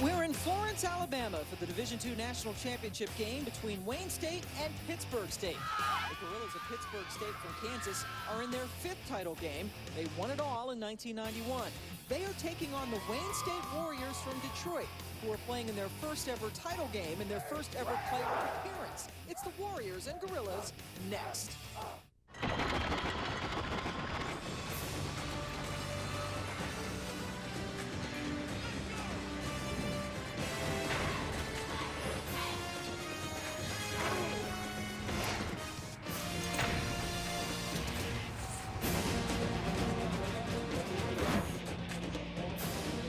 We're in Florence, Alabama for the Division II National Championship game between Wayne State and Pittsburg State. The Gorillas of Pittsburg State from Kansas are in their 5th title game. They won it all in 1991. They are taking on the Wayne State Warriors from Detroit, who are playing in their first ever title game and their first ever playoff appearance. It's the Warriors and Gorillas next.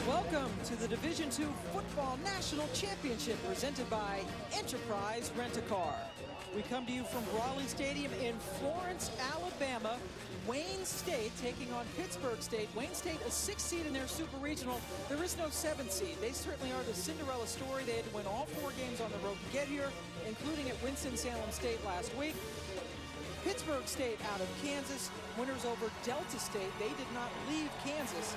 Welcome to the Division II Football National Championship presented by Enterprise Rent-A-Car. We come to you from Brawley Stadium in Florence, Alabama. Wayne State taking on Pittsburg State. Wayne State a 6th seed in their Super Regional. There is no 7th seed. They certainly are the Cinderella story. They had to win all 4 games on the road to get here, including at Winston-Salem State last week. Pittsburg State out of Kansas, winners over Delta State. They did not leave Kansas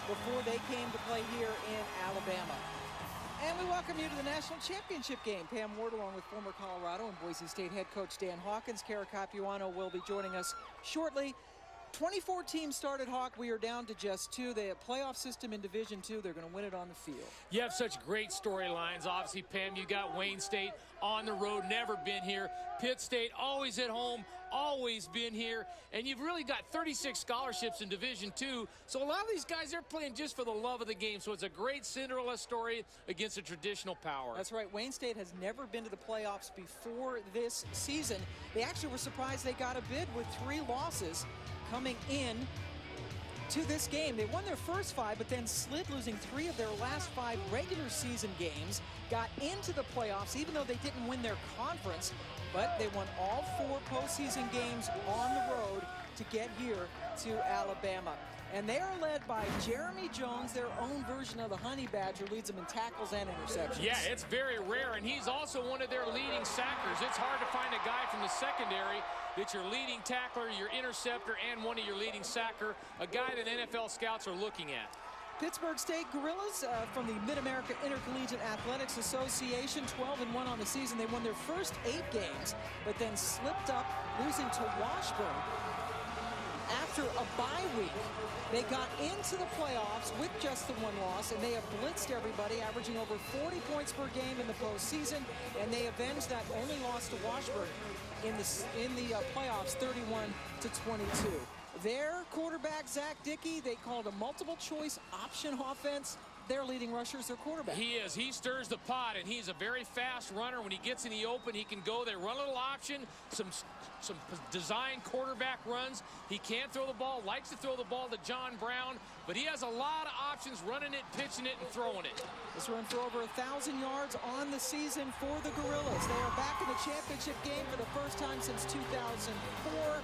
before they came to play here in Alabama. And we welcome you to the National Championship game. Pam Ward along with former Colorado and Boise State head coach Dan Hawkins. Kara Capuano will be joining us shortly. 24 teams started, Hawk. We are down to just 2. They have a playoff system in Division II. They're going to win it on the field. You have such great storylines. Obviously, Pam, you got Wayne State on the road, never been here. Pitt State always at home, always been here. And you've really got 36 scholarships in Division II. So a lot of these guys, they're playing just for the love of the game. So it's a great Cinderella story against a traditional power. That's right. Wayne State has never been to the playoffs before this season. They actually were surprised they got a bid with 3 losses coming in to this game. They won their first 5, but then slid, losing 3 of their last 5 regular season games, got into the playoffs, even though they didn't win their conference, but they won all 4 postseason games on the road to get here to Alabama. And they are led by Jeremy Jones, their own version of the Honey Badger, leads them in tackles and interceptions. Yeah, it's very rare, and he's also one of their leading sackers. It's hard to find a guy from the secondary that's your leading tackler, your interceptor, and one of your leading sacker, a guy that NFL scouts are looking at. Pittsburg State Gorillas from the Mid-America Intercollegiate Athletics Association, 12-1 on the season. They won their first 8 games, but then slipped up, losing to Washburn. After a bye week, they got into the playoffs with just the 1 loss, and they have blitzed everybody, averaging over 40 points per game in the postseason, and they avenged that only loss to Washburn in the playoffs, 31-22. Their quarterback, Zach Dickey, they called a multiple choice option offense. Their leading rusher is their quarterback. He is. He stirs the pot, and he's a very fast runner. When he gets in the open, he can go there, run a little option, some design quarterback runs. He can't throw the ball, likes to throw the ball to John Brown, but he has a lot of options, running it, pitching it, and throwing it. This run for over 1,000 yards on the season for the Gorillas. They are back in the championship game for the first time since 2004.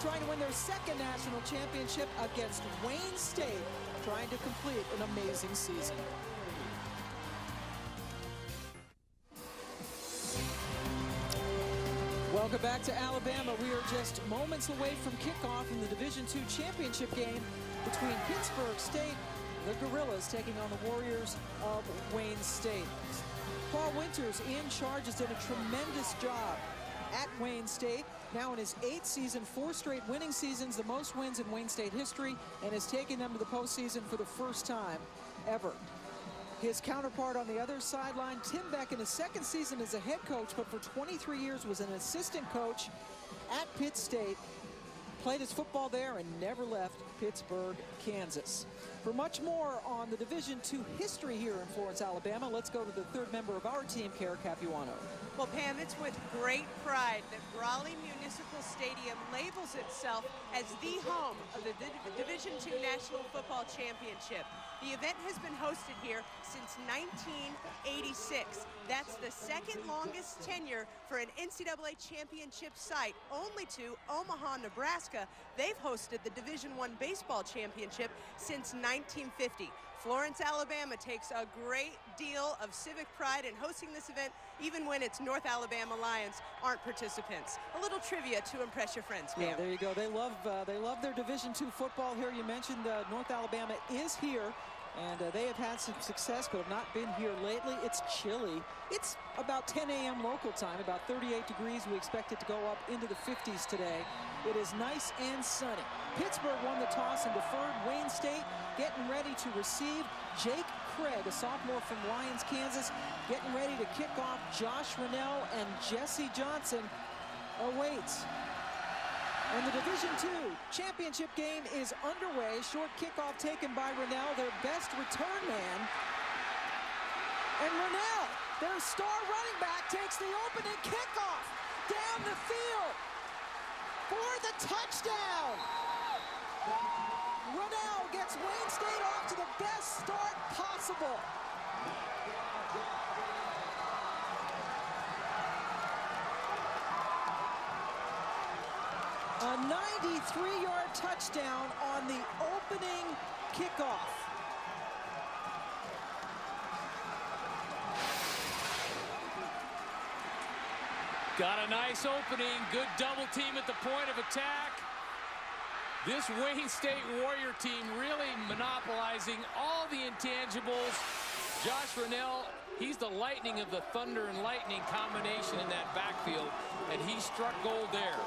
Trying to win their 2nd national championship against Wayne State, trying to complete an amazing season. Welcome back to Alabama. We are just moments away from kickoff in the Division II championship game between Pittsburg State, the Gorillas, taking on the Warriors of Wayne State. Paul Winters in charge has done a tremendous job at Wayne State, now in his 8th season, 4 straight winning seasons, the most wins in Wayne State history, and has taken them to the postseason for the first time ever. His counterpart on the other sideline, Tim Beck, in his 2nd season as a head coach, but for 23 years was an assistant coach at Pitt State, played his football there and never left Pittsburg, Kansas. For much more on the Division II history here in Florence, Alabama, let's go to the 3rd member of our team, Kara Capuano. Well, Pam, it's with great pride that Brawley Municipal Stadium labels itself as the home of the Division II National Football Championship. The event has been hosted here since 1986. That's the 2nd longest tenure for an NCAA championship site, only to Omaha, Nebraska. They've hosted the Division I Baseball Championship since 1950. Florence, Alabama takes a great deal of civic pride in hosting this event, even when its North Alabama Lions aren't participants. A little trivia to impress your friends, ma'am. Yeah, there you go. They love their Division II football here. You mentioned North Alabama is here And they have had some success, but have not been here lately. It's chilly. It's about 10 a.m. local time, about 38 degrees. We expect it to go up into the 50s today. It is nice and sunny. Pittsburgh won the toss and deferred. Wayne State getting ready to receive. Jake Craig, a sophomore from Lyons, Kansas, getting ready to kick off. Josh Rennell and Jesse Johnson awaits. And the Division II championship game is underway. Short kickoff taken by Rennell, their best return man. And Rennell, their star running back, takes the opening kickoff down the field for the touchdown. Rennell gets Wayne State off to the best start possible. A 93-yard touchdown on the opening kickoff. Got a nice opening. Good double team at the point of attack. This Wayne State Warrior team really monopolizing all the intangibles. Josh Rennell, he's the lightning of the thunder and lightning combination in that backfield, and he struck gold there.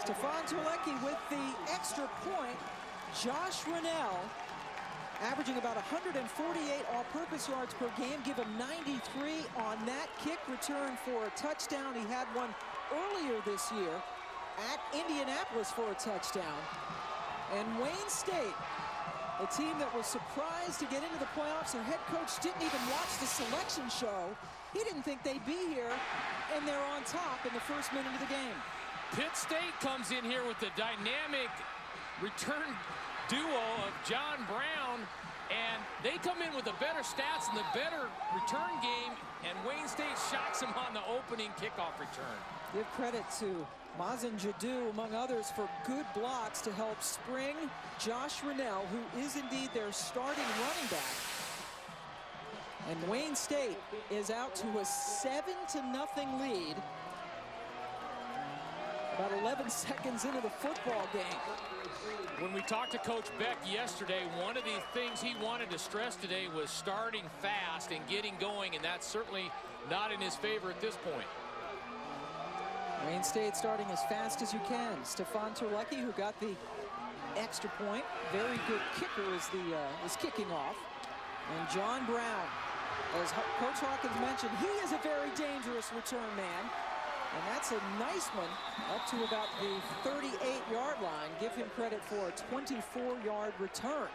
Stefan Turlecki with the extra point. Josh Rennell averaging about 148 all-purpose yards per game. Give him 93 on that kick return for a touchdown. He had one earlier this year at Indianapolis for a touchdown. And Wayne State, a team that was surprised to get into the playoffs. Their head coach didn't even watch the selection show. He didn't think they'd be here, and they're on top in the first minute of the game. Pitt State comes in here with the dynamic return duo of John Brown, and they come in with the better stats and the better return game, and Wayne State shocks him on the opening kickoff return. Give credit to Mazen Jadu, among others, for good blocks to help spring Josh Rennell, who is indeed their starting running back. And Wayne State is out to a 7-0 lead. About 11 seconds into the football game. When we talked to Coach Beck yesterday, one of the things he wanted to stress today was starting fast and getting going, and that's certainly not in his favor at this point. Wayne State starting as fast as you can. Stefan Turlecki, who got the extra point. Very good kicker is kicking off. And John Brown, as Coach Hawkins mentioned, he is a very dangerous return man. And that's a nice one up to about the 38-yard line. Give him credit for a 24-yard return.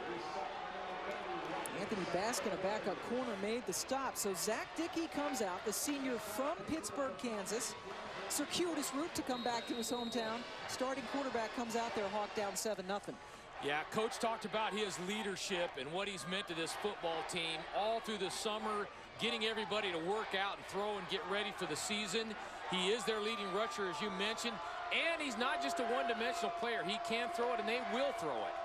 Anthony Baskin, a backup corner, made the stop. So Zach Dickey comes out, the senior from Pittsburg, Kansas. Circuitous route to come back to his hometown. Starting quarterback comes out there, hawked down 7-0. Yeah, Coach talked about his leadership and what he's meant to this football team all through the summer, getting everybody to work out and throw and get ready for the season. He is their leading rusher, as you mentioned, and he's not just a one-dimensional player. He can throw it, and they will throw it.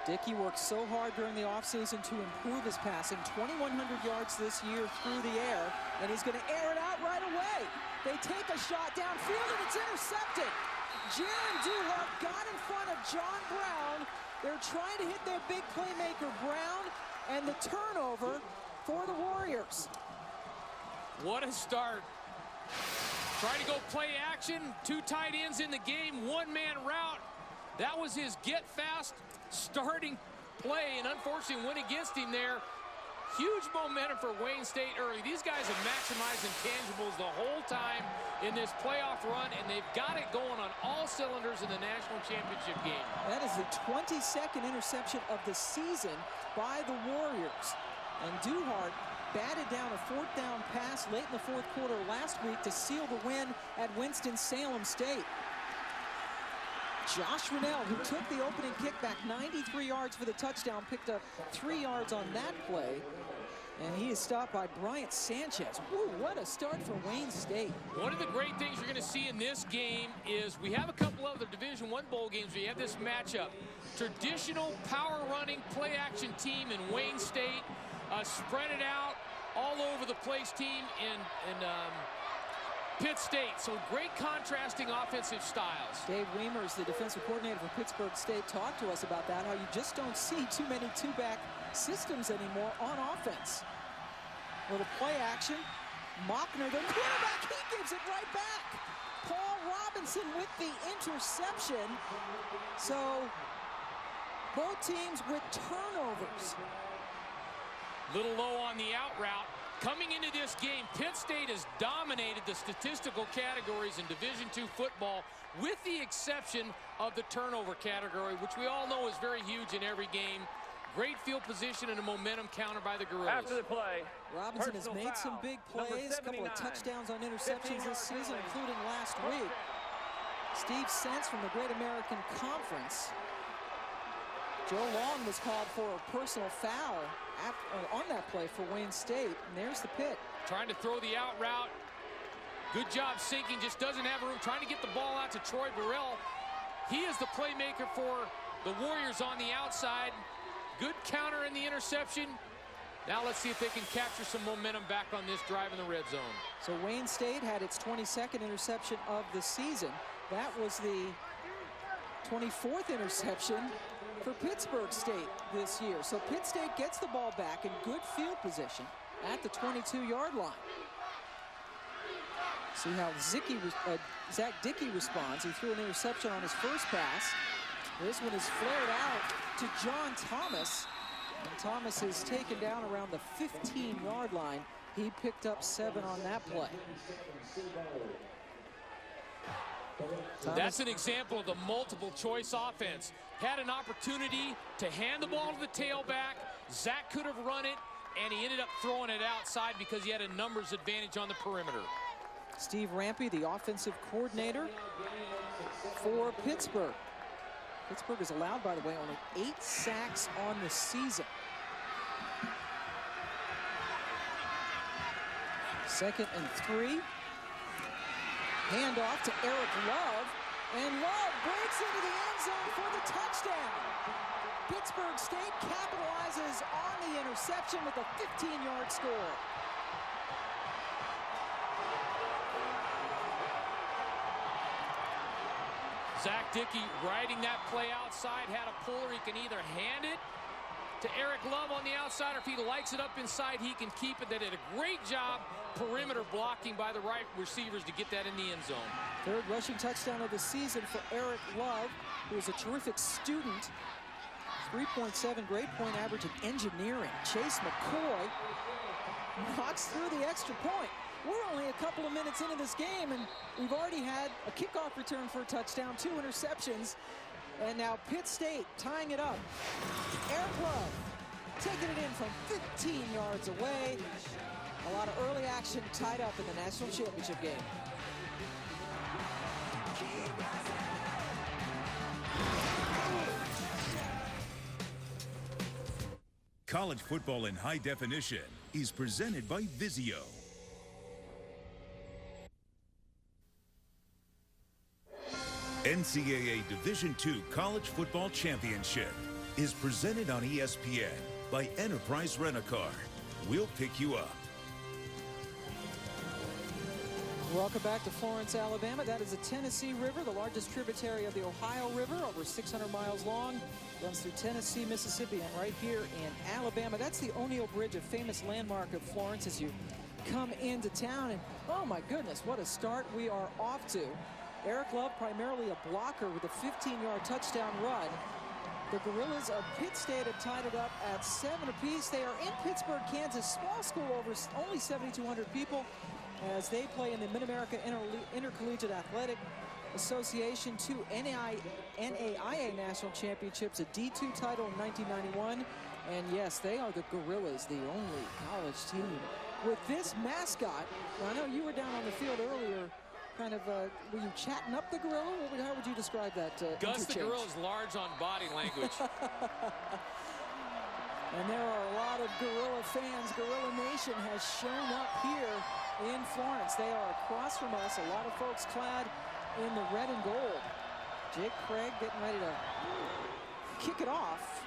Dickey worked so hard during the offseason to improve his passing. 2,100 yards this year through the air, and he's going to air it out right away. They take a shot downfield, and it's intercepted. Jaron Duhart got in front of John Brown. They're trying to hit their big playmaker, Brown, and the turnover for the Warriors. What a start. Trying to go play action. Two tight ends in the game. One-man route. That was his get-fast starting play, and unfortunately went against him there. Huge momentum for Wayne State early. These guys have maximized intangibles the whole time in this playoff run, and they've got it going on all cylinders in the national championship game. That is the 22nd interception of the season by the Warriors. And Duhart batted down a fourth down pass late in the fourth quarter last week to seal the win at Winston-Salem State. Josh Rennell, who took the opening kickback 93 yards for the touchdown, picked up 3 yards on that play. And he is stopped by Bryant Sanchez. Woo, what a start for Wayne State. One of the great things you're going to see in this game is we have a couple other Division I bowl games where you have this matchup. Traditional power running play action team in Wayne State. Spread it out all over the place team in Pitt State. So great contrasting offensive styles. Dave Wiemers, the defensive coordinator for Pittsburg State, talked to us about that, how you just don't see too many two-back systems anymore on offense. Little play action. Mockner, the quarterback, he gives it right back. Paul Robinson with the interception. So both teams with turnovers. Little low on the out route. Coming into this game, Pitt State has dominated the statistical categories in Division II football, with the exception of the turnover category, which we all know is very huge in every game. Great field position and a momentum counter by the Gorillas. After the play, Robinson has made some big plays, a couple of touchdowns on interceptions this season, including last week. Steve Sense from the Great American Conference. Joe Long was called for a personal foul on that play for Wayne State, and there's the pick. Trying to throw the out route. Good job sinking, just doesn't have room. Trying to get the ball out to Troy Burrell. He is the playmaker for the Warriors on the outside. Good counter in the interception. Now let's see if they can capture some momentum back on this drive in the red zone. So Wayne State had its 22nd interception of the season. That was the 24th interception for Pittsburg State this year. So Pitt State gets the ball back in good field position at the 22-yard line. See how Zach Dickey responds. He threw an interception on his first pass. This one is flared out to John Thomas. And Thomas is taken down around the 15-yard line. He picked up 7 on that play. That's an example of the multiple choice offense. Had an opportunity to hand the ball to the tailback. Zach could have run it, and he ended up throwing it outside because he had a numbers advantage on the perimeter. Steve Rampy, the offensive coordinator for Pittsburgh. Pittsburgh is allowed, by the way, only 8 sacks on the season. Second and 3. Handoff to Eric Love, and Love breaks into the end zone for the touchdown. Pittsburgh State capitalizes on the interception with a 15-yard score. Zach Dickey riding that play outside, had a puller. He can either hand it to Eric Love on the outside, or if he likes it up inside, he can keep it. They did a great job perimeter blocking by the right receivers to get that in the end zone. Third rushing touchdown of the season for Eric Love, who is a terrific student. 3.7 grade point average in engineering. Chase McCoy knocks through the extra point. We're only a couple of minutes into this game, and we've already had a kickoff return for a touchdown, 2 interceptions, and now Pitt State tying it up. Eric Love taking it in from 15 yards away. A lot of early action tied up in the national championship game. College football in high definition is presented by Vizio. NCAA Division II College Football Championship is presented on ESPN by Enterprise Rent-A-Car. We'll pick you up. Welcome back to Florence, Alabama. That is the Tennessee River, the largest tributary of the Ohio River, over 600 miles long. Runs through Tennessee, Mississippi, and right here in Alabama. That's the O'Neill Bridge, a famous landmark of Florence as you come into town. And oh my goodness, what a start we are off to. Eric Love, primarily a blocker, with a 15-yard touchdown run. The Gorillas of Pitt State have tied it up at 7 apiece. They are in Pittsburg, Kansas, small school, over only 7,200 people, as they play in the Mid-America Intercollegiate Athletic Association, 2 NAIA National Championships, a D2 title in 1991. And yes, they are the Gorillas, the only college team with this mascot. Now, I know you were down on the field earlier. Kind of, were you chatting up the gorilla? How would you describe that Gus the interchange? gorilla is large on body language. And there are a lot of gorilla fans. Gorilla Nation has shown up here in Florence. They are across from us. A lot of folks clad in the red and gold. Jake Craig getting ready to kick it off.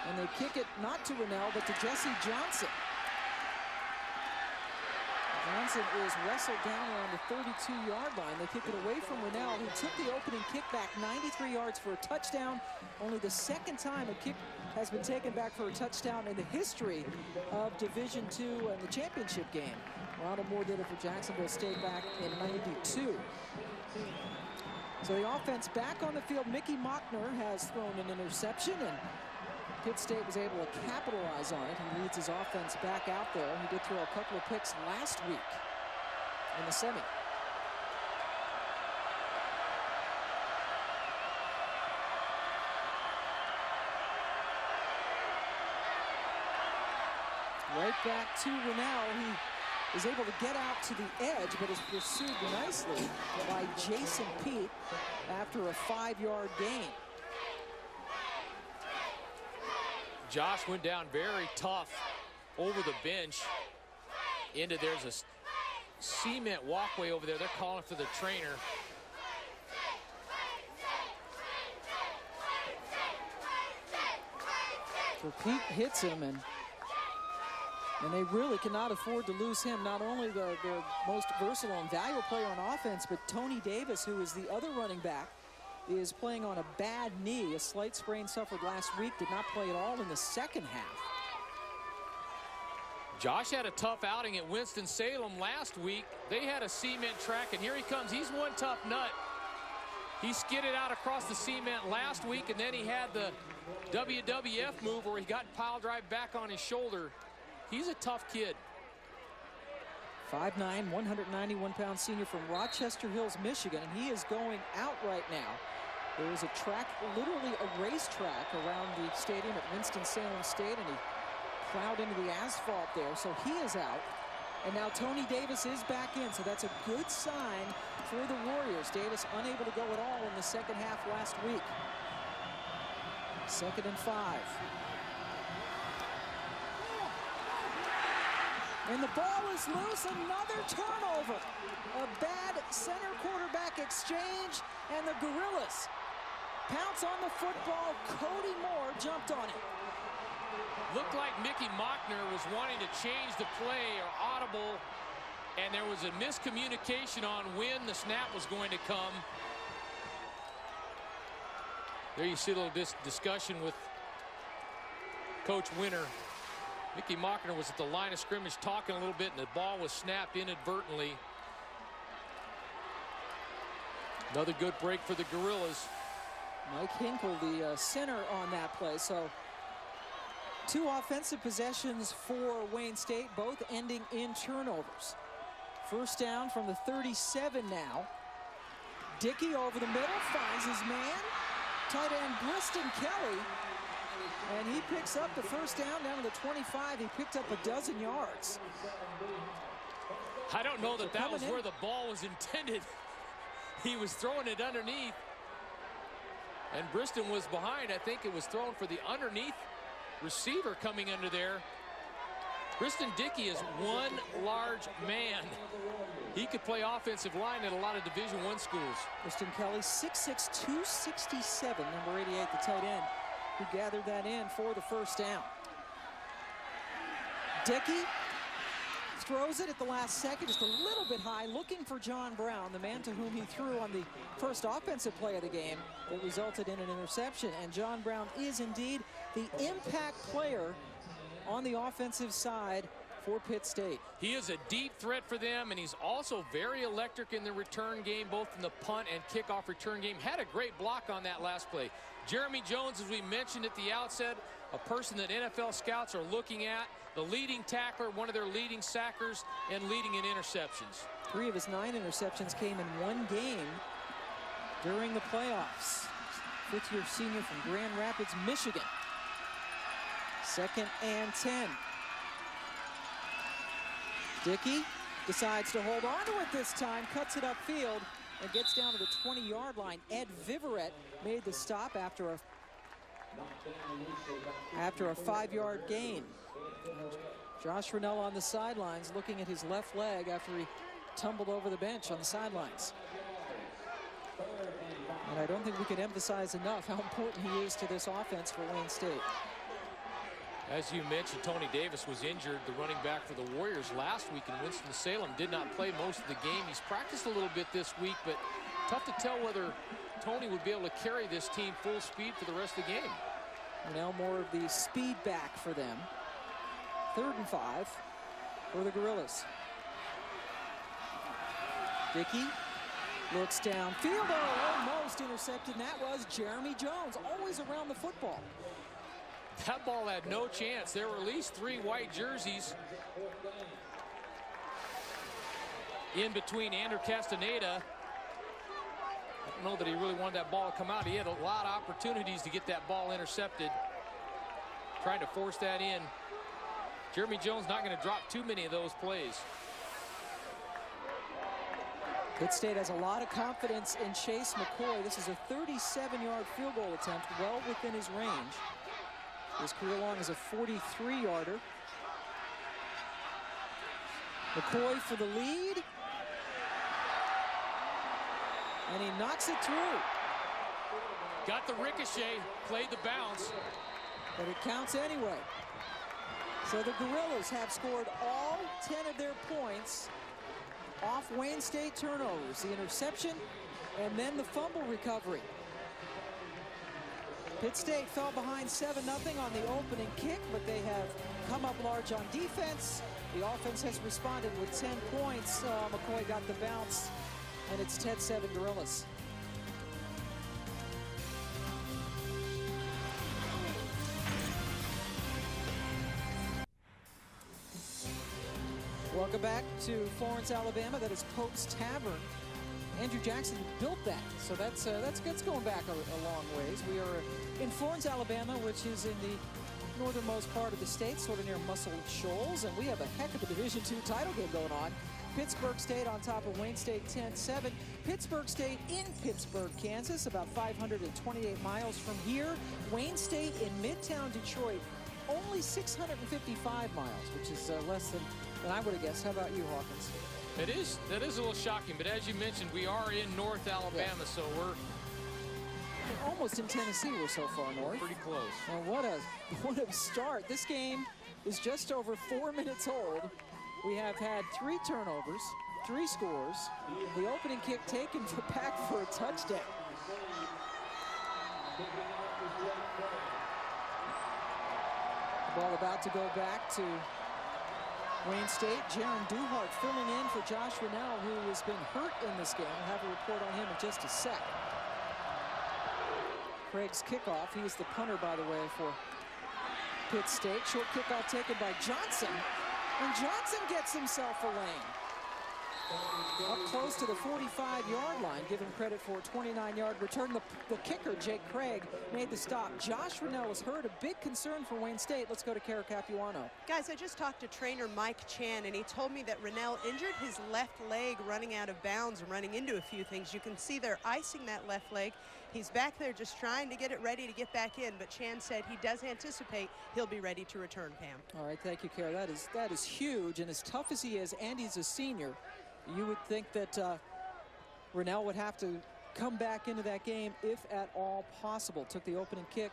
And they kick it not to Rennell, but to Jesse Johnson. Johnson is wrestled down around the 32-yard line. They kick it away from Rennell, who took the opening kick back 93 yards for a touchdown. Only the second time a kick has been taken back for a touchdown in the history of Division II and the championship game. Ronald Moore did it for Jacksonville State back in '92. So the offense back on the field. Mickey Mockner has thrown an interception, and Pitt State was able to capitalize on it. He leads his offense back out there. He did throw a couple of picks last week in the semi. Right back to Rennell. He is able to get out to the edge, but is pursued nicely by Jason Pete after a 5-yard gain. Josh went down very tough over the bench. There's a cement walkway over there. They're calling for the trainer. So Pete hits him, and they really cannot afford to lose him. Not only their most versatile and valuable player on offense, but Tony Davis, who is the other running back, is playing on a bad knee. A slight sprain suffered last week, did not play at all in the second half. Josh had a tough outing at Winston-Salem last week. They had a cement track, and here he comes. He's one tough nut. He skidded out across the cement last week, and then he had the WWF move where he got pile drive back on his shoulder. He's a tough kid. 5'9", 191-pound senior from Rochester Hills, Michigan, and he is going out right now. There is a track, literally a racetrack around the stadium at Winston-Salem State, and he plowed into the asphalt there, so he is out. And now Tony Davis is back in, so that's a good sign for the Warriors. Davis unable to go at all in the second half last week. 2nd and 5. And the ball is loose, another turnover. A bad center quarterback exchange, and the Gorillas pounce on the football. Cody Moore jumped on it. Looked like Mickey Mockner was wanting to change the play or audible, and there was a miscommunication on when the snap was going to come. There you see a little discussion with Coach Winter. Mickey Mockner was at the line of scrimmage talking a little bit, and the ball was snapped inadvertently. Another good break for the Gorillas. Mike Hinkle, the center on that play. So 2 offensive possessions for Wayne State, both ending in turnovers. First down from the 37 now. Dickey over the middle, finds his man. Tight end Briston Kelly. And he picks up the first down to the 25. He picked up a dozen yards. I don't know that that was where the ball was intended. He was throwing it underneath, and Briston was behind. I think it was thrown for the underneath receiver coming under there. Briston Dickey is one large man. He could play offensive line at a lot of Division I schools. Briston Kelly, 6'6", 267, number 88, the tight end, who gathered that in for the first down. Dickey throws it at the last second, just a little bit high, looking for John Brown, the man to whom he threw on the first offensive play of the game that resulted in an interception. And John Brown is indeed the impact player on the offensive side for Pitt State. He is a deep threat for them, and he's also very electric in the return game, both in the punt and kickoff return game. Had a great block on that last play. Jeremy Jones, as we mentioned at the outset, a person that NFL scouts are looking at, the leading tackler, one of their leading sackers, and leading in interceptions. 3 of his 9 interceptions came in one game during the playoffs. 5th-year senior from Grand Rapids, Michigan. 2nd and 10. Dickey decides to hold on to it this time, cuts it upfield, and gets down to the 20-yard line. Ed Viverette made the stop after a 5-yard gain. Josh Rennell on the sidelines looking at his left leg after he tumbled over the bench on the sidelines. And I don't think we can emphasize enough how important he is to this offense for Wayne State. As you mentioned, Tony Davis was injured, the running back for the Warriors last week in Winston-Salem. Did not play most of the game. He's practiced a little bit this week, but tough to tell whether Tony would be able to carry this team full speed for the rest of the game. Now more of the speed back for them. 3rd and 5 for the Gorillas. Dickey looks downfield. Oh, almost intercepted, and that was Jeremy Jones, always around the football. That ball had no chance. There were at least 3 white jerseys in between Andrew Castaneda. I don't know that he really wanted that ball to come out. He had a lot of opportunities to get that ball intercepted. Trying to force that in. Jeremy Jones not going to drop too many of those plays. Pitt State has a lot of confidence in Chase McCoy. This is a 37-yard field goal attempt, well within his range. His career long is a 43-yarder. McCoy for the lead. And he knocks it through. Got the ricochet, played the bounce. But it counts anyway. So the Gorillas have scored all 10 of their points off Wayne State turnovers. The interception and then the fumble recovery. Pitt State fell behind 7-0 on the opening kick, but they have come up large on defense. The offense has responded with 10 points. McCoy got the bounce, and it's 10-7 Gorillas. Welcome back to Florence, Alabama. That is Pope's Tavern. Andrew Jackson built that, so that's going back a long ways. We are in Florence, Alabama, which is in the northernmost part of the state, sort of near Muscle Shoals, and we have a heck of a Division II title game going on. Pittsburg State on top of Wayne State 10-7. Pittsburg State in Pittsburg, Kansas, about 528 miles from here. Wayne State in Midtown Detroit, only 655 miles, which is less than I would have guessed. How about you, Hawkins? That is a little shocking, but as you mentioned, we are in North Alabama, so we're almost in Tennessee. We're so far north. Pretty close. And what a start. This game is just over 4 minutes old. We have had 3 turnovers, 3 scores. The opening kick taken back for a touchdown. The ball about to go back to Wayne State. Jaron Duhart filling in for Josh Rennell, who has been hurt in this game. We'll have a report on him in just a sec. Craig's kickoff. He is the punter, by the way, for Pitt State. Short kickoff taken by Johnson. And Johnson gets himself a lane. Up close to the 45-yard line. Give him credit for a 29-yard return. The kicker, Jake Craig, made the stop. Josh Rennell was hurt. A big concern for Wayne State. Let's go to Kara Capuano. Guys, I just talked to trainer Mike Chan, and he told me that Rennell injured his left leg running out of bounds and running into a few things. You can see they're icing that left leg. He's back there just trying to get it ready to get back in, but Chan said he does anticipate he'll be ready to return, Pam. All right, thank you, Kara. That is huge, and as tough as he is, and he's a senior, you would think that Rennell would have to come back into that game if at all possible. Took the opening kick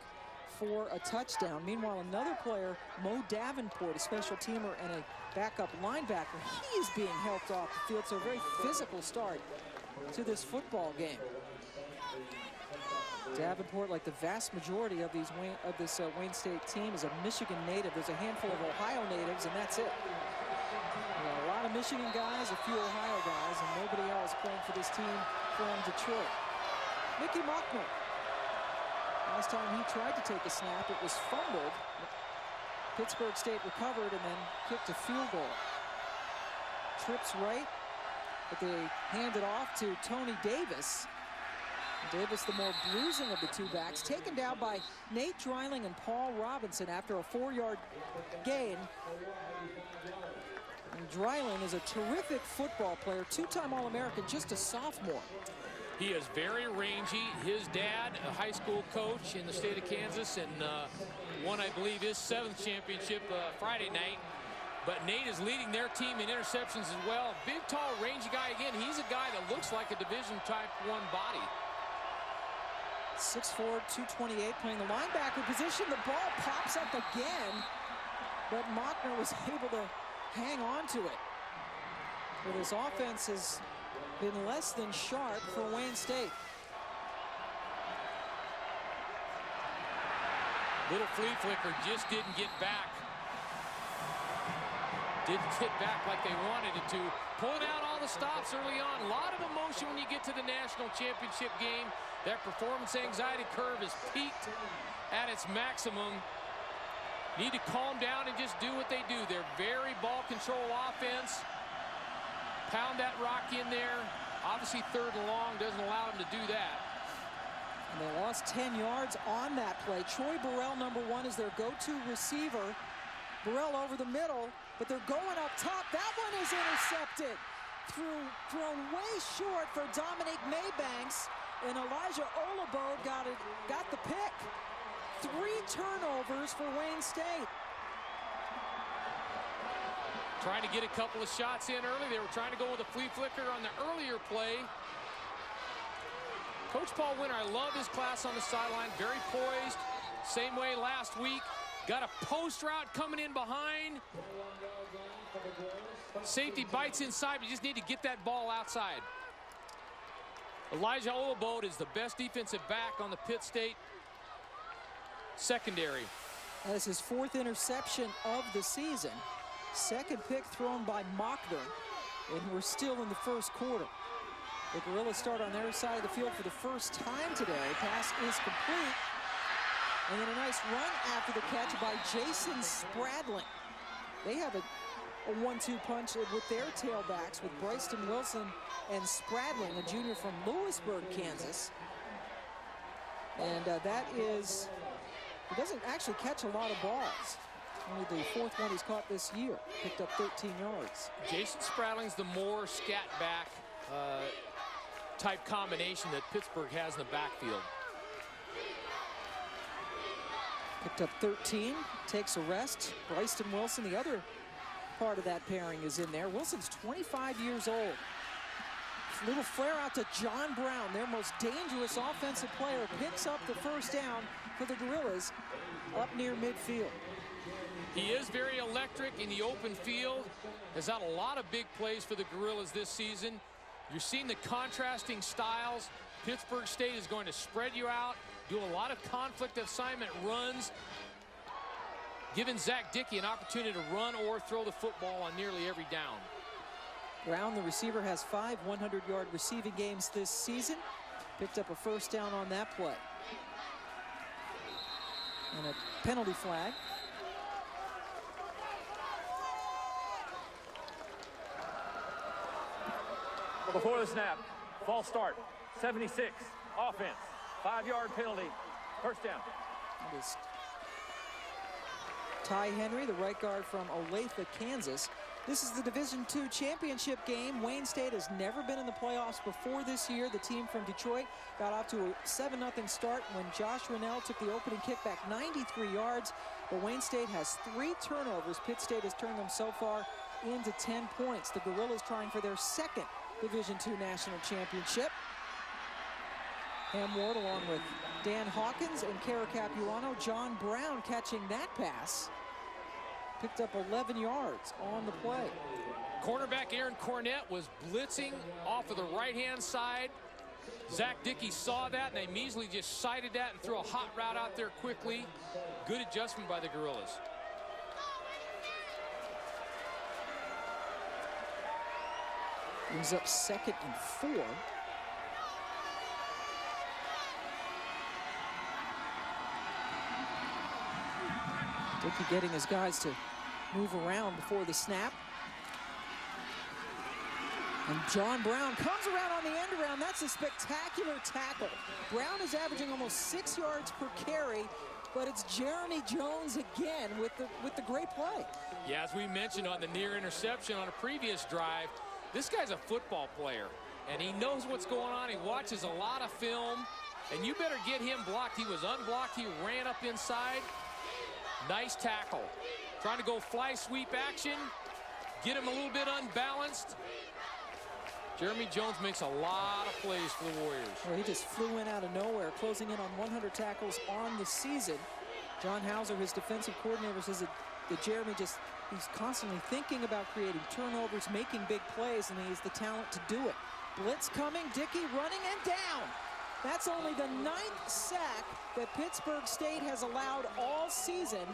for a touchdown. Meanwhile, another player, Mo Davenport, a special teamer and a backup linebacker, he is being helped off the field. So a very physical start to this football game. Davenport, like the vast majority of this Wayne State team, is a Michigan native. There's a handful of Ohio natives, and that's it. A lot of Michigan guys, a few Ohio guys, and nobody else playing for this team from Detroit. Mickey Mockman. Last time he tried to take a snap, it was fumbled. Pittsburg State recovered and then kicked a field goal. Trips right, but they hand it off to Tony Davis. Davis, the more bruising of the two backs, taken down by Nate Dreiling and Paul Robinson after a 4-yard gain. And Dreiling is a terrific football player, 2-time All-American, just a sophomore. He is very rangy. His dad, a high school coach in the state of Kansas, and won, I believe, his 7th championship Friday night. But Nate is leading their team in interceptions as well. Big, tall, rangy guy. Again, he's a guy that looks like a Division Type 1 body. 6'4", 228, playing the linebacker position. The ball pops up again. but Mockner was able to hang on to it. But his offense has been less than sharp for Wayne State. Little flea flicker just didn't get back. Didn't get back like they wanted it to. Pulling out all the stops early on. A lot of emotion when you get to the national championship game. That performance anxiety curve is peaked at its maximum. Need to calm down and just do what they do. They're very ball control offense. Pound that rock in there. Obviously 3rd and long doesn't allow them to do that. And they lost 10 yards on that play. Troy Burrell, number 1, is their go-to receiver. Burrell over the middle, but they're going up top. That one is intercepted. Thrown way short for Dominique Maybanks, and Elijah Olabode got the pick. 3 turnovers for Wayne State. Trying to get a couple of shots in early. They were trying to go with a flea flicker on the earlier play. Coach Paul Winter, I love his class on the sideline. Very poised. Same way last week. Got a post route coming in behind. Safety bites inside, but you just need to get that ball outside. Elijah Olabode is the best defensive back on the Pitt State secondary. That is his 4th interception of the season. 2nd pick thrown by Mockner, and we're still in the 1st quarter. The Gorillas start on their side of the field for the first time today. Pass is complete. And then a nice run after the catch by Jason Spradling. They have a 1-2 punch with their tailbacks with Bryston Wilson and Spradling, a junior from Lewisburg, Kansas. And he doesn't actually catch a lot of balls. Only the 4th one he's caught this year. Picked up 13 yards. Jason Spradling's the more scat back type combination that Pittsburgh has in the backfield. Picked up 13, takes a rest. Bryston Wilson, the other part of that pairing, is in there. Wilson's 25 years old. Little flare out to John Brown, their most dangerous offensive player, picks up the 1st down for the Gorillas up near midfield. He is very electric in the open field. Has had a lot of big plays for the Gorillas this season. You're seeing the contrasting styles. Pittsburgh State is going to spread you out, do a lot of conflict assignment runs, giving Zach Dickey an opportunity to run or throw the football on nearly every down. Brown, the receiver, has 5 100-yard receiving games this season. Picked up a 1st down on that play. And a penalty flag. Before the snap, false start, 76, offense, 5-yard penalty, 1st down. It is Ty Henry, the right guard from Olathe, Kansas. This is the Division II championship game. Wayne State has never been in the playoffs before this year. The team from Detroit got off to a 7-0 start when Josh Rennell took the opening kickback 93 yards. But Wayne State has 3 turnovers. Pitt State has turned them so far into 10 points. The Gorillas trying for their 2nd Division II national championship. Ham Ward along with Dan Hawkins and Kara Capuano. John Brown catching that pass. Picked up 11 yards on the play. Cornerback Aaron Cornett was blitzing off of the right-hand side. Zach Dickey saw that, and they immediately just sighted that and threw a hot route out there quickly. Good adjustment by the Gorillas. He's up 2nd and 4. Dickey getting his guys to move around before the snap. And John Brown comes around on the end around. That's a spectacular tackle. Brown is averaging almost 6 yards per carry, but it's Jeremy Jones again with the great play. Yeah, as we mentioned on the near interception on a previous drive, this guy's a football player, and he knows what's going on. He watches a lot of film, and you better get him blocked. He was unblocked. He ran up inside. Nice tackle. Trying to go fly sweep action. Get him a little bit unbalanced. Jeremy Jones makes a lot of plays for the Warriors. Well, he just flew in out of nowhere, closing in on 100 tackles on the season. John Hauser, his defensive coordinator, says it that Jeremy he's constantly thinking about creating turnovers, making big plays, and he has the talent to do it. Blitz coming, Dickey running and down. That's only the 9th sack that Pittsburg State has allowed all season,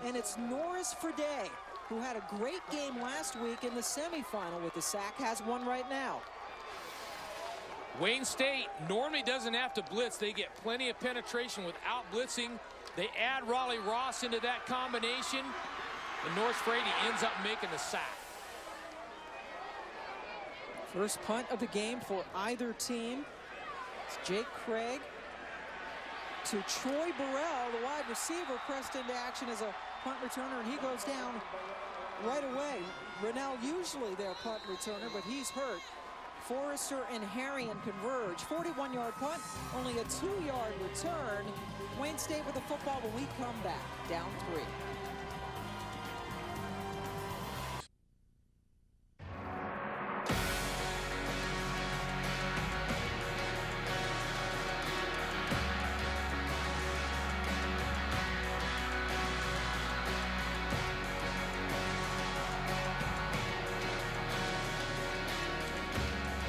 and it's Norris Friday, who had a great game last week in the semifinal with the sack, has one right now. Wayne State normally doesn't have to blitz. They get plenty of penetration without blitzing. They add Raleigh Ross into that combination, and Norris Friday ends up making the sack. First punt of the game for either team. It's Jake Craig to Troy Burrell, the wide receiver, pressed into action as a punt returner, and he goes down right away. Rennell usually their punt returner, but he's hurt. Forrester and Harrion converge. 41-yard punt, only a 2-yard return. Wayne State with the football when we come back, down 3.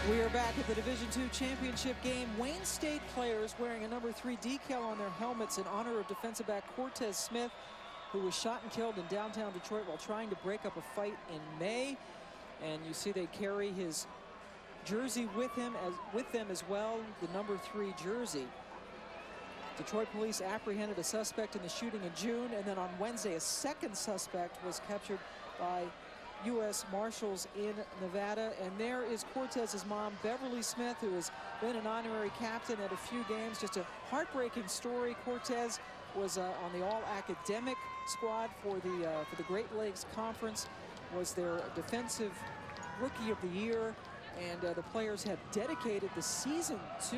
We are back at the Division II championship game. Wayne State players wearing a number 3 decal on their helmets in honor of defensive back Cortez Smith, who was shot and killed in downtown Detroit while trying to break up a fight in May. And you see they carry his jersey with them as well, the number 3 jersey. Detroit police apprehended a suspect in the shooting in June, and then on Wednesday a second suspect was captured by U.S. Marshals in Nevada. And there is Cortez's mom, Beverly Smith, who has been an honorary captain at a few games. Just a heartbreaking story. Cortez was on the all-academic squad for the Great Lakes Conference, was their defensive rookie of the year, and the players have dedicated the season to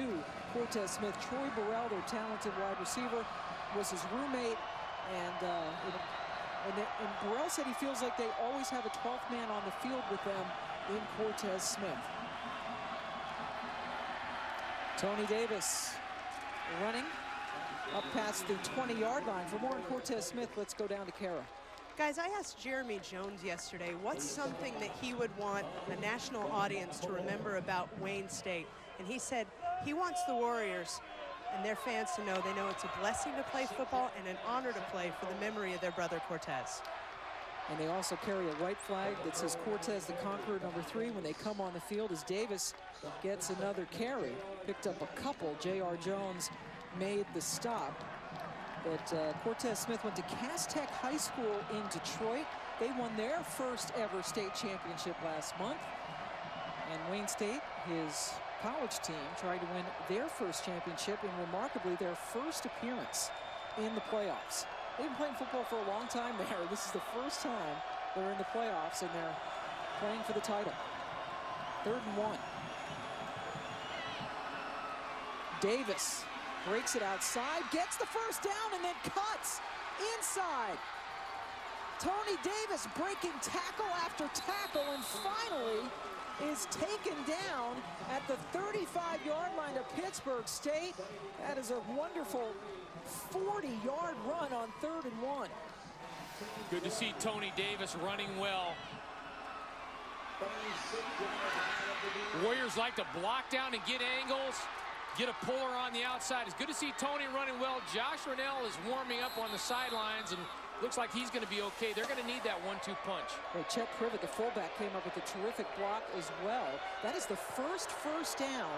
Cortez Smith. Troy Burrell, their talented wide receiver, was his roommate, and Burrell said he feels like they always have a 12th man on the field with them in Cortez Smith. Tony Davis running up past the 20-yard line. For more on Cortez Smith, let's go down to Kara. Guys, I asked Jeremy Jones yesterday what's something that he would want a national audience to remember about Wayne State. And he said he wants the Warriors and their fans to know they know it's a blessing to play football and an honor to play for the memory of their brother Cortez. And they also carry a white flag that says Cortez the Conqueror, number 3, when they come on the field, as Davis gets another carry. Picked up a couple. J.R. Jones made the stop. But Cortez Smith went to Cass Tech High School in Detroit. They won their first ever state championship last month. And Wayne State, his college team, tried to win their first championship and remarkably their first appearance in the playoffs. They've been playing football for a long time there. This is the first time they're in the playoffs and they're playing for the title. 3rd and 1. Davis breaks it outside, gets the first down, and then cuts inside. Tony Davis breaking tackle after tackle, and finally is taken down at the 35-yard line of Pittsburg State. That is a wonderful 40-yard run on 3rd and 1. Good to see Tony Davis running well. Warriors like to block down and get angles, get a puller on the outside. It's good to see Tony running well. Josh Rennell is warming up on the sidelines, and looks like he's going to be okay. They're going to need that 1-2 punch. Well, Chet Privet, the fullback, came up with a terrific block as well. That is the first down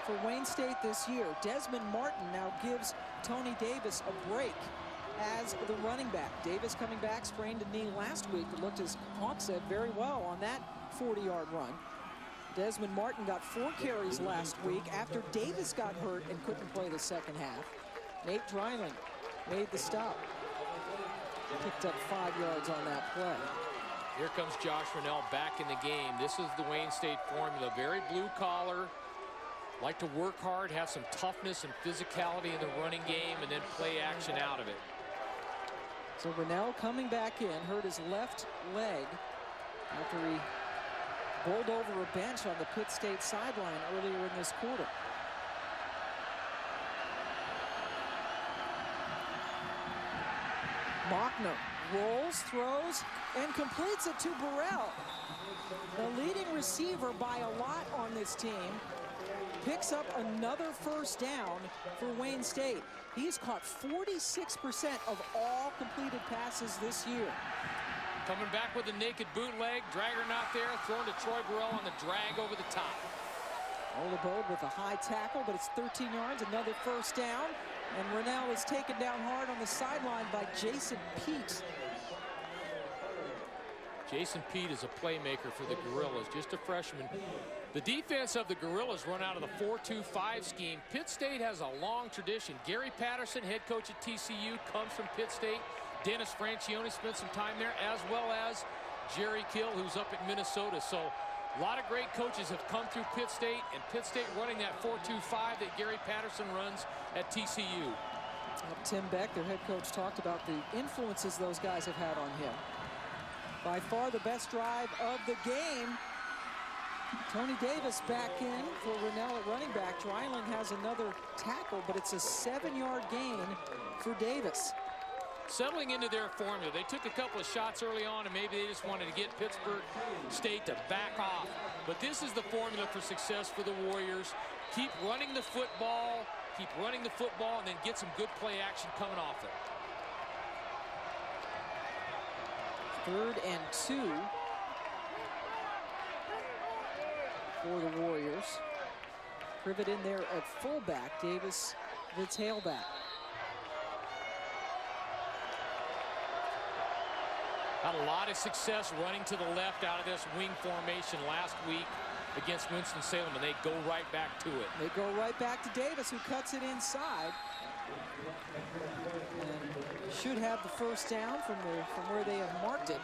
for Wayne State this year. Desmond Martin now gives Tony Davis a break as the running back. Davis coming back, sprained a knee last week, but looked, as Hawk said, very well on that 40-yard run. Desmond Martin got 4 carries last week after Davis got hurt and couldn't play the second half. Nate Dreiling made the stop. Picked up 5 yards on that play. Here comes Josh Rennell back in the game. This is the Wayne State formula. Very blue collar. Like to work hard, have some toughness and physicality in the running game, and then play action out of it. So Rennell coming back in, hurt his left leg after he bowled over a bench on the Pitt State sideline earlier in this quarter. Mockner rolls, throws, and completes it to Burrell. The leading receiver by a lot on this team picks up another first down for Wayne State. He's caught 46% of all completed passes this year. Coming back with a naked bootleg, dragger not there, thrown to Troy Burrell on the drag over the top. Olabode with a high tackle, but it's 13 yards, another first down. And Rennell is taken down hard on the sideline by Jason Peete. Jason Peete is a playmaker for the Gorillas, just a freshman. The defense of the Gorillas run out of the 4-2-5 scheme. Pitt State has a long tradition. Gary Patterson, head coach at TCU, comes from Pitt State. Dennis Francione spent some time there, as well as Jerry Kill, who's up at Minnesota. So a lot of great coaches have come through Pitt State, and Pitt State running that 4-2-5 that Gary Patterson runs at TCU. Tim Beck, their head coach, talked about the influences those guys have had on him. By far the best drive of the game. Tony Davis back in for Rennell at running back. Dreiling has another tackle, but it's a 7-yard gain for Davis. Settling into their formula. They took a couple of shots early on, and maybe they just wanted to get Pittsburg State to back off. But this is the formula for success for the Warriors. Keep running the football, and then get some good play action coming off it. 3rd and 2 for the Warriors. Privet in there at fullback, Davis the tailback. Had a lot of success running to the left out of this wing formation last week against Winston-Salem, and they go right back to it. They go right back to Davis, who cuts it inside. And should have the first down from where they have marked it.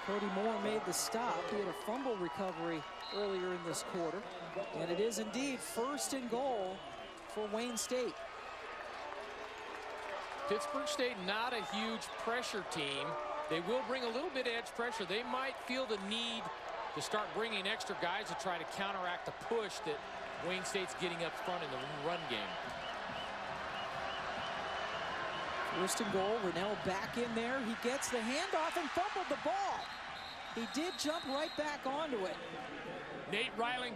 Cody Moore made the stop. He had a fumble recovery earlier in this quarter. And it is indeed 1st and goal for Wayne State. Pittsburg State, not a huge pressure team. They will bring a little bit of edge pressure. They might feel the need to start bringing extra guys to try to counteract the push that Wayne State's getting up front in the run game. 1st and goal. Rennell back in there. He gets the handoff and fumbled the ball. He did jump right back onto it. Nate Reiling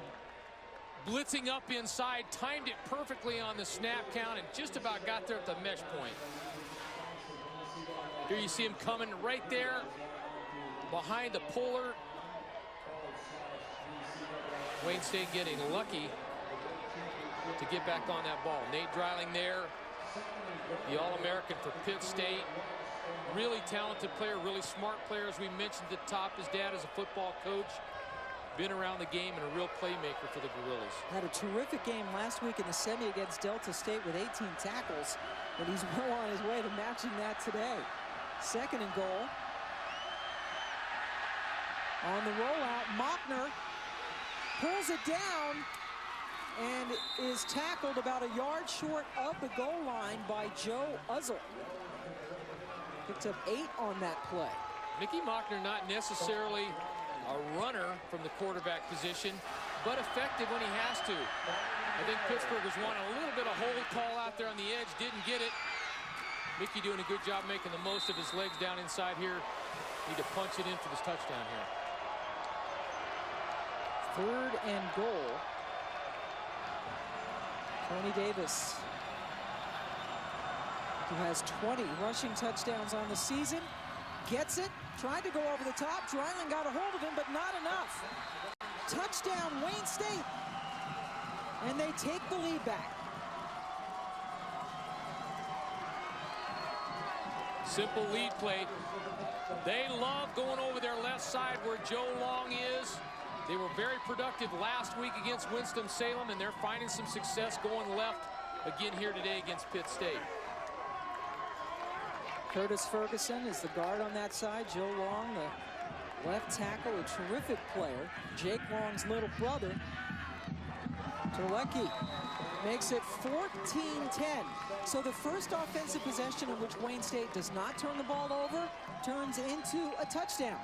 blitzing up inside, timed it perfectly on the snap count, and just about got there at the mesh point. Here you see him coming right there behind the puller. Wayne State getting lucky to get back on that ball. Nate Dreiling there, the All-American for Pitt State. Really talented player, really smart player, as we mentioned at the top. His dad is a football coach, been around the game, and a real playmaker for the Gorillas. Had a terrific game last week in the semi against Delta State with 18 tackles, but he's well on his way to matching that today. 2nd and goal. On the rollout, Mockner pulls it down and is tackled about a yard short of the goal line by Joe Uzzle. Picked up 8 on that play. Mickey Mockner, not necessarily a runner from the quarterback position, but effective when he has to. I think Pittsburgh was wanting a little bit of hold call out there on the edge, didn't get it. Mickey doing a good job making the most of his legs down inside here. Need to punch it in for this touchdown here. 3rd and goal. Tony Davis, who has 20 rushing touchdowns on the season, gets it, tried to go over the top. Dreiling got a hold of him, but not enough. Touchdown, Wayne State. And they take the lead back. Simple lead play. They love going over their left side where Joe Long is. They were very productive last week against Winston-Salem, and they're finding some success going left again here today against Pitt State. Curtis Ferguson is the guard on that side. Joe Long, the left tackle, a terrific player. Jake Long's little brother. Terlecki makes it 14-10. So the first offensive possession in which Wayne State does not turn the ball over turns into a touchdown.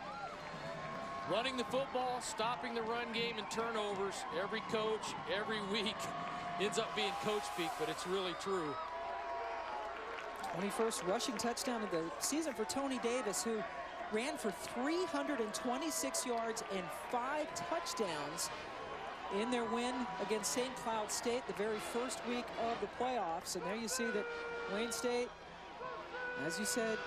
Running the football, stopping the run game and turnovers. Every coach, every week ends up being coach speak, but it's really true. 21st rushing touchdown of the season for Tony Davis, who ran for 326 yards and 5 touchdowns in their win against St. Cloud State the very first week of the playoffs. And there you see that Wayne State, as you said,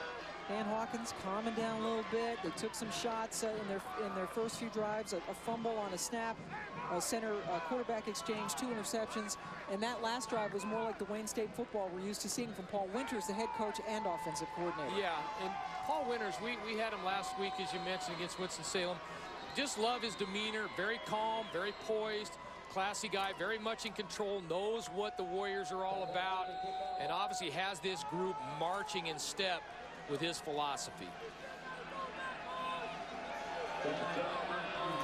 Dan Hawkins calming down a little bit. They took some shots in their first few drives, a fumble on a snap, a center quarterback exchange, 2 interceptions, and that last drive was more like the Wayne State football we're used to seeing from Paul Winters, the head coach and offensive coordinator. Yeah, and Paul Winters, we had him last week, as you mentioned, against Winston-Salem. Just love his demeanor, very calm, very poised, classy guy, very much in control, knows what the Warriors are all about, and obviously has this group marching in step with his philosophy.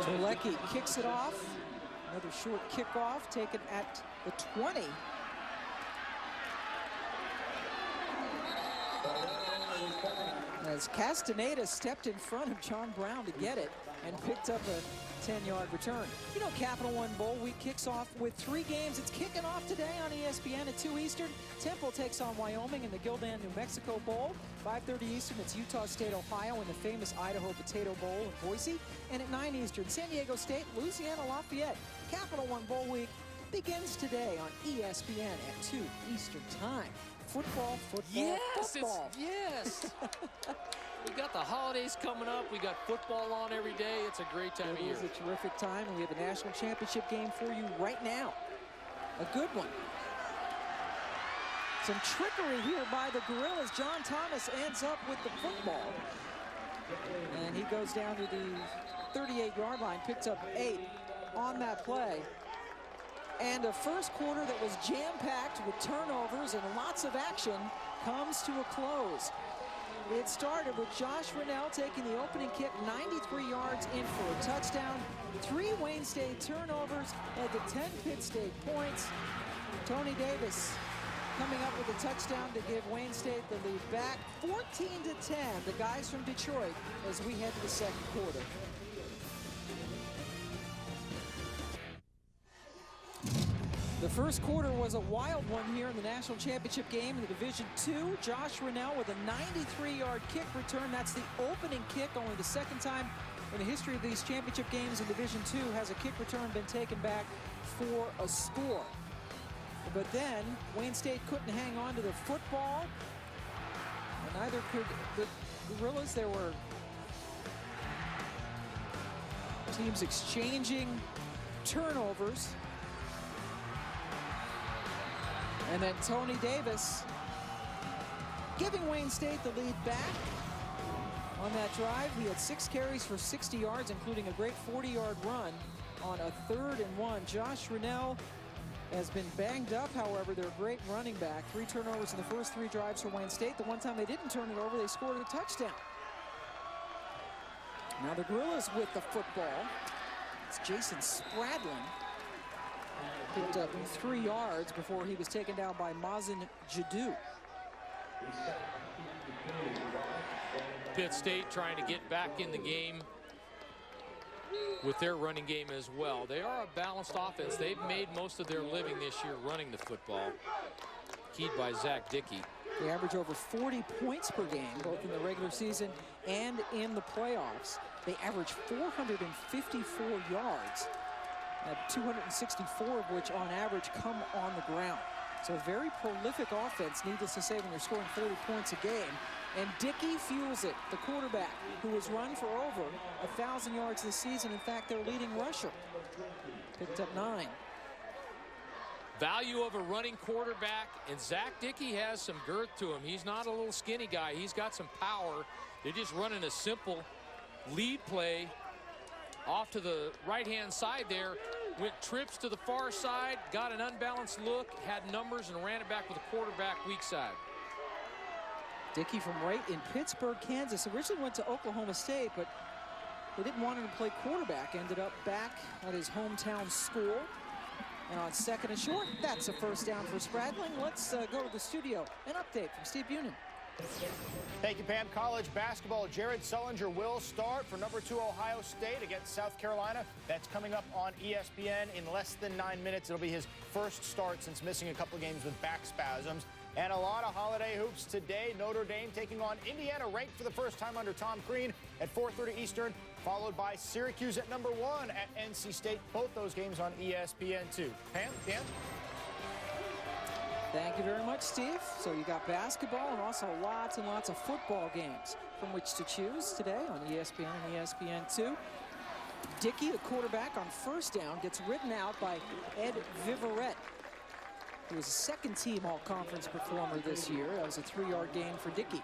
Tolecki kicks it off. Another short kickoff taken at the 20. As Castaneda stepped in front of John Brown to get it and picked up a 10-yard return. You know, Capital One Bowl week kicks off with 3 games. It's kicking off today on ESPN at 2 Eastern. Temple takes on Wyoming in the Gildan, New Mexico Bowl. 5:30 Eastern, it's Utah State, Ohio in the famous Idaho Potato Bowl in Boise. And at 9 Eastern, San Diego State, Louisiana Lafayette. Capital One Bowl week begins today on ESPN at 2 Eastern time. Football, football. Yes. We got the holidays coming up. We got football on every day. It's a great time of year. It is a terrific time, and we have a national championship game for you right now. A good one. Some trickery here by the Gorillas. John Thomas ends up with the football. And he goes down to the 38-yard line, picks up 8 on that play. And a first quarter that was jam-packed with turnovers and lots of action comes to a close. It started with Josh Rennell taking the opening kick 93 yards in for a touchdown. 3 Wayne State turnovers led to 10 Pitt State points. Tony Davis coming up with a touchdown to give Wayne State the lead back. 14-10, the guys from Detroit, as we head to the second quarter. The first quarter was a wild one here in the national championship game in the Division II. Josh Rennell with a 93-yard kick return. That's the opening kick. Only the second time in the history of these championship games in Division II has a kick return been taken back for a score. But then Wayne State couldn't hang on to the football, and neither could the Gorillas. There were teams exchanging turnovers. And then Tony Davis giving Wayne State the lead back on that drive. He had 6 carries for 60 yards, including a great 40-yard run on a 3rd and 1. Josh Rennell has been banged up, however. They're a great running back. 3 turnovers in the first 3 drives for Wayne State. The one time they didn't turn it over, they scored a touchdown. Now the Gorillas with the football. It's Jason Spradlin. Picked up 3 yards before he was taken down by Mazin Jadou. Pitt State trying to get back in the game with their running game as well. They are a balanced offense. They've made most of their living this year running the football, keyed by Zach Dickey. They average over 40 points per game, both in the regular season and in the playoffs. They average 454 yards. 264 of which on average come on the ground. So a very prolific offense, needless to say, when you're scoring 40 points a game. And Dickey fuels it, the quarterback, who has run for over 1,000 yards this season. In fact, their leading rusher. Picked up 9. Value of a running quarterback, and Zach Dickey has some girth to him. He's not a little skinny guy. He's got some power. They're just running a simple lead play off to the right-hand side there, went trips to the far side, got an unbalanced look, had numbers, and ran it back with a quarterback weak side. Dickey from right in Pittsburg, Kansas. Originally went to Oklahoma State, but they didn't want him to play quarterback. Ended up back at his hometown school. And on 2nd and short, that's a first down for Spradling. Let's go to the studio. An update from Steve Bunin. Thank you, Pam. College basketball, Jared Sullinger will start for number 2 Ohio State against South Carolina. That's coming up on ESPN in less than 9 minutes. It'll be his first start since missing a couple of games with back spasms. And a lot of holiday hoops today. Notre Dame taking on Indiana, ranked for the first time under Tom Crean at 4:30 Eastern, followed by Syracuse at number 1 at NC State. Both those games on ESPN2. Pam, Dan? Thank you very much, Steve. So you got basketball and also lots and lots of football games from which to choose today on ESPN and ESPN2. Dickey, the quarterback, on first down gets ridden out by Ed Viverette, who was a second-team all-conference performer this year. That was a 3-yard gain for Dickey.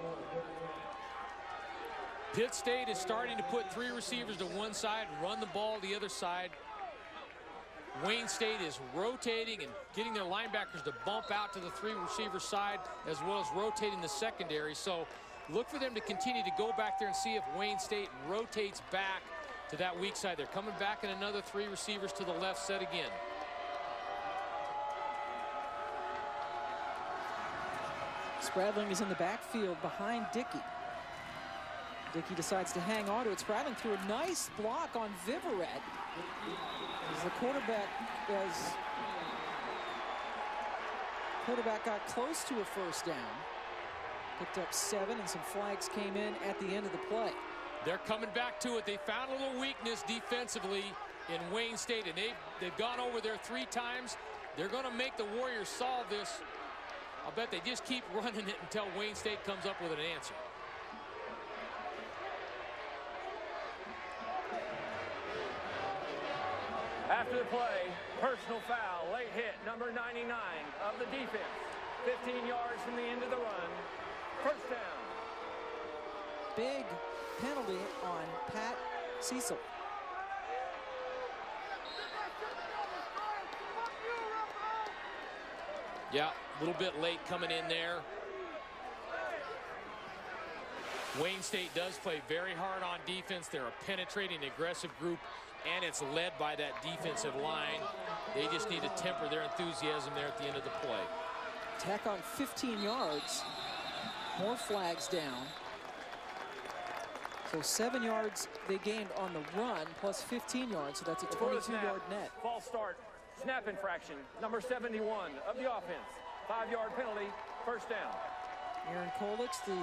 Pitt State is starting to put 3 receivers to one side and run the ball the other side. Wayne State is rotating and getting their linebackers to bump out to the 3 receiver side, as well as rotating the secondary. So look for them to continue to go back there and see if Wayne State rotates back to that weak side. They're coming back in another 3 receivers to the left set again. Spradling is in the backfield behind Dickey. Dickey decides to hang on to it. Spradling threw a nice block on Viverette. As the quarterback got close to a first down. Picked up 7, and some flags came in at the end of the play. They're coming back to it. They found a little weakness defensively in Wayne State, and they've gone over there 3 times. They're going to make the Warriors solve this. I'll bet they just keep running it until Wayne State comes up with an answer. After the play, personal foul, late hit, number 99 of the defense. 15 yards from the end of the run. First down. Big penalty on Pat Cecil. Yeah, a little bit late coming in there. Wayne State does play very hard on defense. They're a penetrating, aggressive group, and it's led by that defensive line. They just need to temper their enthusiasm there at the end of the play. Tack on 15 yards. More flags down. So 7 yards they gained on the run, plus 15 yards, so that's a 22-yard net. False start, snap infraction, number 71 of the offense. 5-yard penalty, first down. Aaron Kolix, the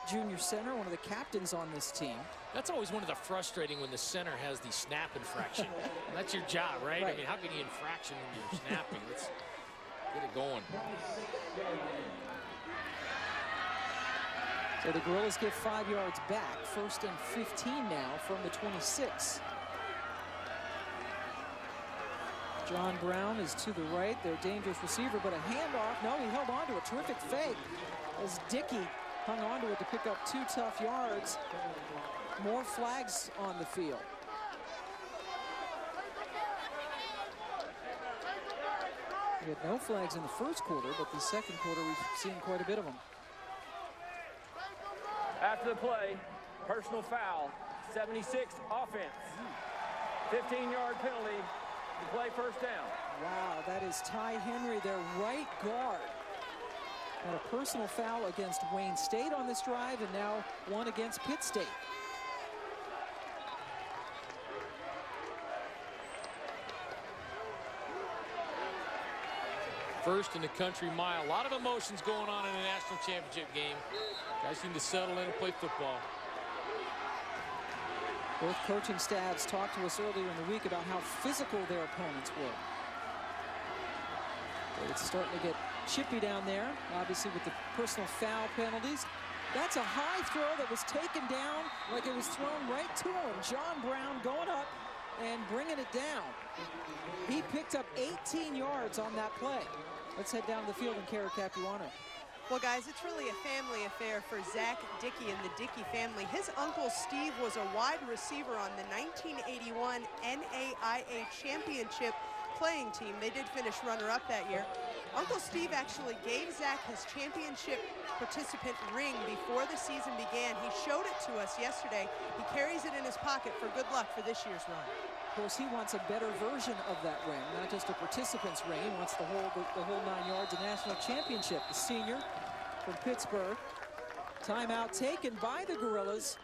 junior center, one of the captains on this team. That's always one of the frustrating when the center has the snap infraction. That's your job, right? I mean, how can you infraction when you're snapping? Let's get it going. So the Gorillas get 5 yards back. 1st and 15 now from the 26. John Brown is to the right, their dangerous receiver, but a handoff. No, he held on to a terrific fake as Dickey hung on to it to pick up 2 tough yards. More flags on the field. We had no flags in the first quarter, but the second quarter we've seen quite a bit of them. After the play, personal foul, 76 offense. 15-yard penalty to play first down. Wow, that is Ty Henry, their right guard. Had a personal foul against Wayne State on this drive, and now one against Pitt State. First in the country mile. A lot of emotions going on in a national championship game. Guys seem to settle in and play football. Both coaching staffs talked to us earlier in the week about how physical their opponents were. It's starting to get chippy down there, obviously with the personal foul penalties. That's a high throw that was taken down like it was thrown right to him. John Brown going up and bringing it down. He picked up 18 yards on that play. Let's head down to the field and Kara Capuano. Well, guys, it's really a family affair for Zach Dickey and the Dickey family. His uncle Steve was a wide receiver on the 1981 NAIA championship playing team. They did finish runner-up that year. Uncle Steve actually gave Zach his championship participant ring before the season began. He showed it to us yesterday. He carries it in his pocket for good luck for this year's run. Of course, he wants a better version of that ring, not just a participant's ring. He wants the whole 9 yards, a national championship. The senior from Pittsburgh. Timeout taken by the Gorillas.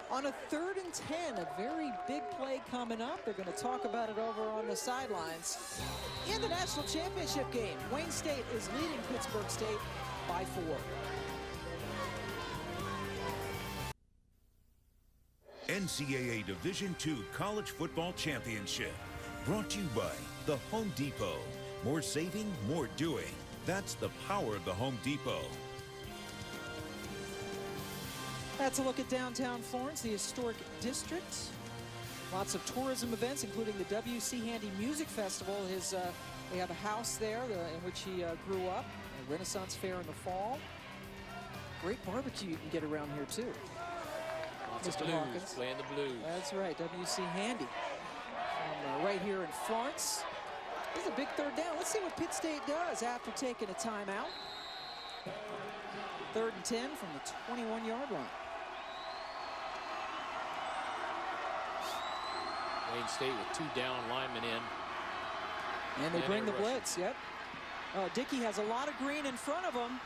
On a 3rd and 10, a very big play coming up. They're going to talk about it over on the sidelines. In the national championship game, Wayne State is leading Pittsburg State by 4. NCAA Division II College Football Championship. Brought to you by the Home Depot. More saving, more doing. That's the power of the Home Depot. That's a look at downtown Florence, the historic district. Lots of tourism events, including the W.C. Handy Music Festival. They have a house there in which he grew up. A Renaissance Fair in the fall. Great barbecue you can get around here, too. Lots of blues, playing the blues. That's right, W.C. Handy. From right here in Florence. This is a big 3rd down. Let's see what Pitt State does after taking a timeout. 3rd and 10 from the 21-yard line. Wayne State with 2 down linemen in. And they bring the blitz, yep. Dickey has a lot of green in front of him,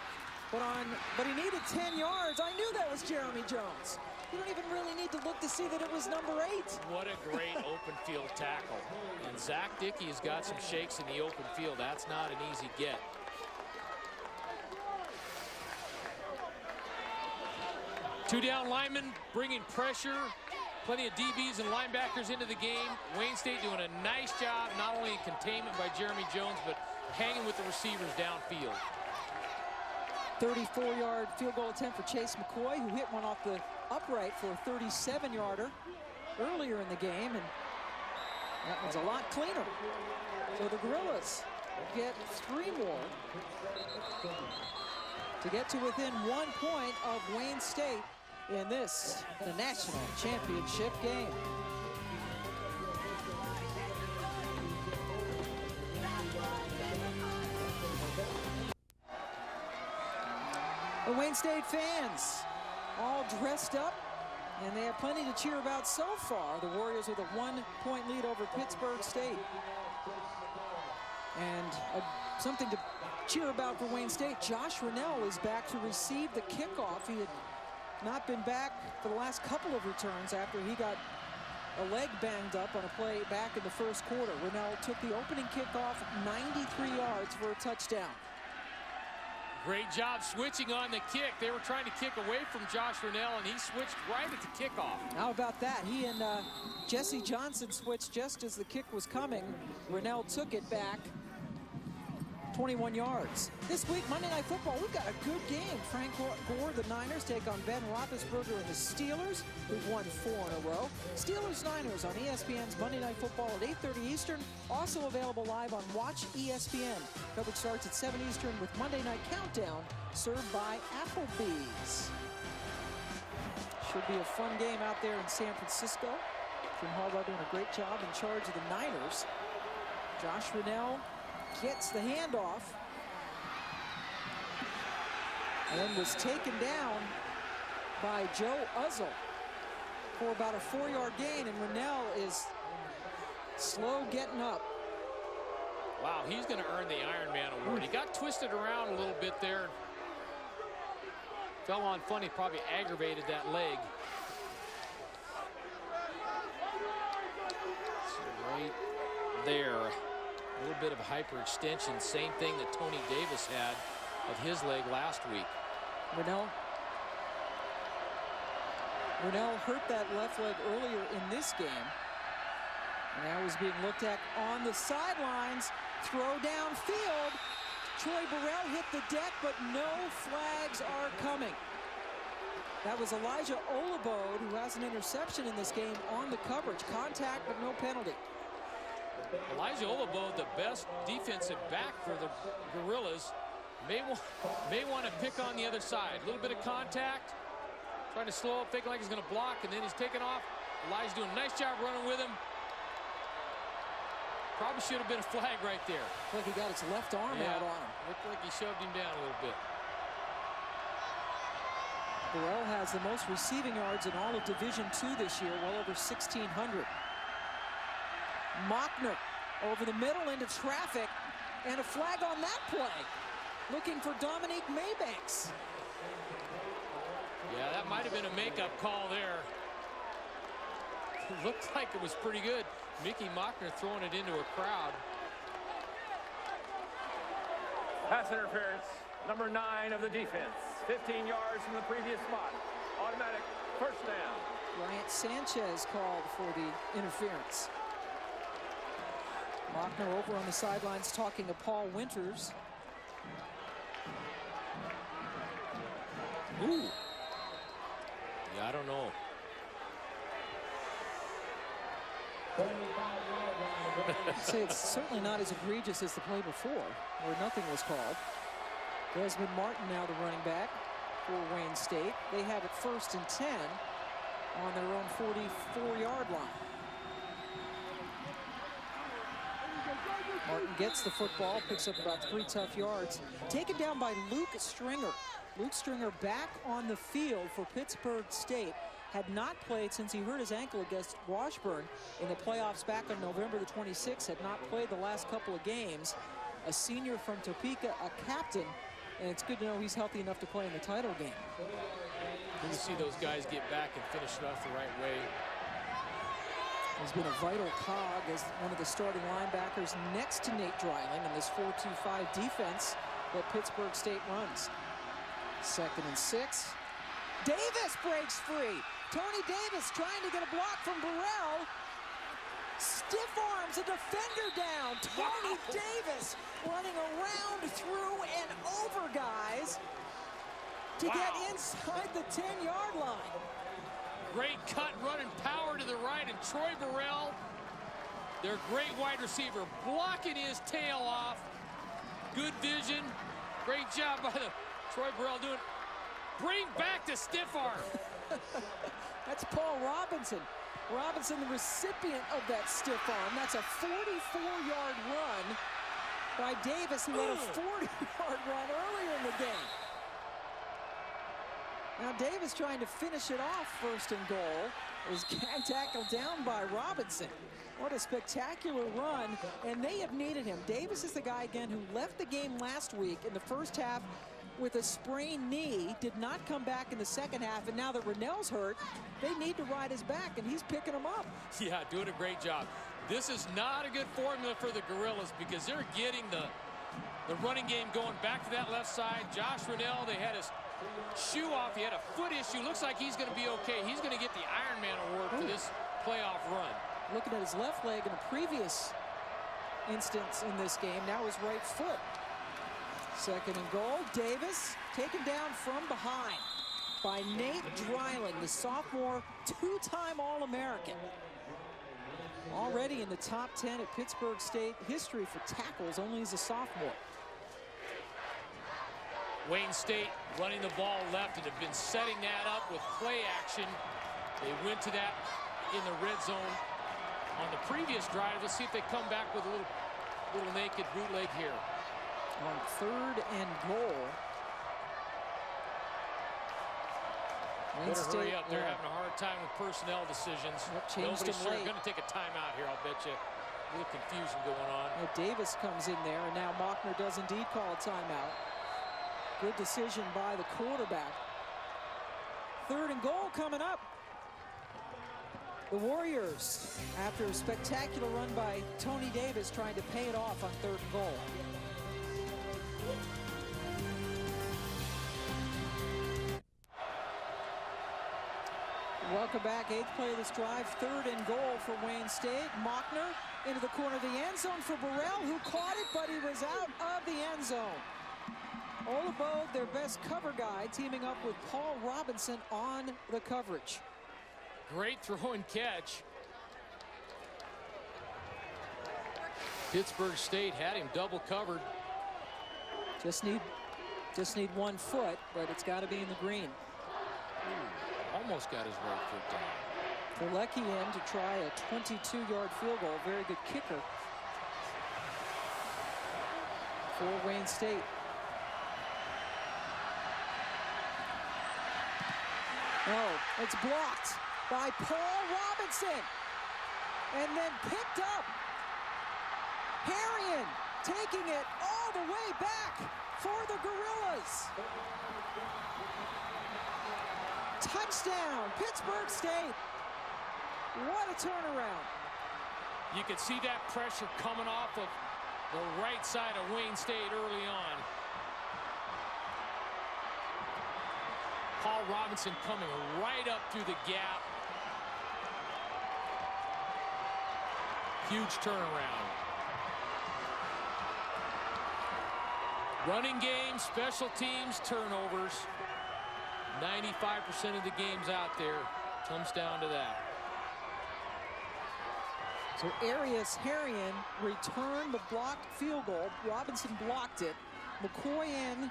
but he needed 10 yards. I knew that was Jeremy Jones. You don't even really need to look to see that it was number 8. What a great open field tackle. And Zach Dickey has got some shakes in the open field. That's not an easy get. Two down linemen bringing pressure. Plenty of DBs and linebackers into the game. Wayne State doing a nice job, not only in containment by Jeremy Jones, but hanging with the receivers downfield. 34-yard field goal attempt for Chase McCoy, who hit one off the upright for a 37-yarder earlier in the game, and that one's a lot cleaner. So the Gorillas get 3 more to get to within 1 point of Wayne State in this, the national championship game. The Wayne State fans all dressed up, and they have plenty to cheer about so far. The Warriors with a 1-point lead over Pittsburg State. And something to cheer about for Wayne State. Josh Rennell is back to receive the kickoff. He had not been back for the last couple of returns after he got a leg banged up on a play back in the 1st quarter. Rennell took the opening kickoff 93 yards for a touchdown. Great job switching on the kick. They were trying to kick away from Josh Rennell, and he switched right at the kickoff. How about that? He and Jesse Johnson switched just as the kick was coming. Rennell took it back 21 yards. This week, Monday Night Football, we've got a good game. Frank Gore, the Niners, take on Ben Roethlisberger and the Steelers, who've won 4 in a row. Steelers-Niners on ESPN's Monday Night Football at 8:30 Eastern. Also available live on Watch ESPN. Coverage starts at 7 Eastern with Monday Night Countdown, served by Applebee's. Should be a fun game out there in San Francisco. Jim Harbaugh doing a great job in charge of the Niners. Josh Rennell gets the handoff and was taken down by Joe Uzzle for about a 4-yard gain, and Rennell is slow getting up. Wow, he's going to earn the Iron Man award. He got twisted around a little bit there. Fell on funny, probably aggravated that leg. So right there. A little bit of hyperextension, same thing that Tony Davis had of his leg last week. Rennell hurt that left leg earlier in this game. And now he's being looked at on the sidelines. Throw downfield. Troy Burrell hit the deck, but no flags are coming. That was Elijah Olabode, who has an interception in this game, on the coverage. Contact, but no penalty. Elijah Olabode, the best defensive back for the Gorillas, may want to pick on the other side. A little bit of contact, trying to slow up, thinking like he's going to block, and then he's taking off. Elijah's doing a nice job running with him. Probably should have been a flag right there. Looked like he got his left arm out on him. Looked like he shoved him down a little bit. Burrell has the most receiving yards in all of Division II this year, well over 1,600. Mockner over the middle into traffic, and a flag on that play. Looking for Dominique Maybanks. Yeah, that might have been a makeup call there. looked like it was pretty good. Mickey Mockner throwing it into a crowd. Pass interference, number 9 of the defense. 15 yards from the previous spot. Automatic first down. Bryant Sanchez called for the interference. Mockner over on the sidelines talking to Paul Winters. Ooh. Yeah, I don't know. I'd say it's certainly not as egregious as the play before, where nothing was called. Desmond Martin now the running back for Wayne State. They have it 1st and 10 on their own 44-yard line. Martin gets the football, picks up about 3 tough yards. Taken down by Luke Stringer. Luke Stringer back on the field for Pittsburg State. Had not played since he hurt his ankle against Washburn in the playoffs back on November the 26th. Had not played the last couple of games. A senior from Topeka, a captain, and it's good to know he's healthy enough to play in the title game. Good to see those guys get back and finish it off the right way. He's been a vital cog as one of the starting linebackers next to Nate Dreiling in this 4-2-5 defense that Pittsburg State runs. 2nd and 6. Davis breaks free. Tony Davis trying to get a block from Burrell. Stiff arms a defender down. Tony Davis running around, through, and over guys to get inside the 10-yard line. Great cut, running power to the right, and Troy Burrell, their great wide receiver, blocking his tail off. Good vision. Great job by the Troy Burrell doing it. Bring back the stiff arm. That's Paul Robinson. Robinson, the recipient of that stiff arm. That's a 44-yard run by Davis, who had a 40-yard run earlier in the game. Now Davis trying to finish it off 1st and goal. Is tackled down by Robinson. What a spectacular run, and they have needed him. Davis is the guy, again, who left the game last week in the first half with a sprained knee, did not come back in the second half, and now that Rennell's hurt, they need to ride his back, and he's picking him up. Yeah, doing a great job. This is not a good formula for the Gorillas because they're getting the running game going back to that left side. Josh Rennell, they had his shoe off. He had a foot issue. Looks like he's going to be okay. He's going to get the Ironman award for this playoff run. Looking at his left leg in a previous instance in this game, now his right foot. 2nd and goal. Davis taken down from behind by Nate Dreiling, the sophomore, 2-time All-American. Already in the top 10 at Pittsburg State history for tackles, only as a sophomore. Wayne State running the ball left and have been setting that up with play action. They went to that in the red zone on the previous drive. Let's see if they come back with a little naked bootleg here. On 3rd and goal. Better hurry up. They're having a hard time with personnel decisions. Nobody's sure going to take a timeout here, I'll bet you. A little confusion going on. Davis comes in there, and now Mockner does indeed call a timeout. Good decision by the quarterback. 3rd and goal coming up. The Warriors, after a spectacular run by Tony Davis, trying to pay it off on 3rd and goal. Welcome back. 8th play of this drive. 3rd and goal for Wayne State. Mockner into the corner of the end zone for Burrell, who caught it, but he was out of the end zone. Olabo, their best cover guy, teaming up with Paul Robinson on the coverage. Great throw and catch. Pittsburg State had him double covered. Just need 1 foot, but it's got to be in the green. Almost got his right foot down. Pilecki in to try a 22-yard field goal. Very good kicker for Wayne State. Oh, it's blocked by Paul Robinson. And then picked up. Harrion taking it all the way back for the Gorillas. Touchdown, Pittsburg State. What a turnaround. You could see that pressure coming off of the right side of Wayne State early on. Paul Robinson coming right up through the gap. Huge turnaround. Running game, special teams, turnovers. 95% of the games out there comes down to that. So Arias Harrion returned the blocked field goal. Robinson blocked it. McCoy in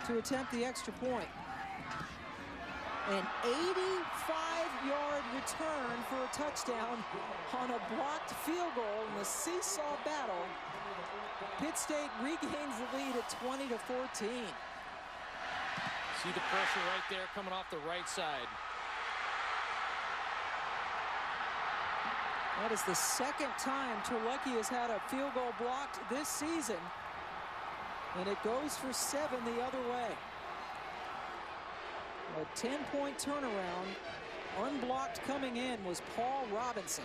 to attempt the extra point. An 85-yard return for a touchdown on a blocked field goal in the seesaw battle. Pitt State regains the lead at 20-14. See the pressure right there coming off the right side. That is the second time Terlecki has had a field goal blocked this season. And it goes for 7 the other way. A 10-point turnaround. Unblocked coming in was Paul Robinson.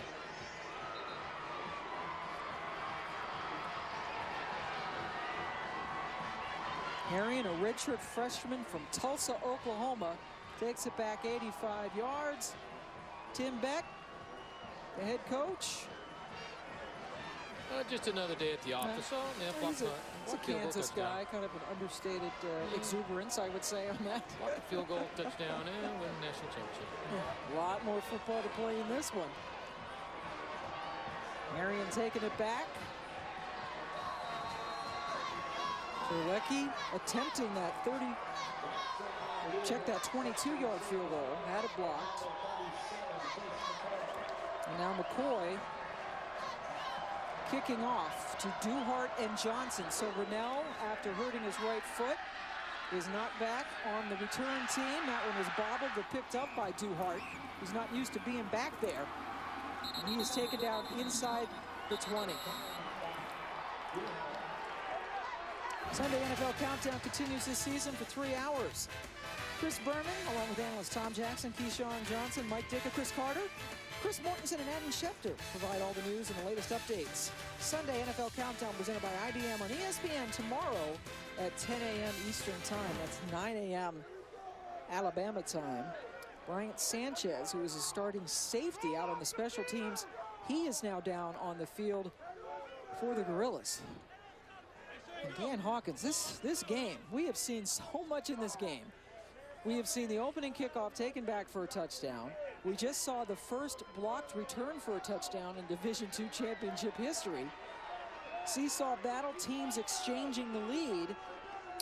Harrion, a redshirt freshman from Tulsa, Oklahoma, takes it back 85 yards. Tim Beck, the head coach. Just another day at the office. He's a Kansas guy, kind of an understated exuberance, I would say, on that. Block the field goal, touchdown, and win the national championship. A lot more football to play in this one. Harrion taking it back. Terlecki attempting that 22-yard field goal. Had it blocked. And now McCoy kicking off to Duhart and Johnson. So Rennell, after hurting his right foot, is not back on the return team. That one was bobbled but picked up by Duhart, who's not used to being back there. And he is taken down inside the 20. Sunday NFL Countdown continues this season for 3 hours. Chris Berman, along with analysts Tom Jackson, Keyshawn Johnson, Mike Dicker, Chris Carter, Chris Mortensen, and Adam Schefter provide all the news and the latest updates. Sunday NFL Countdown presented by IBM on ESPN tomorrow at 10 a.m. Eastern Time. That's 9 a.m. Alabama time. Bryant Sanchez, who is a starting safety out on the special teams, he is now down on the field for the Gorillas. And Dan Hawkins, this game, we have seen so much in this game. We have seen the opening kickoff taken back for a touchdown. We just saw the first blocked return for a touchdown in Division II championship history. Seesaw battle, teams exchanging the lead,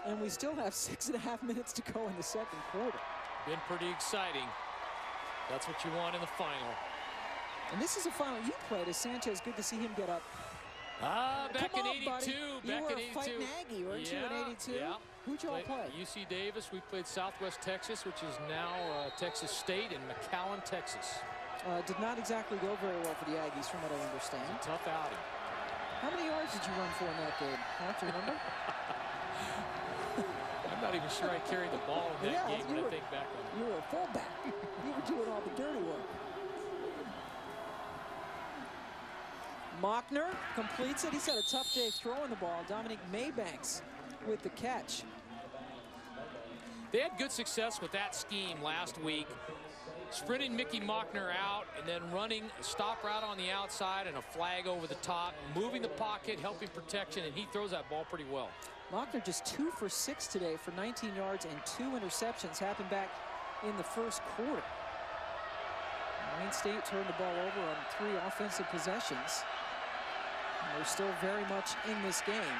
and we still have 6.5 minutes to go in the second quarter. Been pretty exciting. That's what you want in the final. And this is a final you played as Sanchez. Good to see him get up. Back in 82. Buddy. Back in 82. You were fighting Aggie, weren't you, in 82? Yeah. Who'd y'all play? UC Davis. We played Southwest Texas, which is now Texas State in McAllen, Texas. Did not exactly go very well for the Aggies, from what I understand. Tough outing. How many yards did you run for in that game? I have to remember. I'm not even sure I carried the ball in that game when I think back on it. You were a fullback. You were doing all the dirty work. Mockner completes it. He's had a tough day throwing the ball. Dominique Maybanks with the catch. They had good success with that scheme last week. Sprinting Mickey Mockner out and then running a stop route on the outside and a flag over the top, moving the pocket, helping protection, and he throws that ball pretty well. Mockner just 2 for 6 today for 19 yards and 2 interceptions. Happened back in the first quarter. Wayne State turned the ball over on 3 offensive possessions. And they're still very much in this game.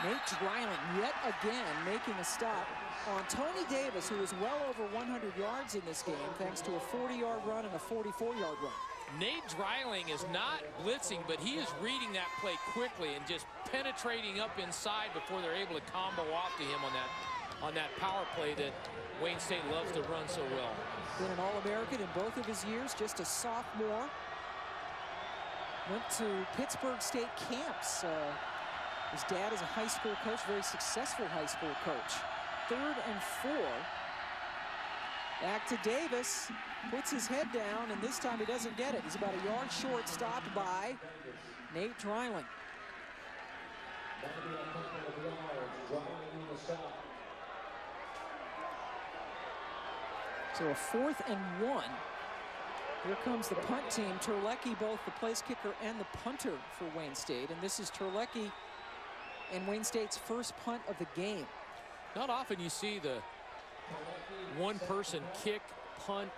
Nate Dreiling yet again making a stop on Tony Davis, who is well over 100 yards in this game thanks to a 40-yard run and a 44-yard run. Nate Dreiling is not blitzing, but he is reading that play quickly and just penetrating up inside before they're able to combo off to him on that power play that Wayne State loves to run so well. Been an All-American in both of his years, just a sophomore. Went to Pittsburg State camps. His dad is a high school coach, very successful high school coach. 3rd and 4. Back to Davis, puts his head down, and this time he doesn't get it. He's about a yard short, stopped by Nate Dreiling. So a 4th and 1. Here comes the punt team. Terlecki, both the place kicker and the punter for Wayne State. And this is Terlecki and Wayne State's first punt of the game. Not often you see the one person kick, punt,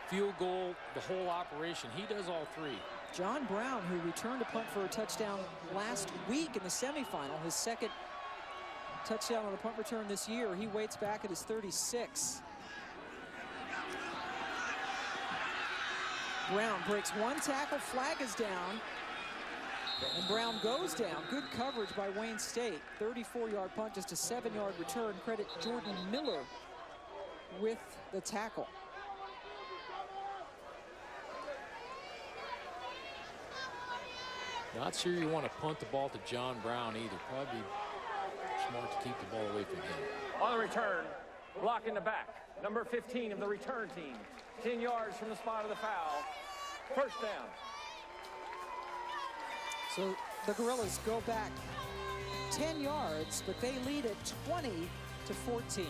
field goal, the whole operation. He does all three. John Brown, who returned a punt for a touchdown last week in the semifinal, his second touchdown on a punt return this year. He waits back at his 36. Brown breaks one tackle, flag is down, and Brown goes down. Good coverage by Wayne State. 34-yard punt, just a 7-yard return. Credit Jordan Miller with the tackle. Not sure you want to punt the ball to John Brown either. Probably smart to keep the ball away from him. On the return, block in the back, number 15 of the return team. 10 yards from the spot of the foul. First down. So the Gorillas go back 10 yards, but they lead at 20-14.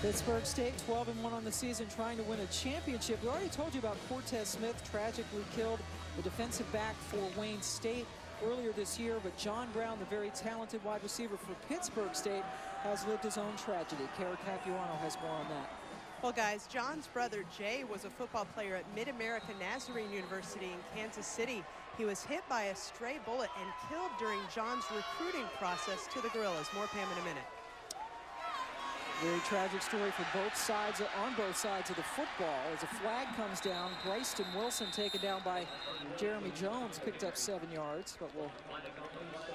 Pittsburg State 12-1 on the season, trying to win a championship. We already told you about Cortez Smith, tragically killed, the defensive back for Wayne State earlier this year. But John Brown, the very talented wide receiver for Pittsburg State, has lived his own tragedy. Kara Capuano has more on that. Well, guys, John's brother Jay was a football player at Mid-America Nazarene University in Kansas City. He was hit by a stray bullet and killed during John's recruiting process to the Gorillas. More Pam in a minute. Very tragic story for both sides, on both sides of the football. As a flag comes down, Bryston Wilson taken down by Jeremy Jones, picked up 7 yards, but we'll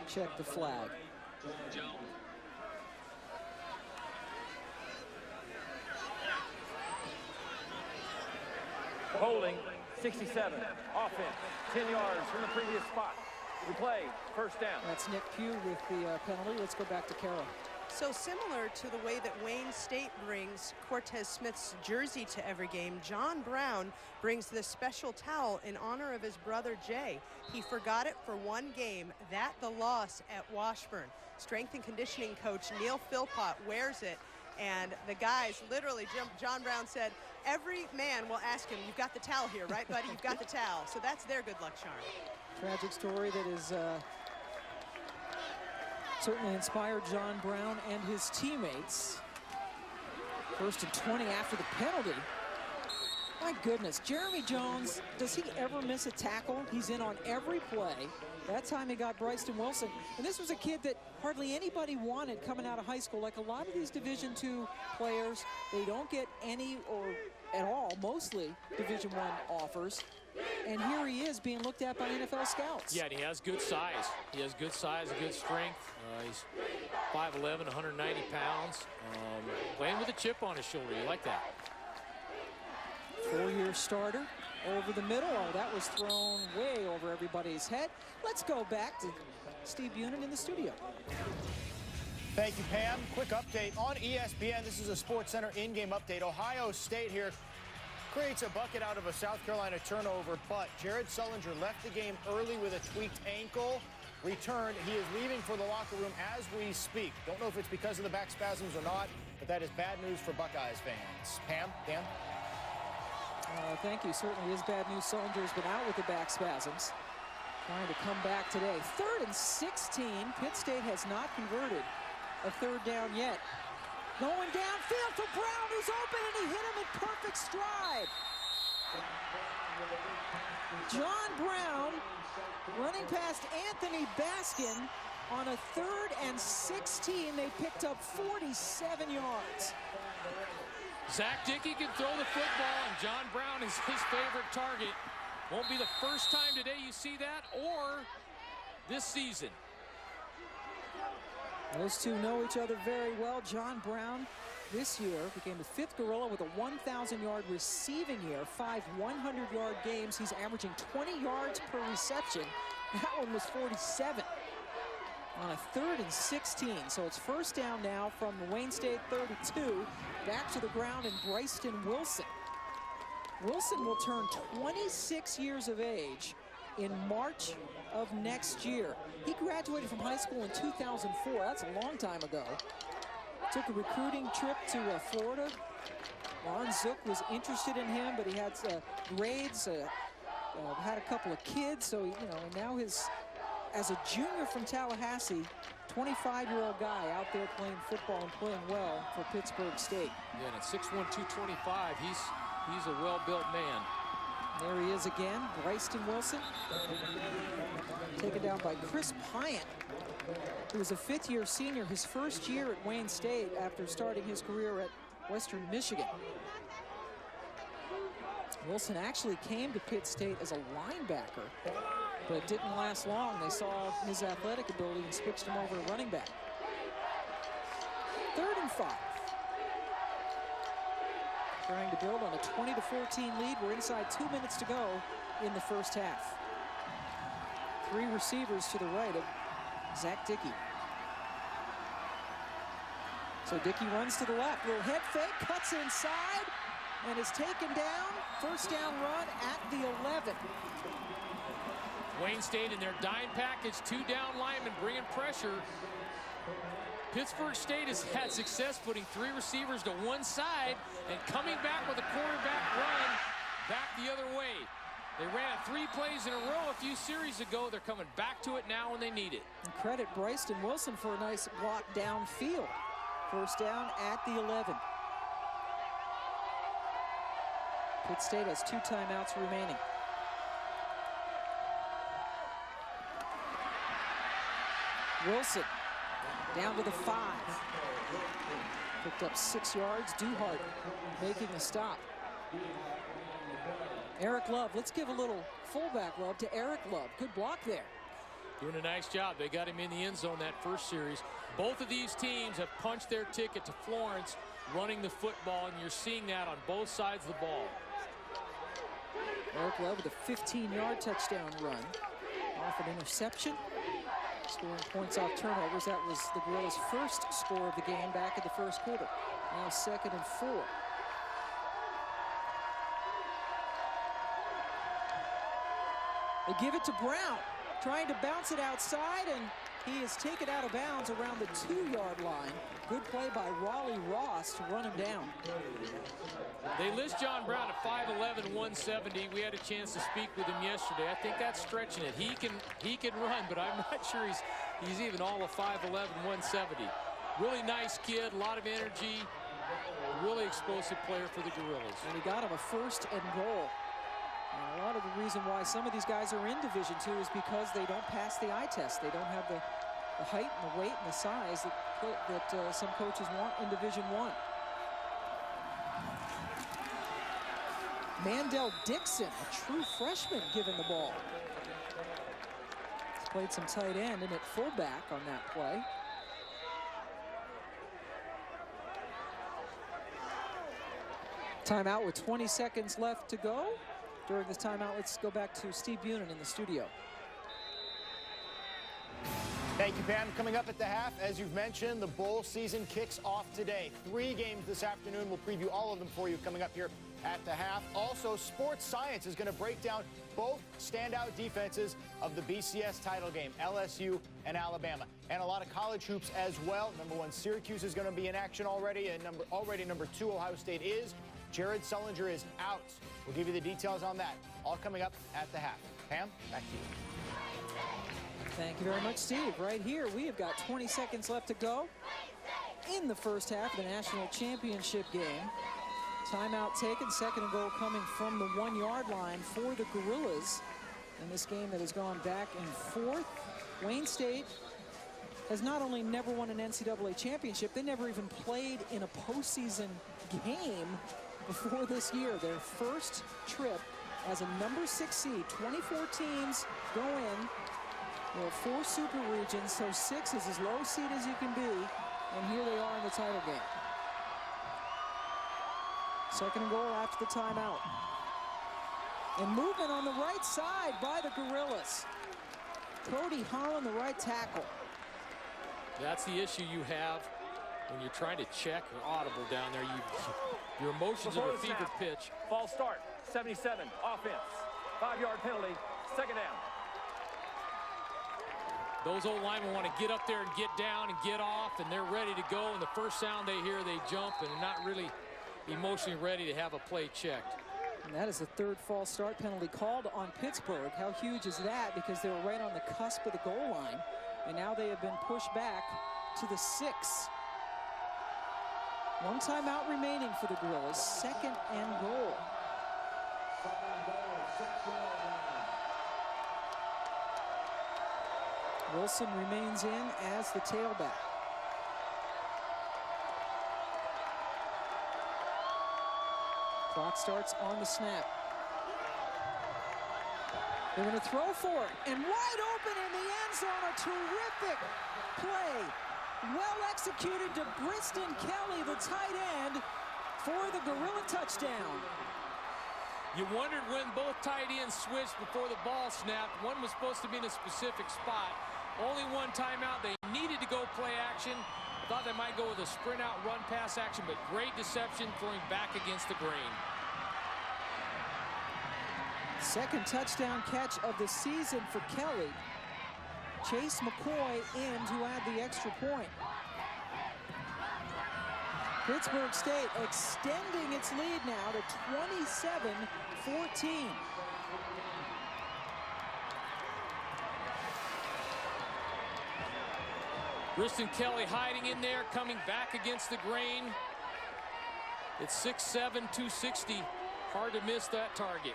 check the flag. Holding, 67. Offense, 10 yards from the previous spot. Replay, first down. That's Nick Pugh with the penalty. Let's go back to Carroll. So similar to the way that Wayne State brings Cortez Smith's jersey to every game, John Brown brings this special towel in honor of his brother Jay. He forgot it for one game, the loss at Washburn. Strength and conditioning coach Neil Philpott wears it, and the guys literally, John Brown said, every man will ask him, you've got the towel here, right, buddy? You've got the towel. So that's their good luck charm. Tragic story that is certainly inspired John Brown and his teammates. 1st and 20 after the penalty. My goodness, Jeremy Jones, does he ever miss a tackle? He's in on every play. That time he got Bryston Wilson. And this was a kid that hardly anybody wanted coming out of high school. Like a lot of these Division II players, they don't get any or at all, mostly Division I offers. And here he is being looked at by NFL scouts. Yeah, and he has good size. He has good size and good strength. He's 5'11", 190 pounds. Playing with a chip on his shoulder. You like that? 4-year starter over the middle. Oh, that was thrown way over everybody's head. Let's go back to Steve Bunin in the studio. Thank you, Pam. Quick update on ESPN. This is a SportsCenter in-game update. Ohio State here creates a bucket out of a South Carolina turnover, but Jared Sullinger left the game early with a tweaked ankle. Returned. He is leaving for the locker room as we speak. Don't know if it's because of the back spasms or not, but that is bad news for Buckeyes fans. Pam, Dan? Thank you. Certainly is bad news. Sullinger has been out with the back spasms. Trying to come back today. 3rd and 16. Pitt State has not converted a 3rd down yet. Going downfield for Brown, who's open, and he hit him in perfect stride. John Brown running past Anthony Baskin on a 3rd and 16. They picked up 47 yards. Zach Dickey can throw the football, and John Brown is his favorite target. Won't be the first time today you see that, or this season. Those two know each other very well. John Brown this year became the 5th Gorilla with a 1,000-yard receiving year, 5 100-yard games. He's averaging 20 yards per reception. That one was 47 on a 3rd and 16. So it's first down now from the Wayne State 32. Back to the ground, and Bryson Wilson. Wilson will turn 26 years of age in March of next year. He graduated from high school in 2004. That's a long time ago. Took a recruiting trip to Florida. Ron Zook was interested in him, but he had grades, had a couple of kids, so and now as a junior from Tallahassee, 25-year-old guy out there playing football and playing well for Pittsburg State. Yeah, and at 6'1", 225, he's a well-built man. There he is again, Bryson Wilson. Taken down by Chris Pyatt, who was a 5th-year senior, his first year at Wayne State after starting his career at Western Michigan. Wilson actually came to Pitt State as a linebacker, but it didn't last long. They saw his athletic ability and switched him over to running back. 3rd and 5. Trying to build on a 20-14 lead. We're inside 2 minutes to go in the first half. 3 receivers to the right of Zach Dickey. So Dickey runs to the left. Little head fake, cuts inside, and is taken down. First down run at the 11. Wayne State in their dime package, 2 down linemen bringing pressure. Pittsburg State has had success putting 3 receivers to one side and coming back with a quarterback run back the other way. They ran it 3 plays in a row a few series ago. They're coming back to it now when they need it. And credit Bryson Wilson for a nice block downfield. First down at the 11. Pitt State has 2 timeouts remaining. Wilson down to the 5. Picked up 6 yards. Duhart making a stop. Eric Love, let's give a little fullback love to Eric Love. Good block there. Doing a nice job. They got him in the end zone that first series. Both of these teams have punched their ticket to Florence running the football, and you're seeing that on both sides of the ball. Eric Love with a 15-yard touchdown run. Off an interception. Scoring points off turnovers. That was the Gorillas' first score of the game back in the first quarter. Now 2nd and 4. They give it to Brown, trying to bounce it outside, and he is taken out of bounds around the 2-yard line. Good play by Raleigh Ross to run him down. They list John Brown at 5'11", 170. We had a chance to speak with him yesterday. I think that's stretching it. He can run, but I'm not sure he's even all of 5'11", 170. Really nice kid, a lot of energy, really explosive player for the Gorillas. And he got him a 1st and goal. And a lot of the reason why some of these guys are in Division II is because they don't pass the eye test. They don't have the height and the weight and the size that some coaches want in Division I. Mandel Dixon, a true freshman, given the ball. He's played some tight end and at fullback on that play. Timeout with 20 seconds left to go. During this timeout, let's go back to Steve Bunin in the studio. Thank you, Pam. Coming up at the half, as you've mentioned, the bowl season kicks off today. 3 games this afternoon. We'll preview all of them for you coming up here at the half. Also, Sports Science is going to break down both standout defenses of the BCS title game, LSU and Alabama. And a lot of college hoops as well. Number 1, Syracuse is going to be in action already. And number 2, Ohio State is. Jared Sullinger is out. We'll give you the details on that. All coming up at the half. Pam, back to you. Thank you very much, Steve. Right here, we have got 20 seconds left to go in the first half of the national championship game. Timeout taken, 2nd and goal coming from the 1-yard line for the Gorillas in this game that has gone back and forth. Wayne State has not only never won an NCAA championship, they never even played in a postseason game before this year. Their first trip as a number 6 seed. 24 teams go in. There are 4 super regions, so 6 is as low seed as you can be, and here they are in the title game. Second and goal after the timeout. And movement on the right side by the Gorillas. Cody Holland, the right tackle. That's the issue you have when you're trying to check or audible down there. Your emotions are a fever pitch. False start, 77, offense. 5-yard penalty, second down. Those old linemen want to get up there and get down and get off, and they're ready to go. And the first sound they hear, they jump, and are not really emotionally ready to have a play checked. And that is the 3rd false start penalty called on Pittsburgh. How huge is that? Because they were right on the cusp of the goal line, and now they have been pushed back to the 6. 1 timeout remaining for the Gorillas. Second and goal. Wilson remains in as the tailback. Clock starts on the snap. They're going to throw for it, and wide open in the end zone. A terrific play. Well executed to Briston Kelly, the tight end, for the Gorilla touchdown. You wondered when both tight ends switched before the ball snapped. One was supposed to be in a specific spot. Only 1 timeout. They needed to go play action. I thought they might go with a sprint out, run pass action, but great deception throwing back against the grain. Second touchdown catch of the season for Kelly. Chase McCoy in to add the extra point. Pittsburg State extending its lead now to 27-14. Briston Kelly hiding in there, coming back against the grain. It's 6'7", 260. Hard to miss that target.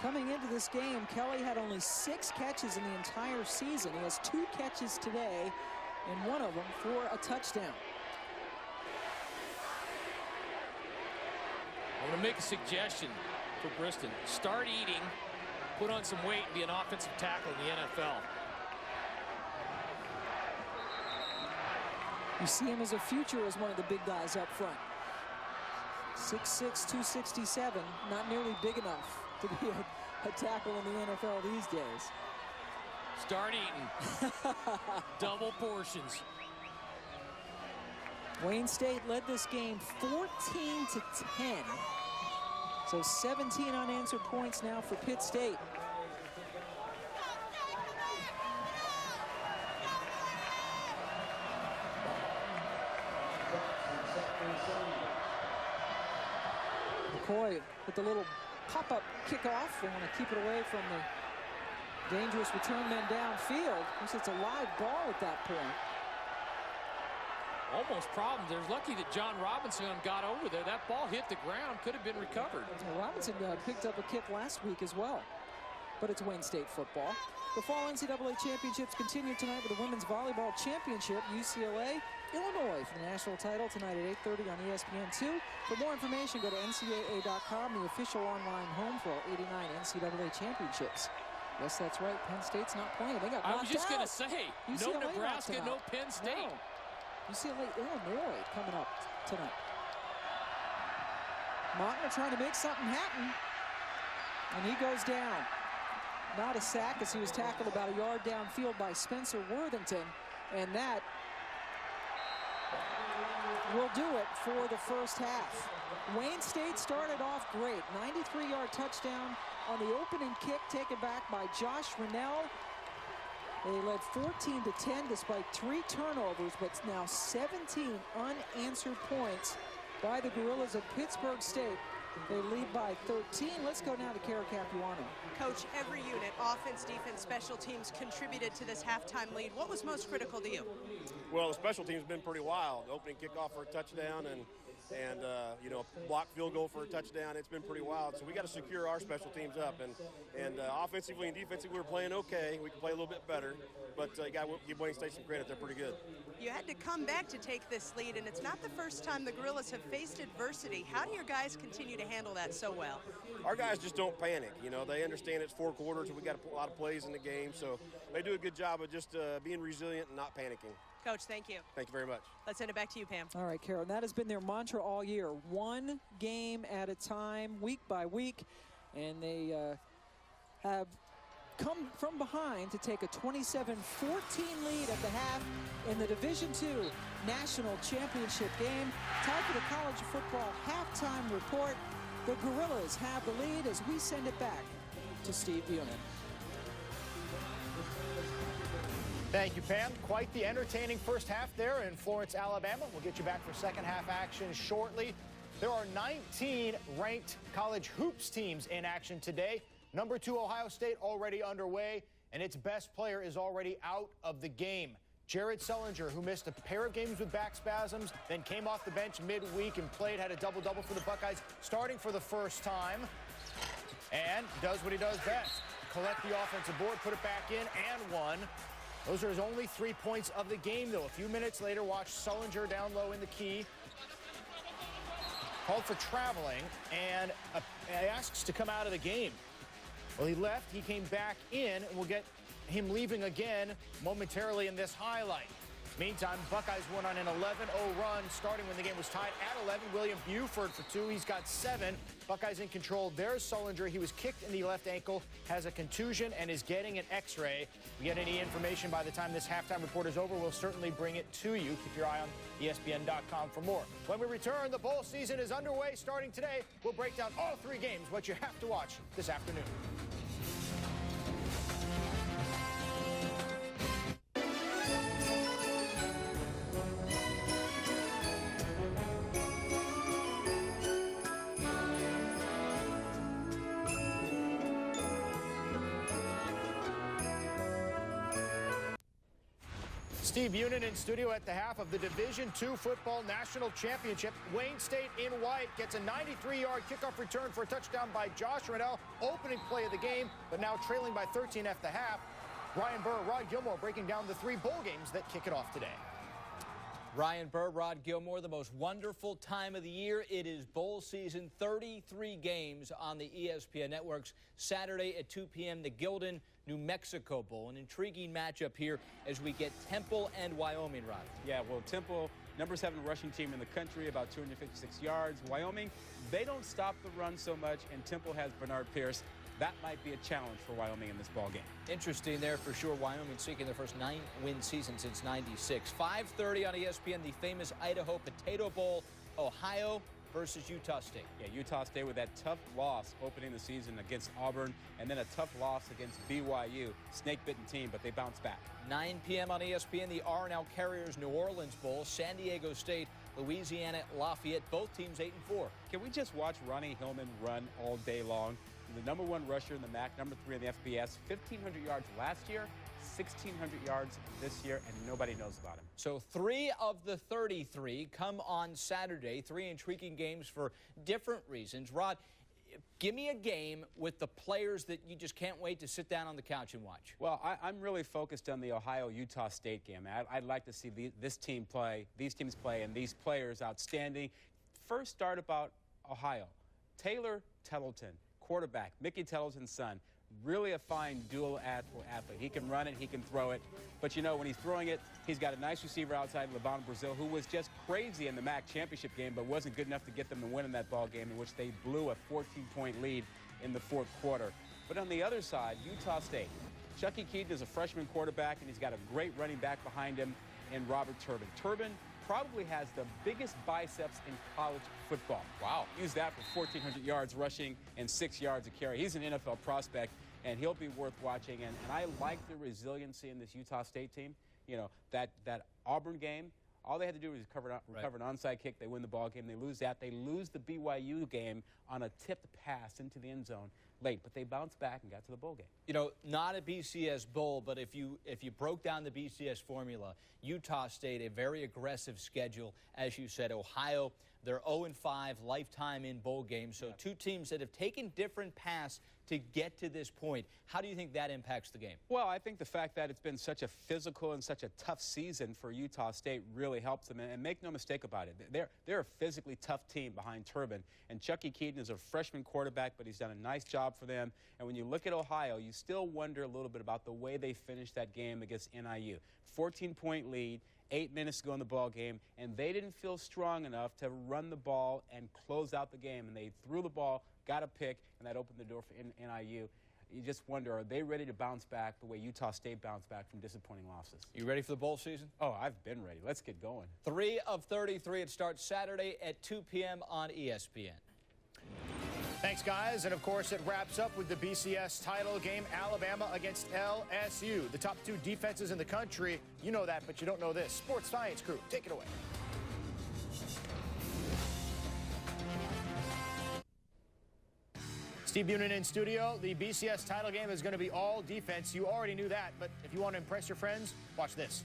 Coming into this game, Kelly had only 6 catches in the entire season. He has 2 catches today, and 1 of them for a touchdown. I'm going to make a suggestion for Briston. Start eating, put on some weight, and be an offensive tackle in the NFL. You see him as a future as one of the big guys up front. 6'6", 267, not nearly big enough to be a tackle in the NFL these days. Start eating. Double portions. Wayne State led this game 14-10. So 17 unanswered points now for Pitt State. McCoy with the little pop-up kickoff. They want to keep it away from the dangerous return men downfield. It's a live ball at that point. Almost problem. They're lucky that John Robinson got over there. That ball hit the ground, could have been recovered. Robinson picked up a kick last week as well. But it's Wayne State football. The fall NCAA championships continue tonight with the women's volleyball championship. UCLA, Illinois for the national title tonight at 8:30 on ESPN2. For more information, go to ncaa.com, the official online home for all 89 NCAA championships. Yes, that's right. Penn State's not playing. They got knocked out. I was just going to say, UCLA no Nebraska, no Penn State. No. UCLA, Illinois coming up tonight. Montner trying to make something happen. And he goes down. Not a sack as he was tackled about a yard downfield by Spencer Worthington. And that will do it for the first half. Wayne State started off great. 93-yard touchdown on the opening kick taken back by Josh Rennell. They led 14-10 despite 3 turnovers, but now 17 unanswered points by the Gorillas of Pittsburg State. They lead by 13. Let's go now to Kara Capuano. Coach, every unit, offense, defense, special teams, contributed to this halftime lead. What was most critical to you? Well, the special team's been pretty wild. Opening kickoff for a touchdown and and you know, blocked field goal for a touchdown. It's been pretty wild. So we got to secure our special teams up, and offensively and defensively we're playing okay. We can play a little bit better, but you got to give Wayne State some credit. They're pretty good. You had to come back to take this lead, and it's not the first time the Gorillas have faced adversity. How do your guys continue to handle that so well? Our guys just don't panic. You know, they understand it's 4 quarters and we got a lot of plays in the game, so they do a good job of just being resilient and not panicking. Coach, thank you. Thank you very much. Let's send it back to you, Pam. All right, Carol, that has been their mantra all year. One game at a time, week by week, and they have come from behind to take a 27-14 lead at the half in the Division II National Championship game. Time for the college football halftime report. The Gorillas have the lead as we send it back to Steve Bunin. Thank you, Pam. Quite the entertaining first half there in Florence, Alabama. We'll get you back for second half action shortly. There are 19 ranked college hoops teams in action today. Number 2 Ohio State already underway, and its best player is already out of the game. Jared Sullinger, who missed a pair of games with back spasms, then came off the bench midweek and played, had a double-double for the Buckeyes, starting for the first time, and does what he does best. Collect the offensive board, put it back in, and won. Those are his only 3 points of the game, though. A few minutes later, watch Sullinger down low in the key. Called for traveling, and asks to come out of the game. Well, he left, he came back in, and we'll get him leaving again momentarily in this highlight. Meantime, Buckeyes went on an 11-0 run, starting when the game was tied at 11. William Buford for 2. He's got 7. Buckeyes in control. There's Sullinger. He was kicked in the left ankle, has a contusion, and is getting an X-ray. If we get any information by the time this halftime report is over, we'll certainly bring it to you. Keep your eye on ESPN.com for more. When we return, the bowl season is underway starting today. We'll break down all 3 games, what you have to watch this afternoon. Steve Bunin in studio at the half of the Division II Football National Championship. Wayne State in white gets a 93-yard kickoff return for a touchdown by Josh Riddell. Opening play of the game, but now trailing by 13 at the half. Ryan Burr, Rod Gilmore breaking down the 3 bowl games that kick it off today. Ryan Burr, Rod Gilmore, the most wonderful time of the year. It is bowl season, 33 games on the ESPN networks. Saturday at 2 p.m., the Gildan, New Mexico Bowl. An intriguing matchup here as we get Temple and Wyoming, Rod. Yeah, well, Temple, number 7 rushing team in the country, about 256 yards. Wyoming, they don't stop the run so much, and Temple has Bernard Pierce. That might be a challenge for Wyoming in this ball game. Interesting there for sure. Wyoming seeking their first 9-win season since '96. 5:30 on ESPN, the famous Idaho Potato Bowl, Ohio versus Utah State. Yeah, Utah State with that tough loss opening the season against Auburn, and then a tough loss against BYU. Snake-bitten team, but they bounced back. 9 p.m. on ESPN, the R&L Carriers New Orleans Bowl, San Diego State, Louisiana Lafayette, both teams 8-4. Can we just watch Ronnie Hillman run all day long? The number 1 rusher in the MAC, number 3 in the FBS, 1,500 yards last year, 1,600 yards this year, and nobody knows about him. So 3 of the 33 come on Saturday. 3 intriguing games for different reasons. Rod, give me a game with the players that you just can't wait to sit down on the couch and watch. Well, I'm really focused on the Ohio-Utah State game. I'd like to see these teams play, and these players outstanding. First start about Ohio. Taylor Tettleton, quarterback, Mickey Tettleton's son. Really a fine dual athlete. He can run it, he can throw it. But you know, when he's throwing it, he's got a nice receiver outside, Levon Brazil, who was just crazy in the MAC championship game, but wasn't good enough to get them to win in that ball game, in which they blew a 14-point lead in the 4th quarter. But on the other side, Utah State. Chucky Keaton is a freshman quarterback, and he's got a great running back behind him in Robert Turbin. Turbin probably has the biggest biceps in college football. Wow. Use that for 1,400 yards rushing and 6 yards a carry. He's an NFL prospect, and he'll be worth watching. And I like the resiliency in this Utah State team. You know, that Auburn game, all they had to do was recover an onside kick. They win the ball game. They lose that. They lose the BYU game on a tipped pass into the end zone late, but they bounced back and got to the bowl game. You know, not a BCS bowl, but if you broke down the BCS formula, Utah State, a very aggressive schedule, as you said, Ohio They're 0-5 lifetime in bowl games. So two teams that have taken different paths to get to this point. How do you think that impacts the game? Well, I think the fact that it's been such a physical and such a tough season for Utah State really helps them. And make no mistake about it, they're a physically tough team behind Turbin. And Chucky Keaton is a freshman quarterback, but he's done a nice job for them. And when you look at Ohio, you still wonder a little bit about the way they finished that game against NIU. 14-point lead. 8 minutes to go in the ball game, and they didn't feel strong enough to run the ball and close out the game. And they threw the ball, got a pick, and that opened the door for NIU. You just wonder, are they ready to bounce back the way Utah State bounced back from disappointing losses? You ready for the bowl season? Oh, I've been ready. Let's get going. 3 of 33. It starts Saturday at 2 p.m. on ESPN. Thanks, guys. And, of course, it wraps up with the BCS title game, Alabama against LSU. The top two defenses in the country. You know that, but you don't know this. Sports Science Crew, take it away. Steve Bunin in studio. The BCS title game is going to be all defense. You already knew that, but if you want to impress your friends, watch this.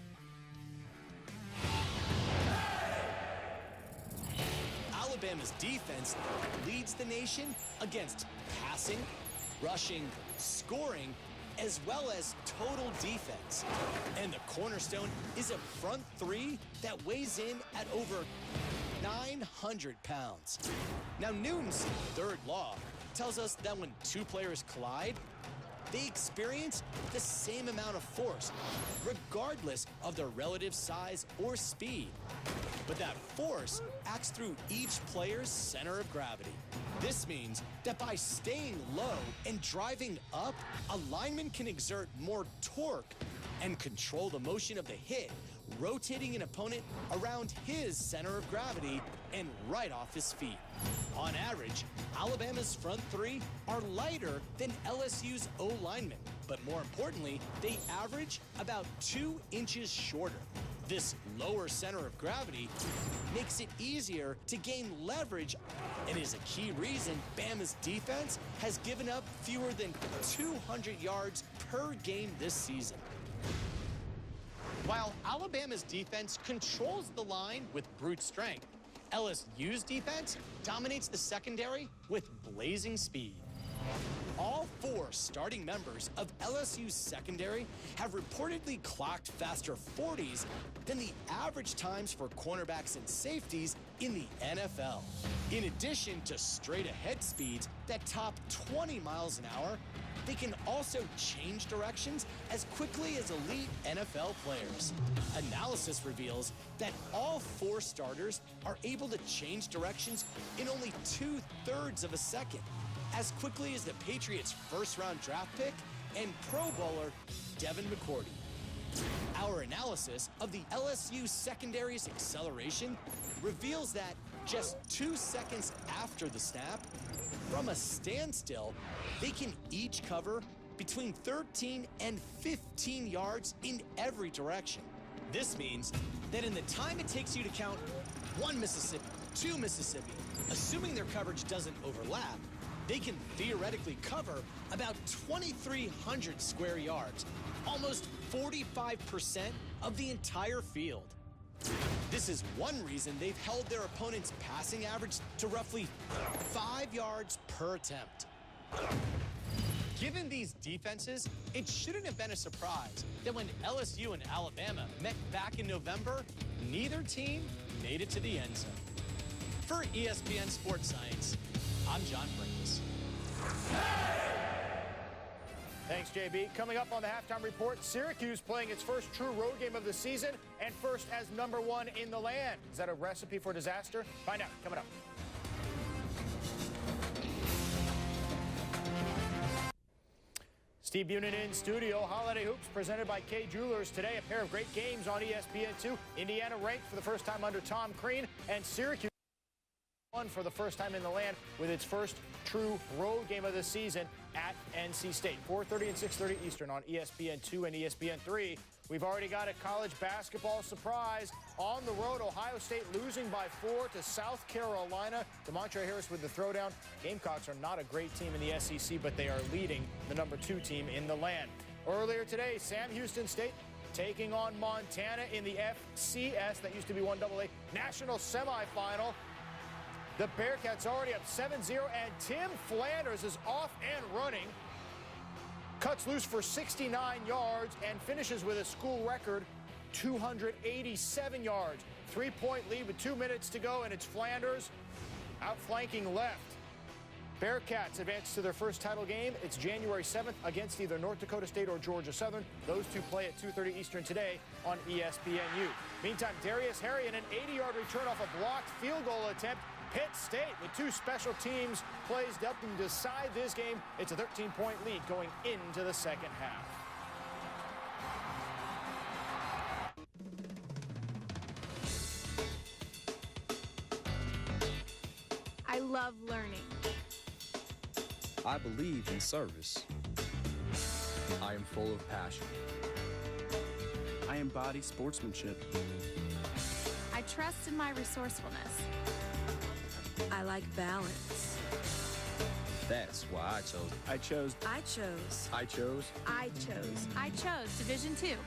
Alabama's defense leads the nation against passing, rushing, scoring, as well as total defense. And the cornerstone is a front three that weighs in at over 900 pounds. Now, Newton's third law tells us that when two players collide, they experience the same amount of force, regardless of their relative size or speed. But that force acts through each player's center of gravity. This means that by staying low and driving up, a lineman can exert more torque and control the motion of the hit, rotating an opponent around his center of gravity and right off his feet. On average, Alabama's front three are lighter than LSU's O-linemen, but more importantly, they average about 2 inches shorter. This lower center of gravity makes it easier to gain leverage and is a key reason Bama's defense has given up fewer than 200 yards per game this season. While Alabama's defense controls the line with brute strength, LSU's defense dominates the secondary with blazing speed. All 4 starting members of LSU's secondary have reportedly clocked faster 40s than the average times for cornerbacks and safeties in the NFL. In addition to straight-ahead speeds that top 20 miles an hour, they can also change directions as quickly as elite NFL players. Analysis reveals that all 4 starters are able to change directions in only 2/3 of a second, as quickly as the Patriots' first-round draft pick and Pro Bowler Devin McCourty. Our analysis of the LSU secondary's acceleration reveals that just 2 seconds after the snap, from a standstill, they can each cover between 13 and 15 yards in every direction. This means that in the time it takes you to count 1 Mississippi, 2 Mississippi, assuming their coverage doesn't overlap, they can theoretically cover about 2,300 square yards, almost 45% of the entire field. This is one reason they've held their opponent's passing average to roughly 5 yards per attempt. Given these defenses, it shouldn't have been a surprise that when LSU and Alabama met back in November, neither team made it to the end zone. For ESPN Sports Science, I'm John Brinkus. Thanks, JB. Coming up on the halftime report, Syracuse playing its first true road game of the season and first as #1 in the land. Is that a recipe for disaster? Find out coming up. Steve Bunin in studio. Holiday Hoops presented by Kay Jewelers. Today, a pair of great games on ESPN2. Indiana ranked for the first time under Tom Crean, and Syracuse won for the first time in the land with its first true road game of the season at NC State. 4:30 and 6:30 Eastern on ESPN2 and ESPN3. We've already got a college basketball surprise on the road. Ohio State losing by 4 to South Carolina. DeMontre Harris with the throwdown. Gamecocks are not a great team in the SEC, but they are leading the #2 team in the land. Earlier today, Sam Houston State taking on Montana in the FCS, that used to be 1AA, national semifinal. The Bearcats already up 7-0, and Tim Flanders is off and running. Cuts loose for 69 yards and finishes with a school record 287 yards. 3-point lead with 2 minutes to go, and it's Flanders outflanking left. Bearcats advance to their first title game. It's January 7th against either North Dakota State or Georgia Southern. Those two play at 2:30 Eastern today on ESPNU. Meantime, Darius Harry in an 80-yard return off a blocked field goal attempt. Pitt State with 2 special teams plays up to decide this game. It's a 13-point lead going into the second half. I love learning. I believe in service. I am full of passion. I embody sportsmanship. I trust in my resourcefulness. I like balance. That's why I chose Division II.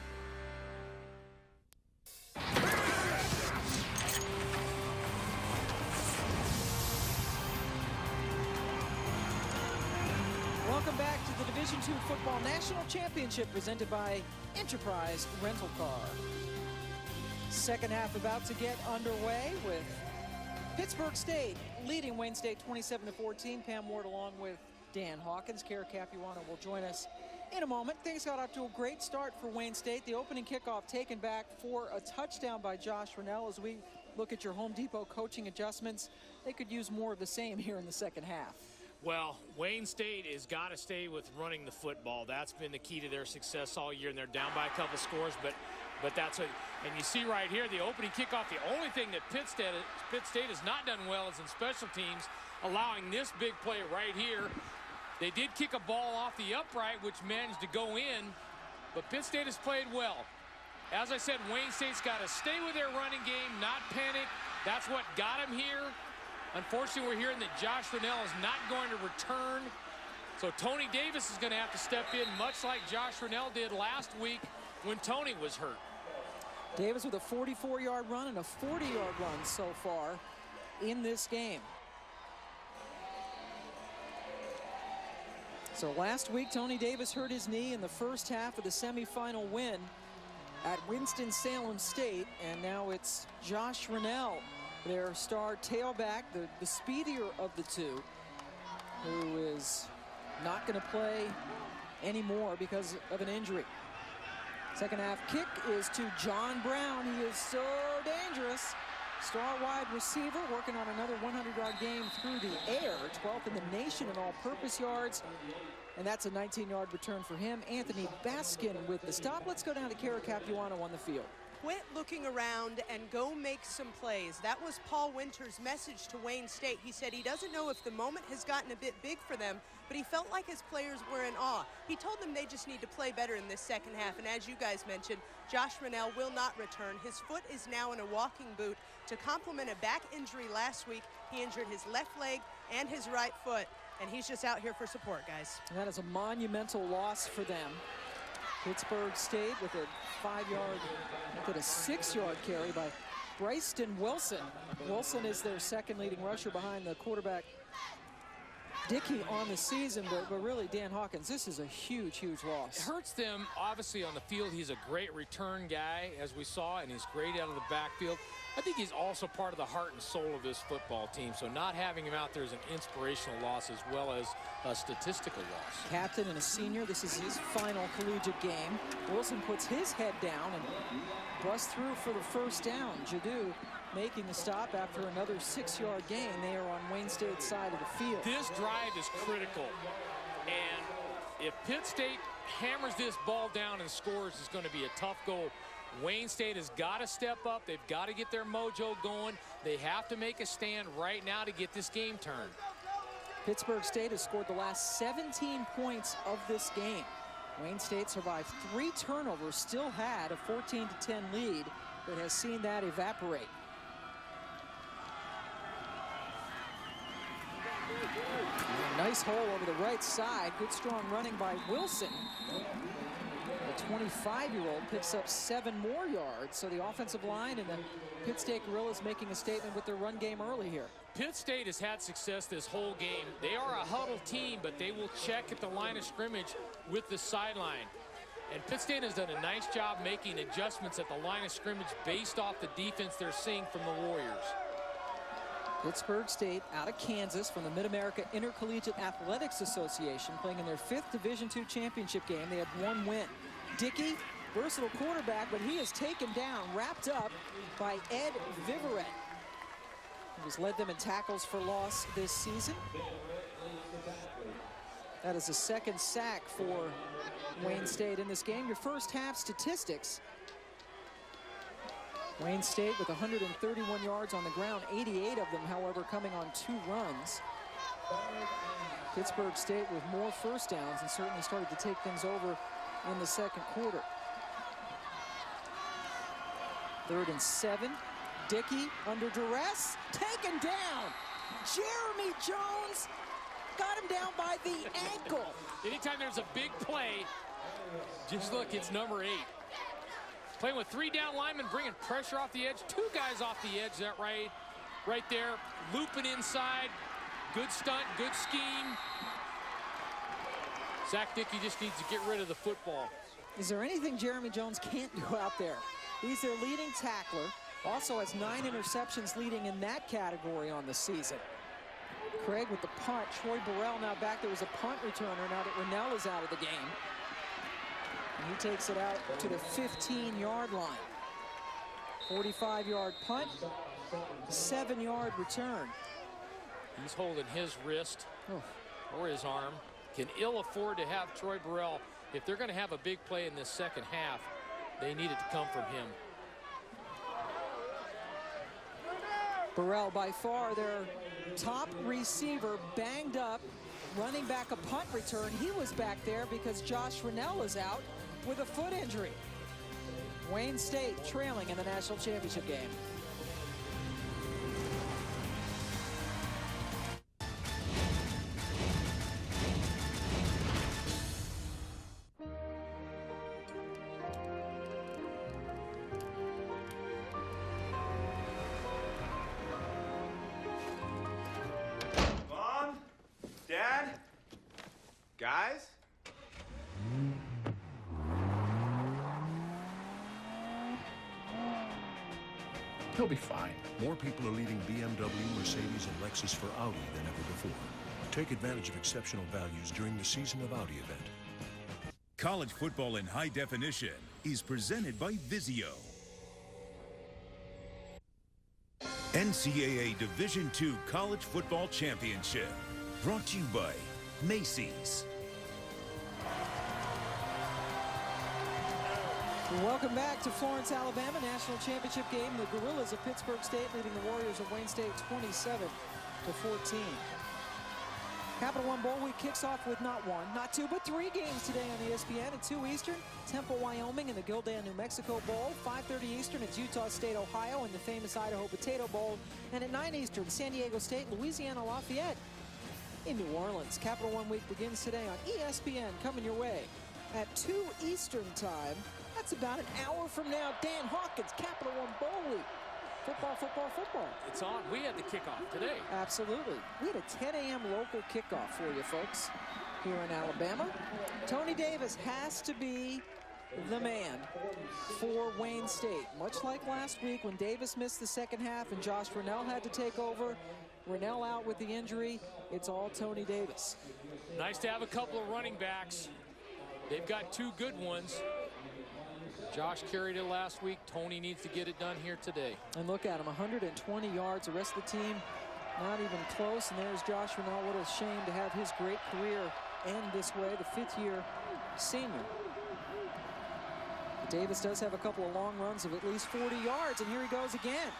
Welcome back to the Division II Football National Championship presented by Enterprise Rental Car. Second half about to get underway with Pittsburg State leading Wayne State 27-14. Pam Ward along with Dan Hawkins. Kara Capuano will join us in a moment. Things got off to a great start for Wayne State. The opening kickoff taken back for a touchdown by Josh Rennell. As we look at your Home Depot coaching adjustments, they could use more of the same here in the second half. Well, Wayne State has got to stay with running the football. That's been the key to their success all year, and they're down by a couple scores, but that's and you see right here the opening kickoff. The only thing that Pitt State has not done well is in special teams, allowing this big play right here. They did kick a ball off the upright, which managed to go in, but Pitt State has played well. As I said, Wayne State's got to stay with their running game, not panic. That's what got them here. Unfortunately, we're hearing that Josh Rennell is not going to return. So Tony Davis is going to have to step in, much like Josh Rennell did last week when Tony was hurt. Davis with a 44-yard run and a 40-yard run so far in this game. So last week, Tony Davis hurt his knee in the first half of the semifinal win at Winston-Salem State, and now it's Josh Rennell, their star tailback, the speedier of the two, who is not going to play anymore because of an injury. Second half kick is to John Brown. He is so dangerous. Star wide receiver working on another 100-yard game through the air, 12th in the nation in all-purpose yards. And that's a 19-yard return for him. Anthony Baskin with the stop. Let's go down to Kara Capuano on the field. Quit looking around and go make some plays. That was Paul Winter's message to Wayne State. He said he doesn't know if the moment has gotten a bit big for them, but he felt like his players were in awe. He told them they just need to play better in this second half, and as you guys mentioned, Josh Rennell will not return. His foot is now in a walking boot to complement a back injury last week. He injured his left leg and his right foot, and he's just out here for support, guys. And that is a monumental loss for them. Pittsburg State with a 5-yard, with a 6-yard carry by Bryston Wilson. Wilson is their second leading rusher behind the quarterback Dickey on the season, but really, Dan Hawkins, this is a huge, huge loss. It hurts them, obviously, on the field. He's a great return guy, as we saw, and he's great out of the backfield. I think he's also part of the heart and soul of this football team, so not having him out there is an inspirational loss as well as a statistical loss. Captain and a senior, this is his final collegiate game. Wilson puts his head down and busts through for the first down. Jadu making the stop after another 6-yard gain. They are on Wayne State's side of the field. This drive is critical, and if Pitt State hammers this ball down and scores, it's going to be a tough goal. Wayne State has got to step up. They've got to get their mojo going. They have to make a stand right now to get this game turned. Pittsburg State has scored the last 17 points of this game. Wayne State survived 3 turnovers, still had a 14-10 lead, but has seen that evaporate. Nice hole over the right side. Good strong running by Wilson. But 25-year-old picks up 7 more yards. So the offensive line and the Pitt State Gorillas making a statement with their run game early here. Pitt State has had success this whole game. They are a huddle team, but they will check at the line of scrimmage with the sideline. And Pitt State has done a nice job making adjustments at the line of scrimmage based off the defense they're seeing from the Warriors. Pittsburg State out of Kansas from the Mid-America Intercollegiate Athletics Association, playing in their 5th Division II championship game. They had 1 win. Dickey, versatile quarterback, but he is taken down, wrapped up by Ed Viverette, who has led them in tackles for loss this season. That is the 2nd sack for Wayne State in this game. Your first half statistics: Wayne State with 131 yards on the ground, 88 of them, however, coming on 2 runs. Pittsburg State with more first downs and certainly started to take things over in the 2nd quarter. 3rd and 7. Dickey under duress, taken down. Jeremy Jones got him down by the ankle. Anytime there's a big play, just look, it's number 8. Playing with 3 down linemen, bringing pressure off the edge. 2 guys off the edge, that right there. Looping inside. Good stunt, good scheme. Zach Dickey just needs to get rid of the football. Is there anything Jeremy Jones can't do out there? He's their leading tackler. Also has 9 interceptions, leading in that category on the season. Craig with the punt. Troy Burrell now back there as a punt returner now that Rennell is out of the game. And he takes it out to the 15-yard line. 45-yard punt, 7-yard return. He's holding his wrist or his arm. Can ill afford to have Troy Burrell. If they're going to have a big play in this 2nd half, they need it to come from him. Burrell by far their top receiver, banged up, running back a punt return. He was back there because Josh Rennell is out with a foot injury. Wayne State trailing in the national championship game. Mom? Dad? Guys? He'll be fine. More people are leaving BMW, Mercedes, and Lexus for Audi than ever before. Take advantage of exceptional values during the Season of Audi event. College football in high definition is presented by Vizio. NCAA Division II College Football Championship. Brought to you by Macy's. Welcome back to Florence, Alabama, national championship game. The Gorillas of Pittsburg State leading the Warriors of Wayne State 27-14. Capital One Bowl Week kicks off with not 1, not 2, but 3 games today on ESPN. At 2 Eastern, Temple, Wyoming in the Gildan, New Mexico Bowl. 5:30 Eastern, it's Utah State, Ohio in the famous Idaho Potato Bowl. And at 9 Eastern, San Diego State, Louisiana Lafayette in New Orleans. Capital One Week begins today on ESPN, coming your way at 2 Eastern time. That's about an hour from now. Dan Hawkins, Capital One Bowl Week. Football, football, football. It's on. We had the kickoff today. Absolutely. We had a 10 a.m. local kickoff for you folks here in Alabama. Tony Davis has to be the man for Wayne State. Much like last week when Davis missed the 2nd half and Josh Rennell had to take over. Rennell out with the injury. It's all Tony Davis. Nice to have a couple of running backs. They've got 2 good ones. Josh carried it last week. Tony needs to get it done here today. And look at him, 120 yards. The rest of the team not even close. And there's Josh Rennell. What a shame to have his great career end this way, the 5th-year senior. Davis does have a couple of long runs of at least 40 yards, and here he goes again.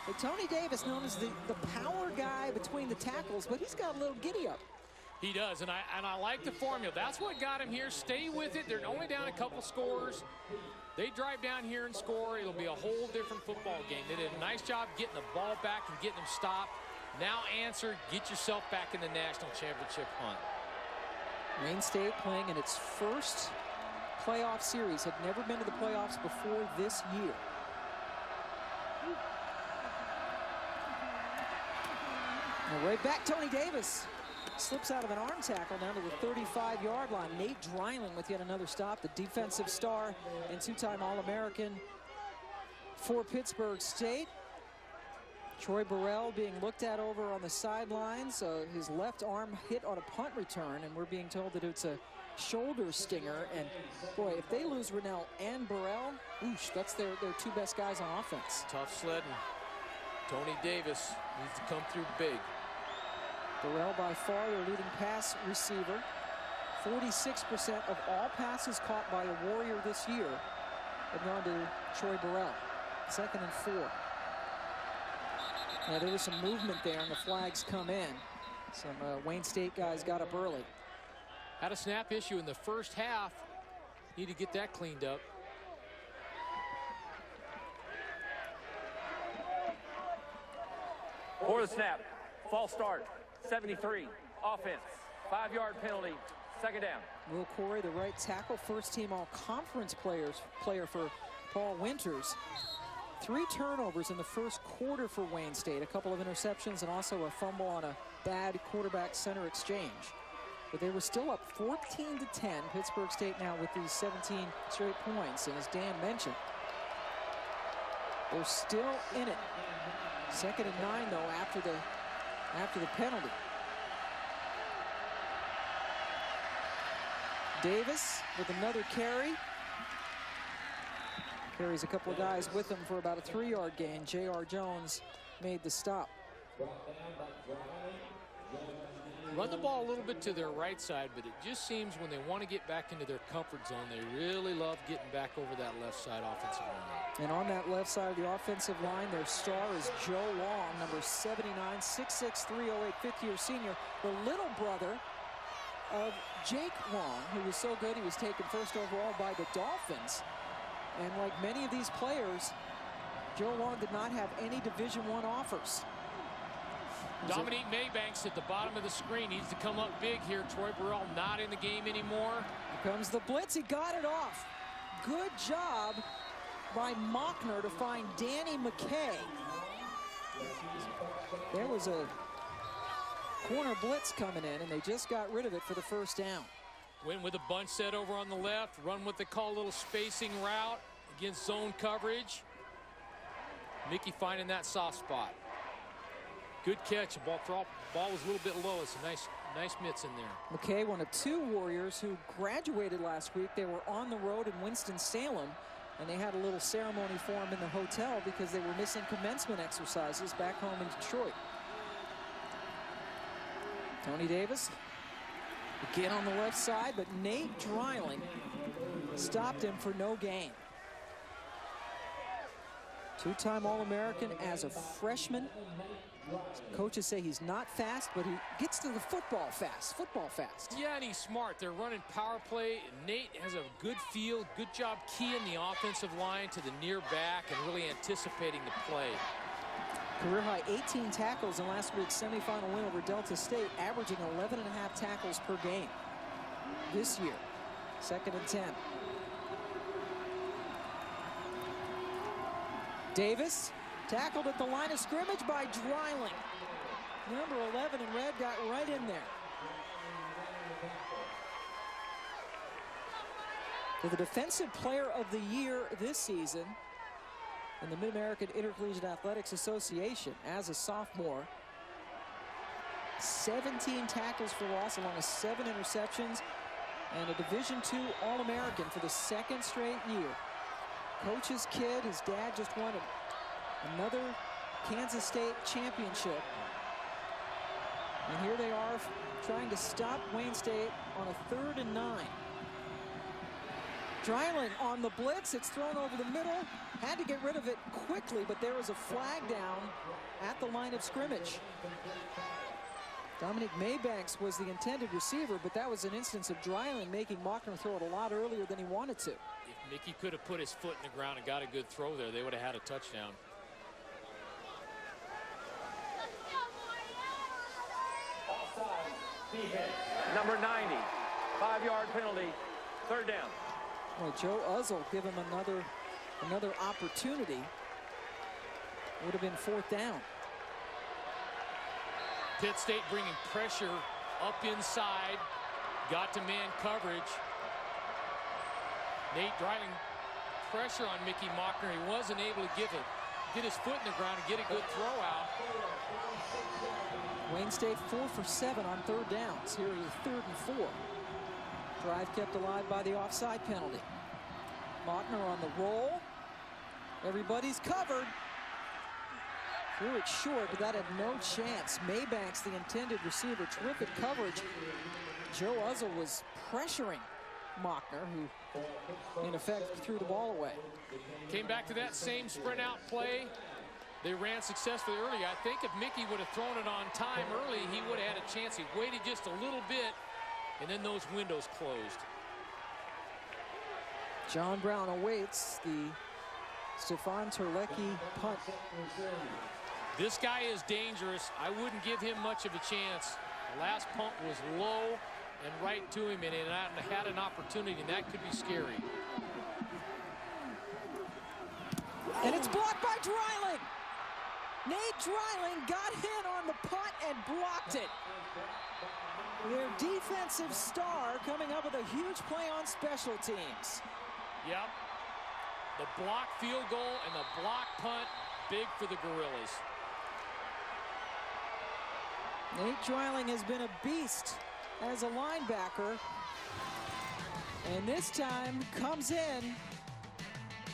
But Tony Davis, known as the power guy between the tackles, but he's got a little giddy up. He does, and I like the formula. That's what got him here. Stay with it. They're only down a couple scores. They drive down here and score. It'll be a whole different football game. They did a nice job getting the ball back and getting them stopped. Now answer, get yourself back in the national championship hunt. Wayne State playing in its first playoff series, had never been to the playoffs before this year. And right back, Tony Davis slips out of an arm tackle down to the 35-yard line. Nate Dreiling with yet another stop, the defensive star and two-time All-American for Pittsburg State. Troy Burrell being looked at over on the sidelines. His left arm hit on a punt return, and we're being told that it's a shoulder stinger. And boy, if they lose Rennell and Burrell, oosh, that's their two best guys on offense. Tough sledding. Tony Davis needs to come through big. Burrell by far their leading pass receiver. 46% of all passes caught by a Warrior this year have gone to Troy Burrell. 2nd and 4. Now there was some movement there, and the flags come in. Some Wayne State guys got up early. Had a snap issue in the first half. Need to get that cleaned up. For the snap, false start, 73, offense, 5-yard penalty, 2nd down. Will Corey, the right tackle, first-team all-conference player for Paul Winters. 3 turnovers in the first quarter for Wayne State, a couple of interceptions, and also a fumble on a bad quarterback-center exchange. But they were still up 14-10. Pittsburg State now with these 17 straight points, and as Dan mentioned, they're still in it. 2nd and 9, though, after the penalty. Davis with another carry. Carries a couple of guys with him for about a 3-yard gain. J.R. Jones made the stop. Run the ball a little bit to their right side, but it just seems when they want to get back into their comfort zone, they really love getting back over that left side offensive line. And on that left side of the offensive line, their star is Joe Long, number 79, 6'6", 308, fifth-year senior, the little brother of Jake Long, who was so good he was taken first overall by the Dolphins. And like many of these players, Joe Long did not have any Division I offers. Dominique Maybanks at the bottom of the screen needs to come up big here. Troy Burrell not in the game anymore. Here comes the blitz. He got it off. Good job by Mockner to find Danny McKay. There was a corner blitz coming in, and they just got rid of it for the first down. Went with a bunch set over on the left. Run what they call a little spacing route against zone coverage. Mickey finding that soft spot. Good catch. The ball was a little bit low. It's a nice mitts in there. McKay, one of 2 Warriors who graduated last week. They were on the road in Winston-Salem, and they had a little ceremony for him in the hotel because they were missing commencement exercises back home in Detroit. Tony Davis again on the left side, but Nate Dreiling stopped him for no gain. 2-time All-American as a freshman. Coaches say he's not fast, but he gets to the football fast. Yeah, and he's smart. They're running power play. Nate has a good feel, good job keying the offensive line to the near back and really anticipating the play. Career high 18 tackles in last week's semifinal win over Delta State, averaging 11.5 tackles per game this year. 2nd and 10. Davis tackled at the line of scrimmage by Dreiling. Number 11 in red got right in there. To the Defensive Player of the Year this season in the Mid-American Intercollegiate Athletics Association as a sophomore. 17 tackles for loss along with 7 interceptions, and a Division II All-American for the 2nd straight year. Coach's kid, his dad just won another Kansas State championship. And here they are trying to stop Wayne State on a 3rd and 9. Dreiling on the blitz. It's thrown over the middle. Had to get rid of it quickly, but there was a flag down at the line of scrimmage. Dominic Maybanks was the intended receiver, but that was an instance of Dreiling making Mockner throw it a lot earlier than he wanted to. If Mickey could have put his foot in the ground and got a good throw there, they would have had a touchdown. Number 90, 5-yard penalty, 3rd down. Well, Joe Uzzle give him another opportunity. Would have been 4th down. Pitt State bringing pressure up inside. Got to man coverage. Nate driving pressure on Mickey Mockner. He wasn't able to get his foot in the ground and get a good throw out. Wayne State 4 for 7 on 3rd downs. Here is 3rd and 4. Drive kept alive by the offside penalty. Mockner on the roll. Everybody's covered. Threw it short, but that had no chance. Maybank's the intended receiver. Terrific coverage. Joe Uzzle was pressuring Mockner, who in effect threw the ball away. Came back to that same sprint out play. They ran successfully early. I think if Mickey would have thrown it on time early, he would have had a chance. He waited just a little bit, and then those windows closed. John Brown awaits the Stefan Terlecki punt. This guy is dangerous. I wouldn't give him much of a chance. The last punt was low and right to him, and it had an opportunity, and that could be scary. And it's blocked by Dreiling. Nate Dreiling got hit on the punt and blocked it. Their defensive star coming up with a huge play on special teams. Yep. The block field goal and the block punt, big for the Gorillas. Nate Dreiling has been a beast as a linebacker. And this time comes in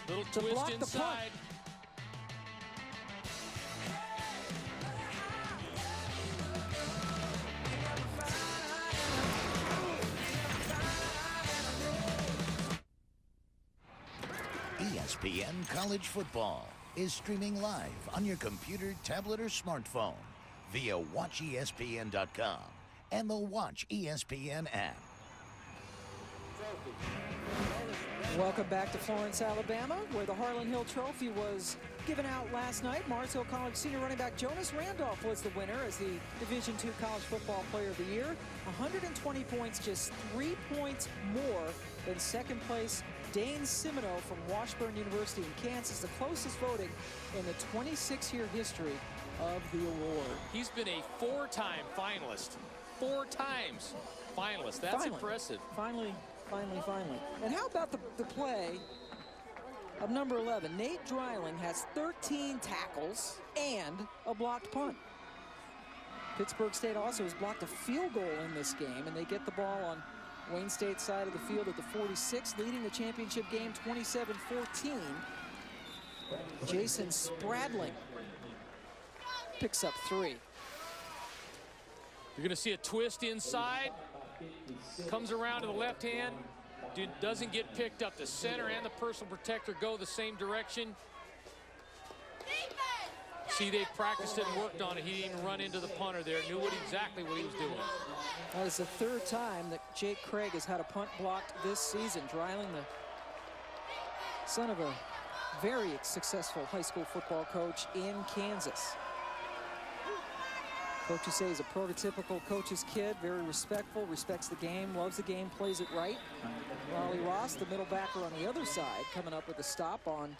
little to twist block inside. The punt. ESPN College Football is streaming live on your computer, tablet, or smartphone via WatchESPN.com and the Watch ESPN app. Welcome back to Florence, Alabama, where the Harlan Hill Trophy was given out last night. Mars Hill College senior running back Jonas Randolph was the winner as the Division II College Football Player of the Year. 120 points, just 3 points more than second place Dane Simino from Washburn University in Kansas, the closest voting in the 26-year history of the award. He's been a 4-time finalist. 4 times finalist. That's Finally. Impressive. Finally. And how about the play of number 11? Nate Dreiling has 13 tackles and a blocked punt. Pittsburg State also has blocked a field goal in this game, and they get the ball on Wayne State's side of the field at the 46, leading the championship game 27-14. Jason Spradling picks up 3. You're going to see a twist inside. Comes around to the left hand. Doesn't get picked up. The center and the personal protector go the same direction. See, they practiced it and worked on it. He didn't even run into the punter there. Knew exactly what he was doing. That is the 3rd time that Jake Craig has had a punt blocked this season. Dreiling, the son of a very successful high school football coach in Kansas. Coaches say he's a prototypical coach's kid, very respectful, respects the game, loves the game, plays it right. Raleigh Ross, the middle backer on the other side, coming up with a stop on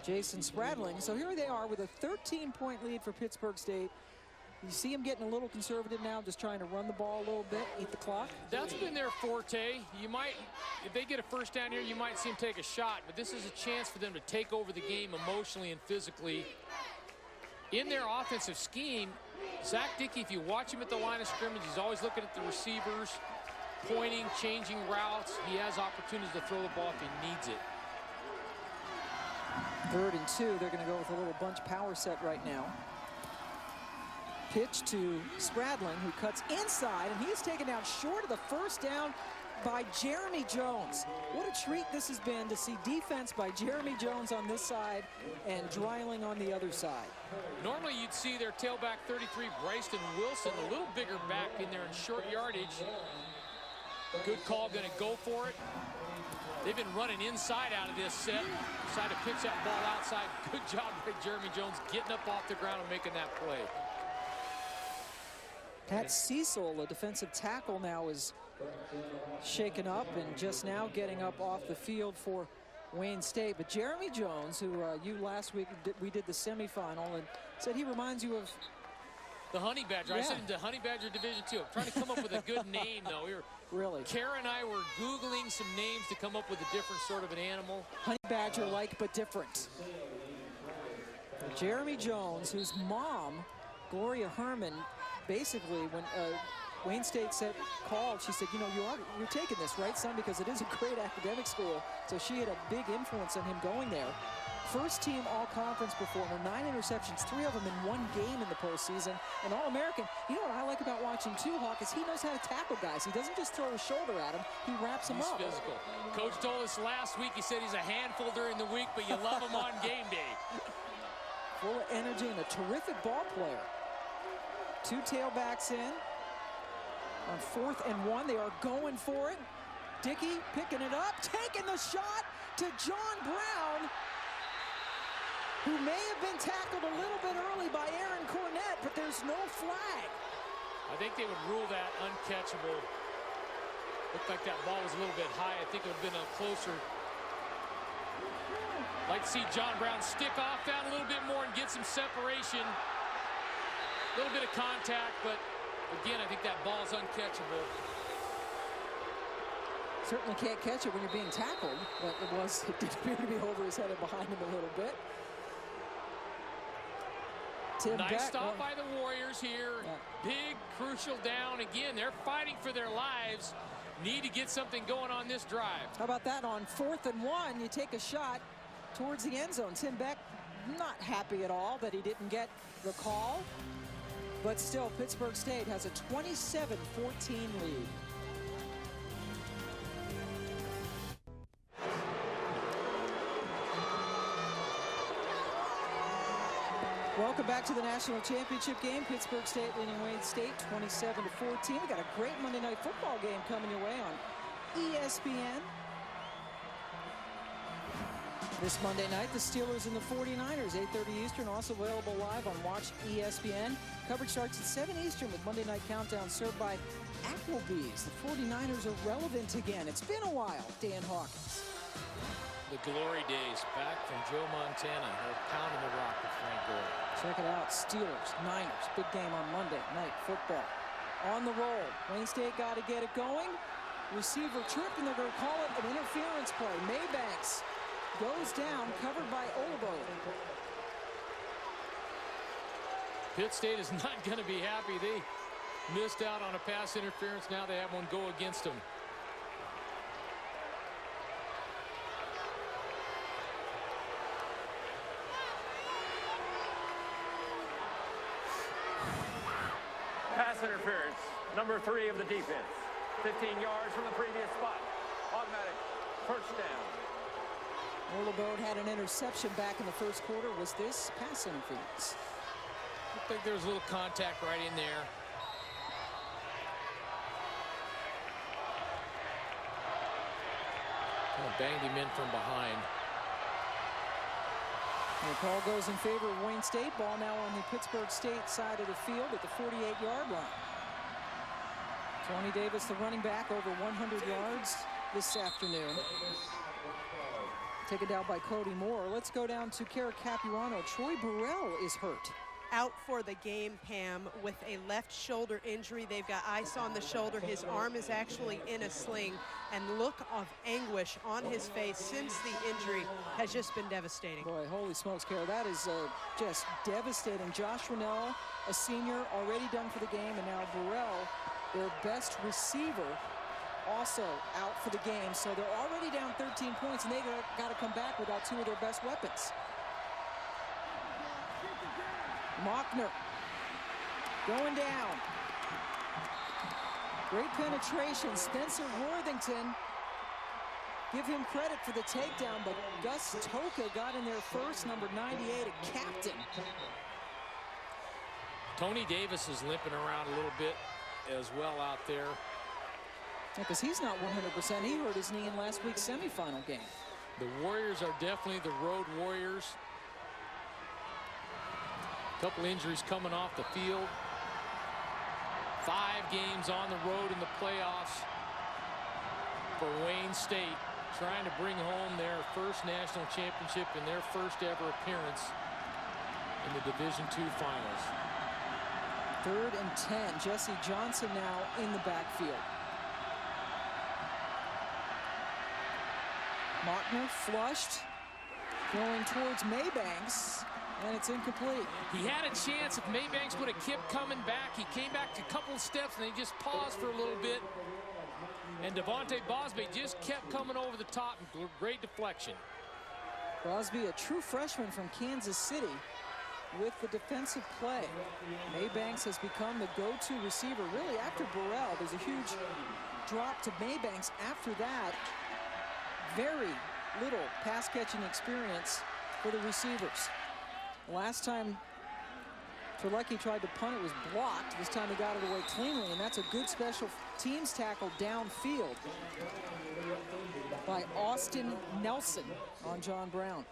Jason Spradling. So here they are with a 13-point lead for Pittsburg State. You see him getting a little conservative now, just trying to run the ball a little bit, eat the clock. That's been their forte. You might, if they get a first down here, you might see him take a shot, but this is a chance for them to take over the game emotionally and physically. In their offensive scheme, Zach Dickey, if you watch him at the line of scrimmage, he's always looking at the receivers, pointing, changing routes. He has opportunities to throw the ball if he needs it. 3rd and 2, they're going to go with a little bunch power set right now. Pitch to Spradling, who cuts inside, and he is taken down short of the first down by Jeremy Jones. What a treat this has been to see defense by Jeremy Jones on this side and Dreiling on the other side. Normally you'd see their tailback 33, Bryston Wilson, a little bigger back in there in short yardage. Good call, going to go for it. They've been running inside out of this set. Decided to pitch that ball outside. Good job by Jeremy Jones getting up off the ground and making that play. Pat Cecil, a defensive tackle, now is shaken up and just now getting up off the field for Wayne State. But Jeremy Jones, who you last week, we did the semifinal, and said he reminds you of the Honey Badger. Yeah. I said into Honey Badger Division 2. I'm trying to come up with a good name, though. Really? Kara and I were Googling some names to come up with a different sort of an animal. Honey Badger-like, but different. Jeremy Jones, whose mom, Gloria Herman, basically, when Wayne State called, she said, you know, you're taking this, right, son? Because it is a great academic school. So she had a big influence on him going there. First team all-conference performer, 9 interceptions, 3 of them in 1 game in the postseason, and All-American. You know what I like about watching too, Hawk, is he knows how to tackle guys. He doesn't just throw his shoulder at him, he wraps them up. He's physical. Coach told us last week, he said he's a handful during the week, but you love him on game day. Full of energy and a terrific ball player. 2 tailbacks in. On 4th and 1, they are going for it. Dickey picking it up, taking the shot to John Brown, who may have been tackled a little bit early by Aaron Cornett, but there's no flag. I think they would rule that uncatchable. Looked like that ball was a little bit high. I think it would have been a closer. Like to see John Brown stick off that a little bit more and get some separation. A little bit of contact, but again, I think that ball's uncatchable. Certainly can't catch it when you're being tackled, but it did appear to be over his head and behind him a little bit. Tim nice Beck, stop by the Warriors here. Yeah. Big, crucial down. Again, they're fighting for their lives. Need to get something going on this drive. How about that on 4th and 1? You take a shot towards the end zone. Tim Beck not happy at all that he didn't get the call. But still, Pittsburg State has a 27-14 lead. Welcome back to the national championship game. Pittsburg State leading Wayne State 27-14. We got a great Monday night football game coming your way on ESPN. This Monday night, the Steelers and the 49ers, 8:30 Eastern, also available live on Watch ESPN. Coverage starts at 7 Eastern with Monday Night Countdown served by Applebee's. The 49ers are relevant again. It's been a while. Dan Hawkins. The glory days back from Joe Montana. They're pounding the rock with Frank Gore. Check it out. Steelers, Niners. Big game on Monday Night Football. On the roll. Wayne State got to get it going. Receiver tripped, and they're going to call it an interference play. Maybanks goes down, covered by Olabo. Pitt State is not going to be happy. They missed out on a pass interference. Now they have one go against them. Pass interference, number 3 of the defense. 15 yards from the previous spot. Automatic first down. Olabo had an interception back in the first quarter. Was this pass interference? I think there was a little contact right in there. Kind of banged him in from behind. And the call goes in favor of Wayne State. Ball now on the Pittsburg State side of the field at the 48-yard line. Tony Davis, the running back, over 100 yards this afternoon. Taken down by Cody Moore. Let's go down to Kara Capuano. Troy Burrell is hurt. Out for the game, Pam, with a left shoulder injury. They've got ice on the shoulder. His arm is actually in a sling, and look of anguish on his face since the injury has just been devastating. Boy, holy smokes, Kara, that is just devastating. Josh Rennell, a senior, already done for the game, and now Burrell, their best receiver, also out for the game. So they're already down 13 points, and they've got to come back without 2 of their best weapons. Mockner going down. Great penetration. Spencer Worthington, give him credit for the takedown, but Gus Toka got in there first, number 98, a captain. Tony Davis is limping around a little bit as well out there. Because he's not 100%. He hurt his knee in last week's semifinal game. The Warriors are definitely the road warriors. Couple injuries coming off the field. 5 games on the road in the playoffs. for Wayne State, trying to bring home their first national championship and their first ever appearance in the Division II finals. 3rd and 10. Jesse Johnson now in the backfield. Mockner flushed, throwing towards Maybanks, and it's incomplete. He had a chance if Maybanks would have kept coming back. He came back a couple of steps, and they just paused for a little bit. And Devontae Bosby just kept coming over the top. Great deflection. Bosby, a true freshman from Kansas City, with the defensive play. Maybanks has become the go-to receiver. Really, after Burrell, there's a huge drop to Maybanks after that. Very little pass-catching experience for the receivers. Last time Terlecki tried to punt, it was blocked. This time he got it away cleanly, and that's a good special teams tackle downfield by Austin Nelson on John Brown.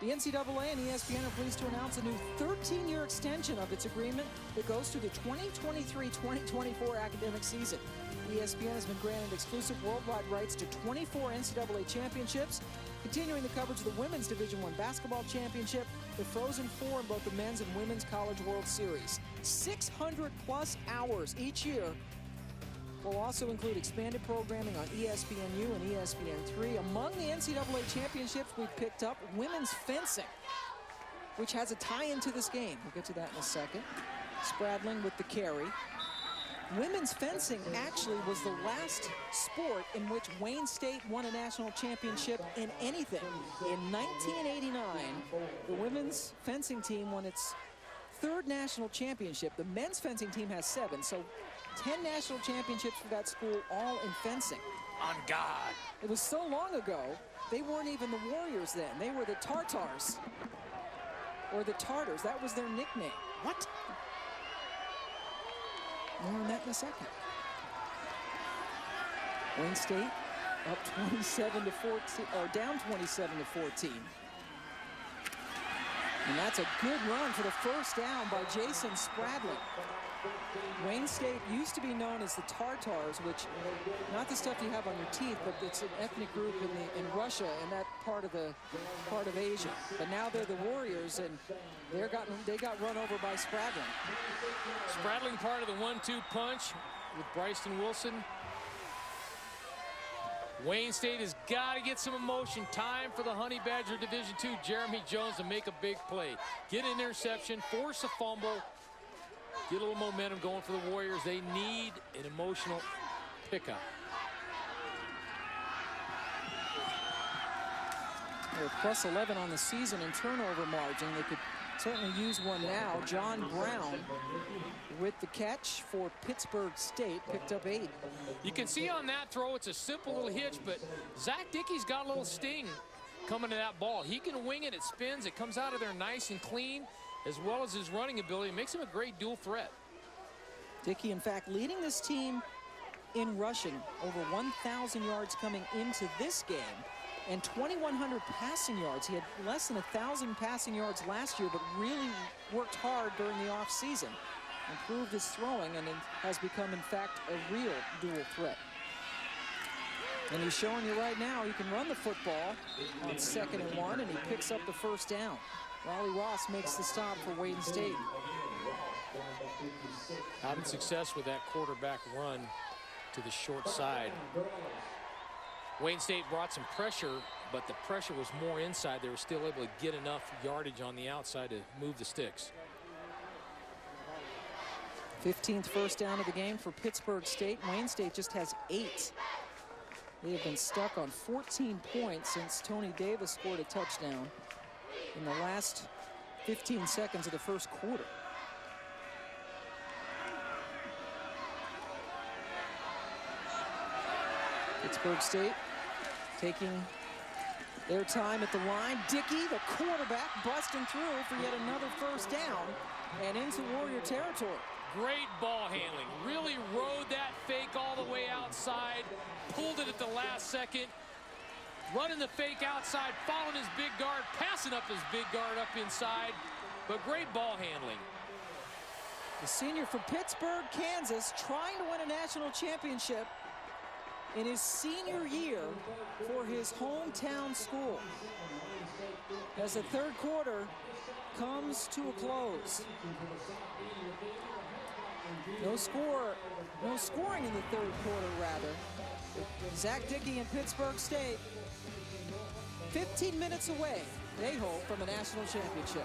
The NCAA and ESPN are pleased to announce a new 13-year extension of its agreement that goes to the 2023-2024 academic season. ESPN has been granted exclusive worldwide rights to 24 NCAA championships, continuing the coverage of the Women's Division I Basketball Championship, the Frozen Four in both the Men's and Women's College World Series. 600-plus hours each year will also include expanded programming on ESPNU and ESPN3. Among the NCAA championships we've picked up, women's fencing, which has a tie-in to this game. We'll get to that in a second. Spradling with the carry. Women's fencing actually was the last sport in which Wayne State won a national championship in anything. In 1989, the women's fencing team won its 3rd national championship. The men's fencing team has 7, so 10 national championships for that school, all in fencing. On God. It was so long ago, they weren't even the Warriors then. They were the Tartars, or the Tartars. That was their nickname. What? More on that in a second. Wayne State up 27 to 14, or down 27 to 14. And that's a good run for the first down by Jason Spradling. Wayne State used to be known as the Tartars, which, not the stuff you have on your teeth, but it's an ethnic group in Russia and that part of Asia. But now they're the Warriors, and they got run over by Spradling. Spradling part of the 1-2 punch with Bryson Wilson. Wayne State has got to get some emotion. Time for the Honey Badger Division II, Jeremy Jones, to make a big play. Get an interception, force a fumble, get a little momentum going for the Warriors. They need an emotional pickup. They're plus 11 on the season in turnover margin. They could certainly use one now. John Brown with the catch for Pittsburg State, picked up 8. You can see on that throw, it's a simple little hitch, but Zach Dickey's got a little sting coming to that ball. He can wing it, it spins, it comes out of there nice and clean, as well as his running ability. It makes him a great dual threat. Dickey, in fact, leading this team in rushing, over 1,000 yards coming into this game, and 2,100 passing yards. He had less than 1,000 passing yards last year, but really worked hard during the offseason. Improved his throwing, and it has become, in fact, a real dual threat. And he's showing you right now he can run the football on 2nd and 1, and he picks up the first down. Raleigh Ross makes the stop for Wayne State. Having success with that quarterback run to the short side. Wayne State brought some pressure, but the pressure was more inside. They were still able to get enough yardage on the outside to move the sticks. 15th first down of the game for Pittsburg State. Wayne State just has 8. They have been stuck on 14 points since Tony Davis scored a touchdown in the last 15 seconds of the first quarter. Pittsburg State taking their time at the line. Dickey, the quarterback, busting through for yet another first down and into Warrior territory. Great ball handling. Really rode that fake all the way outside. Pulled it at the last second. Running the fake outside, following his big guard, passing up his big guard up inside. But great ball handling. The senior from Pittsburg, Kansas, trying to win a national championship. in his senior year for his hometown school. As the third quarter comes to a close. No scoring in the third quarter, rather. Zach Dickey and Pittsburg State, 15 minutes away, they hope, from a national championship.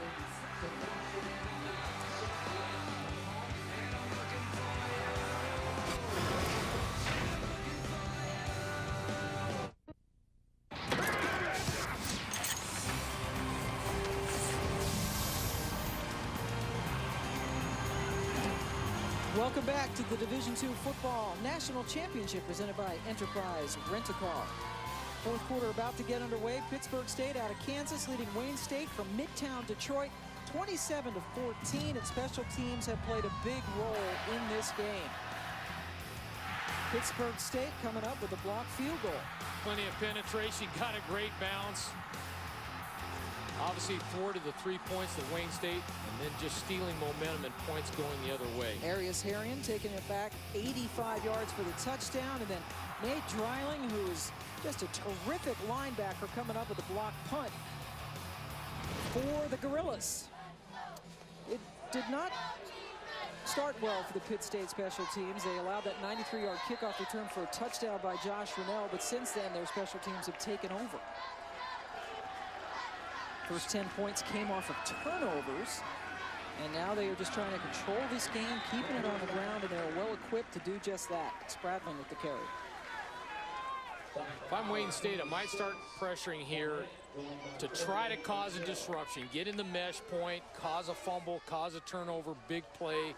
Welcome back to the Division II Football National Championship presented by Enterprise Rent-A-Car. Fourth quarter about to get underway. Pittsburg State out of Kansas leading Wayne State from Midtown Detroit 27-14, and special teams have played a big role in this game. Pittsburg State coming up with a blocked field goal. Plenty of penetration, got a great bounce. Obviously thwarted the 3 points that Wayne State, and then just stealing momentum and points going the other way. Arius Harrion taking it back 85 yards for the touchdown, and then Nate Dreiling, who is just a terrific linebacker, coming up with a blocked punt for the Gorillas. It did not start well for the Pitt State special teams. They allowed that 93-yard kickoff return for a touchdown by Josh Rennell, but since then their special teams have taken over. First 10 points came off of turnovers, and now they are just trying to control this game, keeping it on the ground, and they're well equipped to do just that. Spradlin with the carry. If I'm Wayne State, I might start pressuring here to try to cause a disruption, get in the mesh point, cause a fumble, cause a turnover, big play,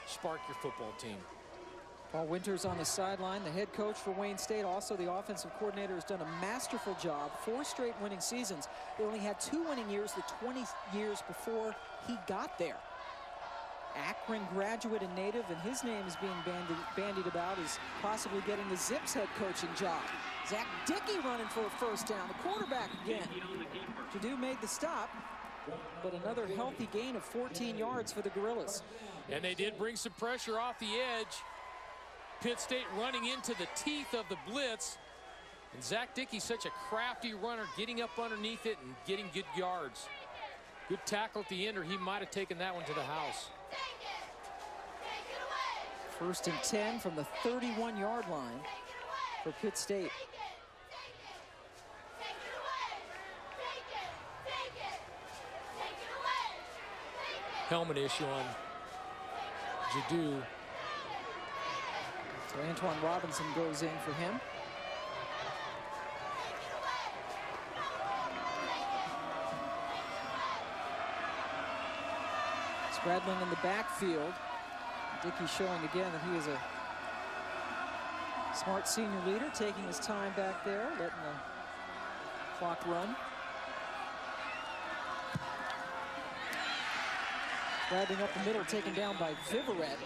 spark your football team. Paul Winters on the sideline, the head coach for Wayne State, also the offensive coordinator, has done a masterful job. 4 straight winning seasons. They only had 2 winning years the 20 years before he got there. Akron graduate and native, and his name is being bandied about as possibly getting the Zips head coaching job. Zach Dickey running for a first down. The quarterback again. Jadu made the stop, but another healthy gain of 14 yards for the Gorillas. And they did bring some pressure off the edge. Pitt State running into the teeth of the blitz. And Zach Dickey, such a crafty runner, getting up underneath it and getting good yards. Good tackle at the end, or he might have taken that one to the house. First and 10 from the 31-yard line for Pitt State. Helmet issue on Jadu. So Antoine Robinson goes in for him. Spradlin in the backfield. Dickey showing again that he is a smart senior leader, taking his time back there, letting the clock run. Grabbing up the middle, taken down by Viverette,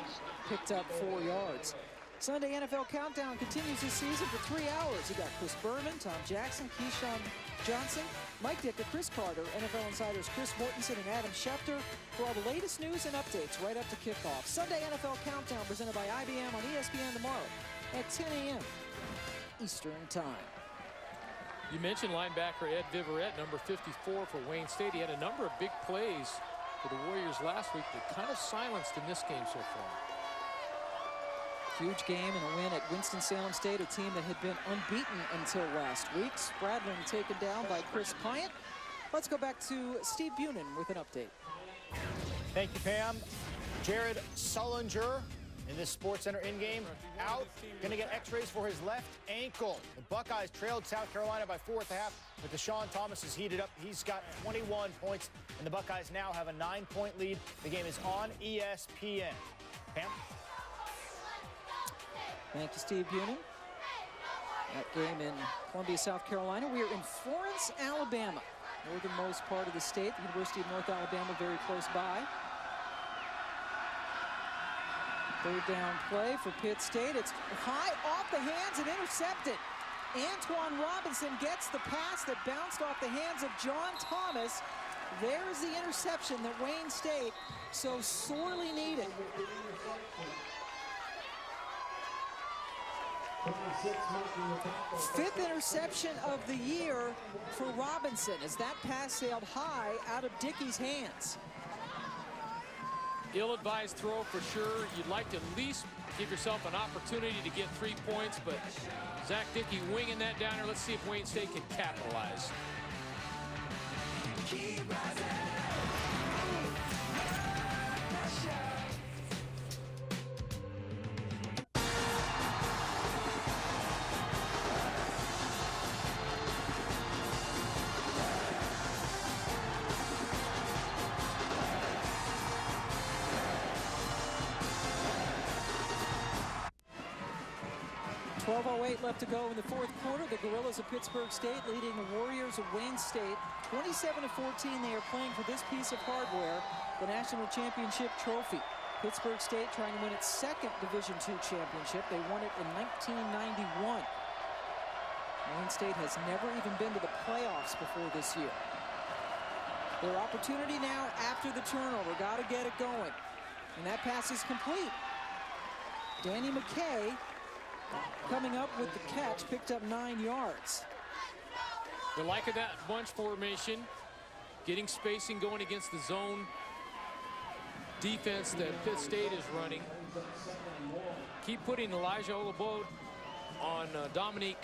picked up 4 yards. Sunday NFL Countdown continues this season for 3 hours. You got Chris Berman, Tom Jackson, Keyshawn Johnson, Mike Dicker, Chris Carter, NFL insiders Chris Mortensen and Adam Schefter for all the latest news and updates right up to kickoff. Sunday NFL Countdown presented by IBM on ESPN tomorrow at 10 a.m. Eastern Time. You mentioned linebacker Ed Viverette, number 54 for Wayne State. He had a number of big plays for the Warriors last week, but kind of silenced in this game so far. Huge game and a win at Winston-Salem State, a team that had been unbeaten until last week. Spradlin taken down by Chris Pyatt. Let's go back to Steve Bunin with an update. Thank you, Pam. Jared Sullinger in this SportsCenter in-game out. Going to get x-rays for his left ankle. The Buckeyes trailed South Carolina by 4 at the half, but Deshaun Thomas is heated up. He's got 21 points, and the Buckeyes now have a 9-point lead. The game is on ESPN. Pam? Thank you, Steve Bunin. That game in Columbia, South Carolina. We are in Florence, Alabama, northernmost part of the state. The University of North Alabama very close by. Third down play for Pitt State. It's high off the hands and intercepted. Antoine Robinson gets the pass that bounced off the hands of John Thomas. There's the interception that Wayne State so sorely needed. Fifth interception of the year for Robinson as that pass sailed high out of Dickey's hands. Ill-advised throw for sure. You'd like to at least give yourself an opportunity to get 3 points, but Zach Dickey winging that down there. Let's see if Wayne State can capitalize. Keep rising. 12:08 left to go in the fourth quarter. The Gorillas of Pittsburg State leading the Warriors of Wayne State 27-14. They are playing for this piece of hardware, the national championship trophy. Pittsburg State trying to win its second Division II championship. They won it in 1991. Wayne State has never even been to the playoffs before this year. Their opportunity now after the turnover. Got to get it going. And that pass is complete. Danny McKay coming up with the catch, picked up 9 yards. They're liking that bunch formation, getting spacing going against the zone defense that Pitt State is running. Keep putting Elijah Olabode on Dominique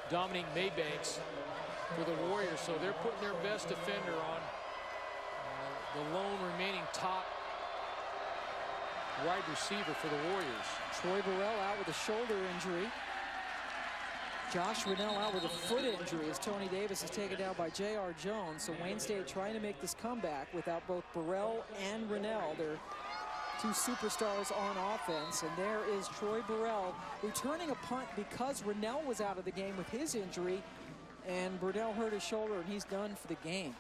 Maybanks for the Warriors, so they're putting their best defender on the lone remaining top wide receiver for the Warriors. Troy Burrell out with a shoulder injury. Josh Rennell out with a foot injury as Tony Davis is taken down by J.R. Jones. So Wayne State trying to make this comeback without both Burrell and Rennell. They're two superstars on offense. And there is Troy Burrell returning a punt because Rennell was out of the game with his injury. And Burrell hurt his shoulder and he's done for the game.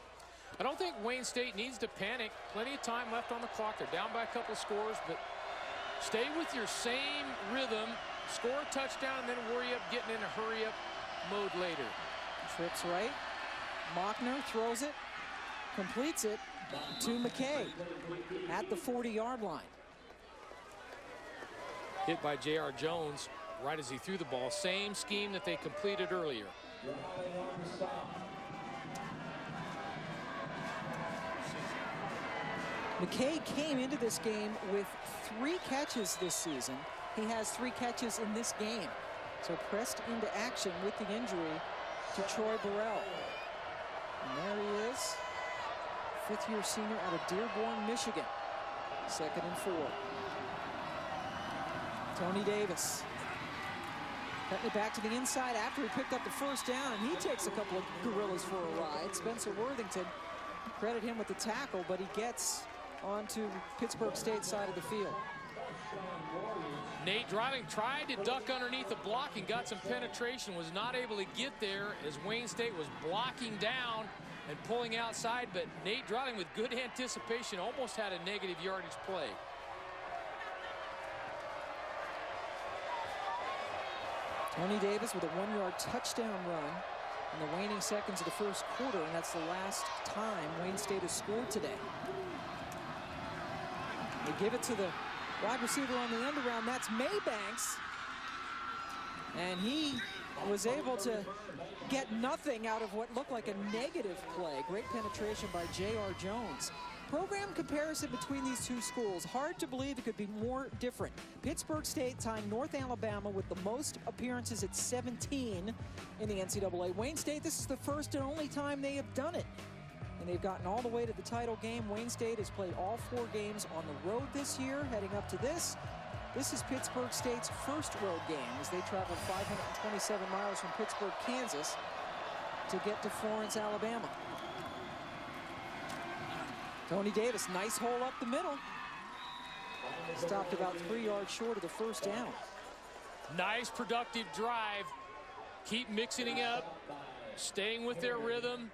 I don't think Wayne State needs to panic. Plenty of time left on the clock. They're down by a couple of scores, but stay with your same rhythm. Score a touchdown and then worry up getting in a hurry-up mode later. Trips right. Mockner throws it, completes it to McKay at the 40-yard line. Hit by J.R. Jones right as he threw the ball. Same scheme that they completed earlier. McKay came into this game with 3 catches this season. He has 3 catches in this game. So pressed into action with the injury to Troy Burrell. And there he is, 5th-year senior out of Dearborn, Michigan. 2nd and 4. Tony Davis cutting it back to the inside after he picked up the first down, and he takes a couple of Gorillas for a ride. Spencer Worthington, credit him with the tackle, but he gets onto Pittsburg State's side of the field. Nate Dreiling tried to duck underneath the block and got some penetration, was not able to get there as Wayne State was blocking down and pulling outside, but Nate Dreiling with good anticipation almost had a negative yardage play. Tony Davis with a 1-yard touchdown run in the waning seconds of the first quarter, and that's the last time Wayne State has scored today. They give it to the wide receiver on the end around. That's Maybanks. And he was able to get nothing out of what looked like a negative play. Great penetration by J.R. Jones. Program comparison between these two schools. Hard to believe it could be more different. Pittsburg State tying North Alabama with the most appearances at 17 in the NCAA. Wayne State, this is the first and only time they have done it. And they've gotten all the way to the title game. Wayne State has played all 4 games on the road this year, heading up to this. This is Pittsburg State's first road game as they travel 527 miles from Pittsburg, Kansas to get to Florence, Alabama. Tony Davis, nice hole up the middle. Stopped about 3 yards short of the first down. Nice productive drive. Keep mixing it up, staying with their rhythm.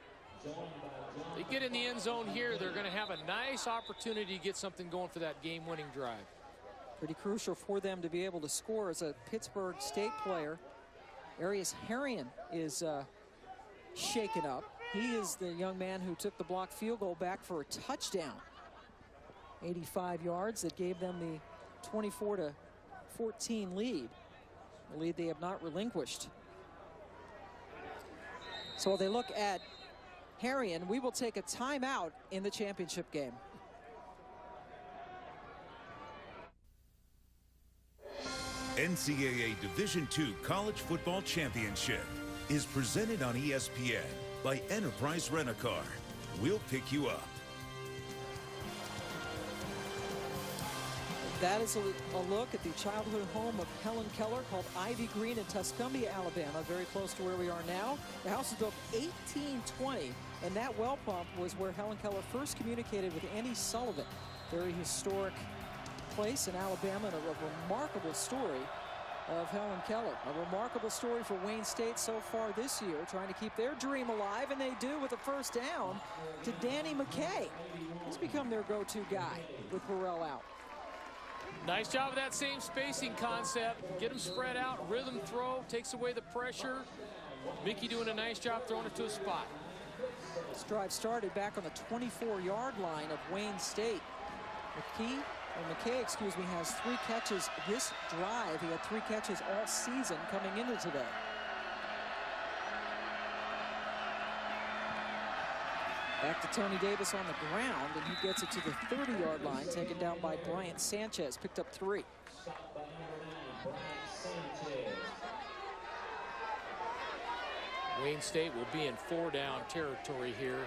They get in the end zone here, they're going to have a nice opportunity to get something going for that game-winning drive. Pretty crucial for them to be able to score as a Pittsburg State player. Arius Harrion is shaken up. He is the young man who took the blocked field goal back for a touchdown. 85 yards that gave them the 24-14 lead. a lead they have not relinquished. So while they look at Harrion, we will take a timeout in the championship game. NCAA Division II College Football Championship is presented on ESPN by Enterprise Rent-A-Car. We'll pick you up. That is a look at the childhood home of Helen Keller, called Ivy Green in Tuscumbia, Alabama, very close to where we are now. The house was built 1820, and that well pump was where Helen Keller first communicated with Andy Sullivan. Very historic place in Alabama, and a remarkable story of Helen Keller. A remarkable story for Wayne State so far this year, trying to keep their dream alive, and they do with a first down to Danny McKay. He's become their go-to guy with Burrell out. Nice job of that same spacing concept. Get them spread out, rhythm throw, takes away the pressure. Mickey doing a nice job throwing it to a spot. This drive started back on the 24-yard line of Wayne State. McKay, has 3 catches this drive. He had 3 catches all season coming into today. Back to Tony Davis on the ground, and he gets it to the 30-yard line, taken down by Bryant Sanchez, picked up 3. Wayne State will be in 4-down territory here,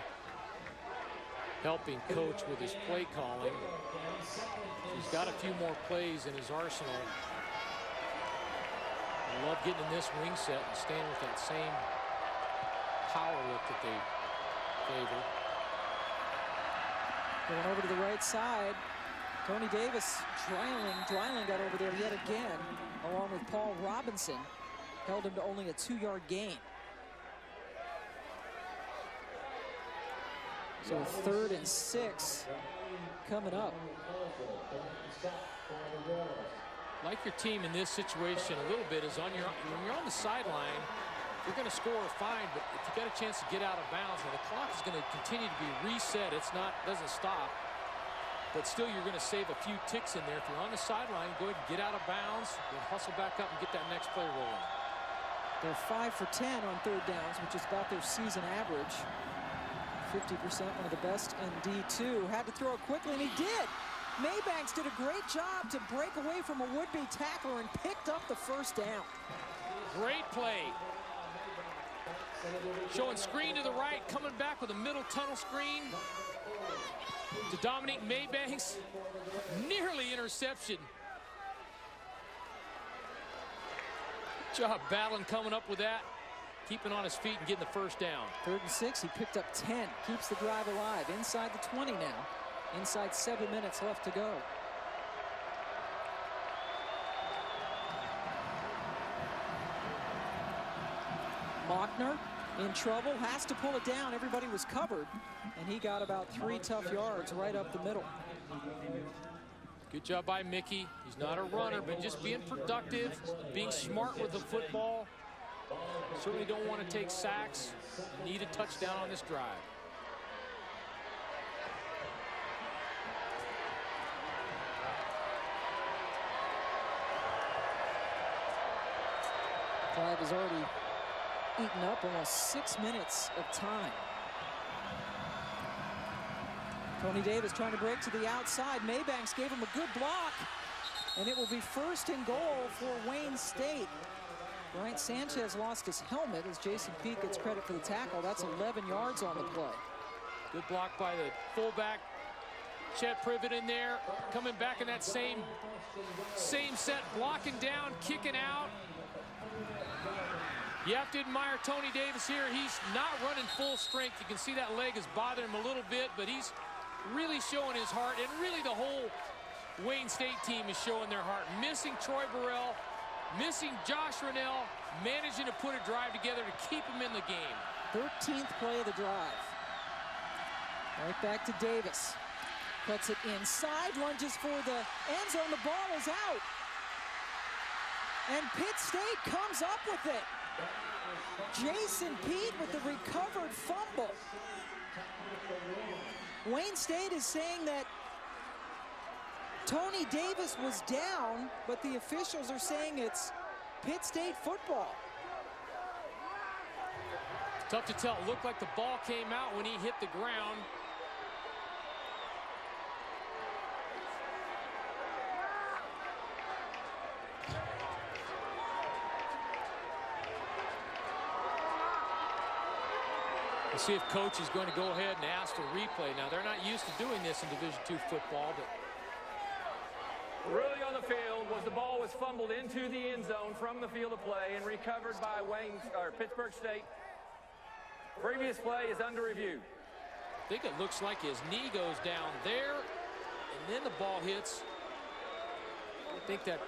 helping coach with his play calling. He's got a few more plays in his arsenal. I love getting in this wing set and staying with that same power look that they favor. Going over to the right side, Tony Davis, Dreiling got over there yet again, along with Paul Robinson, held him to only a 2-yard gain. So 3rd and 6 coming up. Like your team in this situation a little bit is when you're on the sideline, you're going to score fine, but if you got a chance to get out of bounds, and the clock is going to continue to be reset, doesn't stop, but still you're going to save a few ticks in there. If you're on the sideline, go ahead and get out of bounds, then hustle back up and get that next play rolling. They're 5 for 10 on 3rd downs, which is about their season average. 50%, one of the best in D2. Had to throw it quickly, and he did. Maybanks did a great job to break away from a would-be tackler and picked up the first down. Great play. Showing screen to the right, coming back with a middle tunnel screen to Dominique Maybanks. Nearly interception. Good job battling, coming up with that, keeping on his feet and getting the first down. 3rd and 6, he picked up 10, keeps the drive alive. Inside the 20 now, inside 7 minutes left to go. Mockner in trouble, has to pull it down. Everybody was covered, and he got about 3 tough yards right up the middle. Good job by Mickey. He's not a runner, but just being productive, being smart with the football. Certainly don't want to take sacks. Need a touchdown on this drive. Drive has already eaten up almost 6 minutes of time. Tony Davis trying to break to the outside. Maybanks gave him a good block, and it will be 1st and goal for Wayne State. Bryant Sanchez lost his helmet as Jason Peak gets credit for the tackle. That's 11 yards on the play. Good block by the fullback. Chet Privet in there, coming back in that same set, blocking down, kicking out. You have to admire Tony Davis here. He's not running full strength. You can see that leg is bothering him a little bit, but he's really showing his heart, and really the whole Wayne State team is showing their heart. Missing Troy Burrell, missing Josh Rennell, managing to put a drive together to keep him in the game. 13th play of the drive. Right back to Davis. Cuts it inside, lunges for the end zone. The ball is out. And Pitt State comes up with it. Jason Pete with the recovered fumble. Wayne State is saying that Tony Davis was down, but the officials are saying it's Pitt State football. It's tough to tell. It looked like the ball came out when he hit the ground. We'll see if coach is going to go ahead and ask for replay. Now, they're not used to doing this in Division II football, but Ruling on the field was the ball was fumbled into the end zone from the field of play and recovered by Pittsburg State. Previous play is under review. I think it looks like his knee goes down there, and then the ball hits. I think the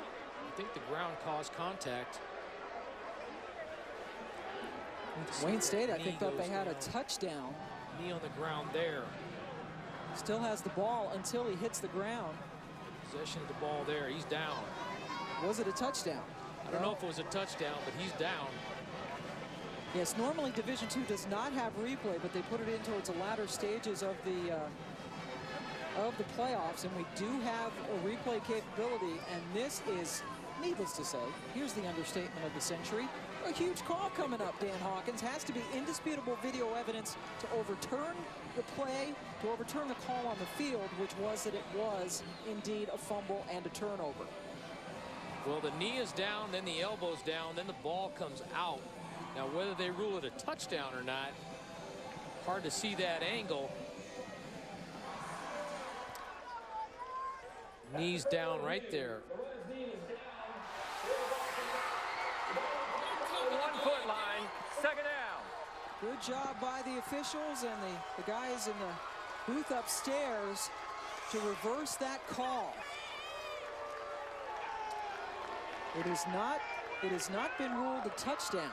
ground caused contact. Wayne State, I think, thought they had a touchdown. Knee on the ground there. Still has the ball until he hits the ground. Possession of the ball there. He's down. Was it a touchdown? I don't know if it was a touchdown, but he's down. Yes, normally Division II does not have replay, but they put it in towards the latter stages of the playoffs, and we do have a replay capability, and this is, needless to say, here's the understatement of the century, a huge call coming up. Dan Hawkins. Has to be indisputable video evidence to overturn the play, to overturn the call on the field, which was that it was indeed a fumble and a turnover. Well, the knee is down, then the elbow's down, then the ball comes out. Now, whether they rule it a touchdown or not, hard to see that angle. Knees down right there. 1-foot line, second down. Good job by the officials and the guys in the booth upstairs to reverse that call. It has not been ruled a touchdown,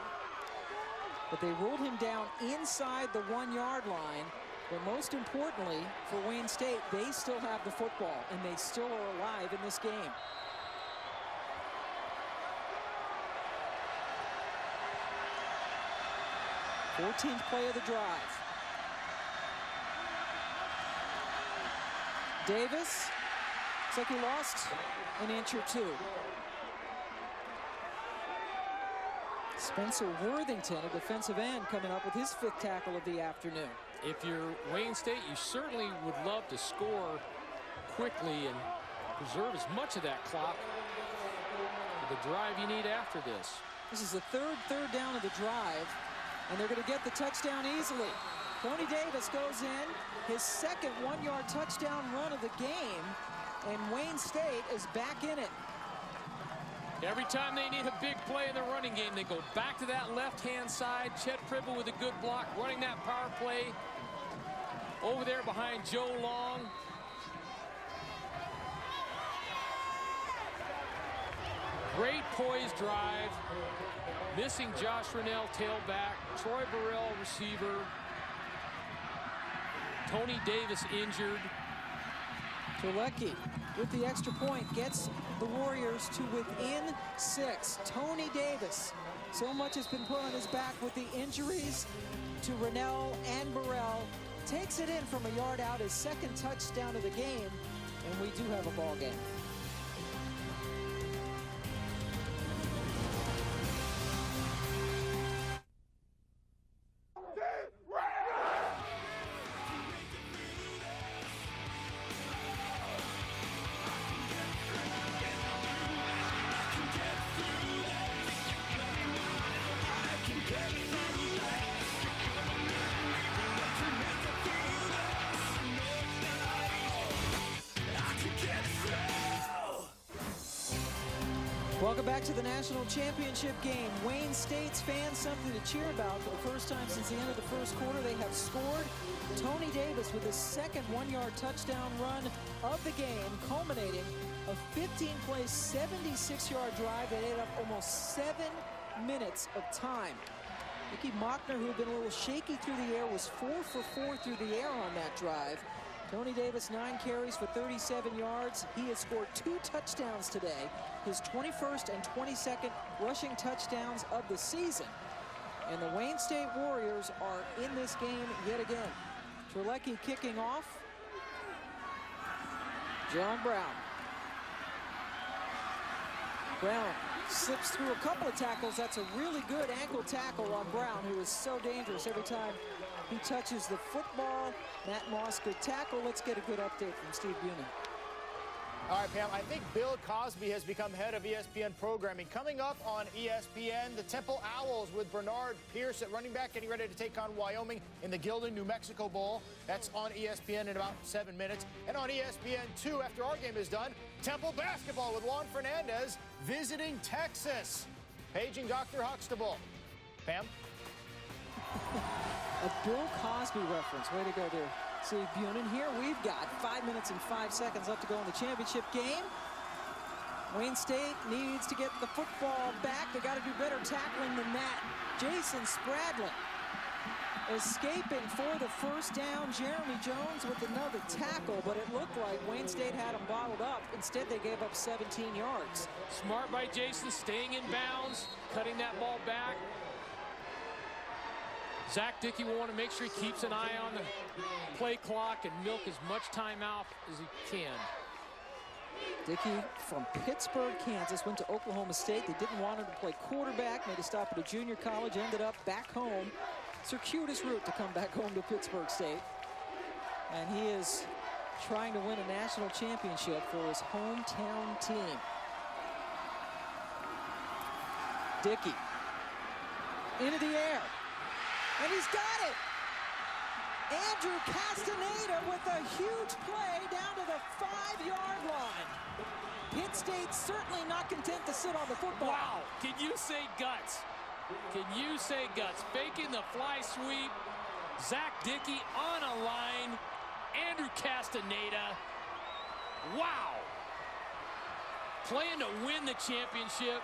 but they ruled him down inside the 1-yard line. But most importantly for Wayne State, they still have the football and they still are alive in this game. Fourteenth play of the drive. Davis, looks like he lost an inch or two. Spencer Worthington, a defensive end, coming up with his 5th tackle of the afternoon. If you're Wayne State, you certainly would love to score quickly and preserve as much of that clock for the drive you need after this. This is the third down of the drive, and they're going to get the touchdown easily. Tony Davis goes in, his second 1-yard touchdown run of the game, and Wayne State is back in it. Every time they need a big play in the running game, they go back to that left-hand side. Chet Pribble with a good block, running that power play over there behind Joe Long. Great poised drive. Missing Josh Rennell, tailback. Troy Burrell, receiver. Tony Davis injured. Terlecki with the extra point gets the Warriors to within 6. Tony Davis, so much has been put on his back with the injuries to Rennell and Burrell. Takes it in from a yard out, his second touchdown of the game, and we do have a ball game. Welcome back to the national championship game. Wayne State's fans something to cheer about. For the first time since the end of the first quarter, they have scored. Tony Davis with his second 1-yard touchdown run of the game, culminating a 15-play, 76-yard drive that ate up almost 7 minutes of time. Mickey Mockner, who had been a little shaky through the air, was 4 for 4 through the air on that drive. Tony Davis, 9 carries for 37 yards. He has scored 2 touchdowns today, his 21st and 22nd rushing touchdowns of the season. And the Wayne State Warriors are in this game yet again. Terlecki kicking off. John Brown. Brown slips through a couple of tackles. That's a really good ankle tackle on Brown, who is so dangerous every time he touches the football. Matt Moss, good tackle. Let's get a good update from Steve Bunin. All right, Pam, I think Bill Cosby has become head of ESPN programming. Coming up on ESPN, the Temple Owls with Bernard Pierce at running back, getting ready to take on Wyoming in the Gildan, New Mexico Bowl. That's on ESPN in about 7 minutes. And on ESPN2, after our game is done, Temple basketball with Juan Fernandez visiting Texas. Paging Dr. Huxtable. Pam? A Bill Cosby reference. Way to go there, Steve Bunin. Here we've got 5 minutes and 5 seconds left to go in the championship game. Wayne State needs to get the football back. They got to do better tackling than that. Jason Spradlin escaping for the first down. Jeremy Jones with another tackle, but it looked like Wayne State had him bottled up. Instead, they gave up 17 yards. Smart by Jason, staying in bounds, cutting that ball back. Zach Dickey will want to make sure he keeps an eye on the play clock and milk as much time out as he can. Dickey from Pittsburg, Kansas, went to Oklahoma State. They didn't want him to play quarterback, made a stop at a junior college, ended up back home. Circuitous route to come back home to Pittsburg State. And he is trying to win a national championship for his hometown team. Dickey into the air. And he's got it. Andrew Castaneda with a huge play down to the 5-yard line. Pitt State certainly not content to sit on the football. Wow, can you say guts? Can you say guts? Faking the fly sweep. Zach Dickey on a line. Andrew Castaneda. Wow. Playing to win the championship.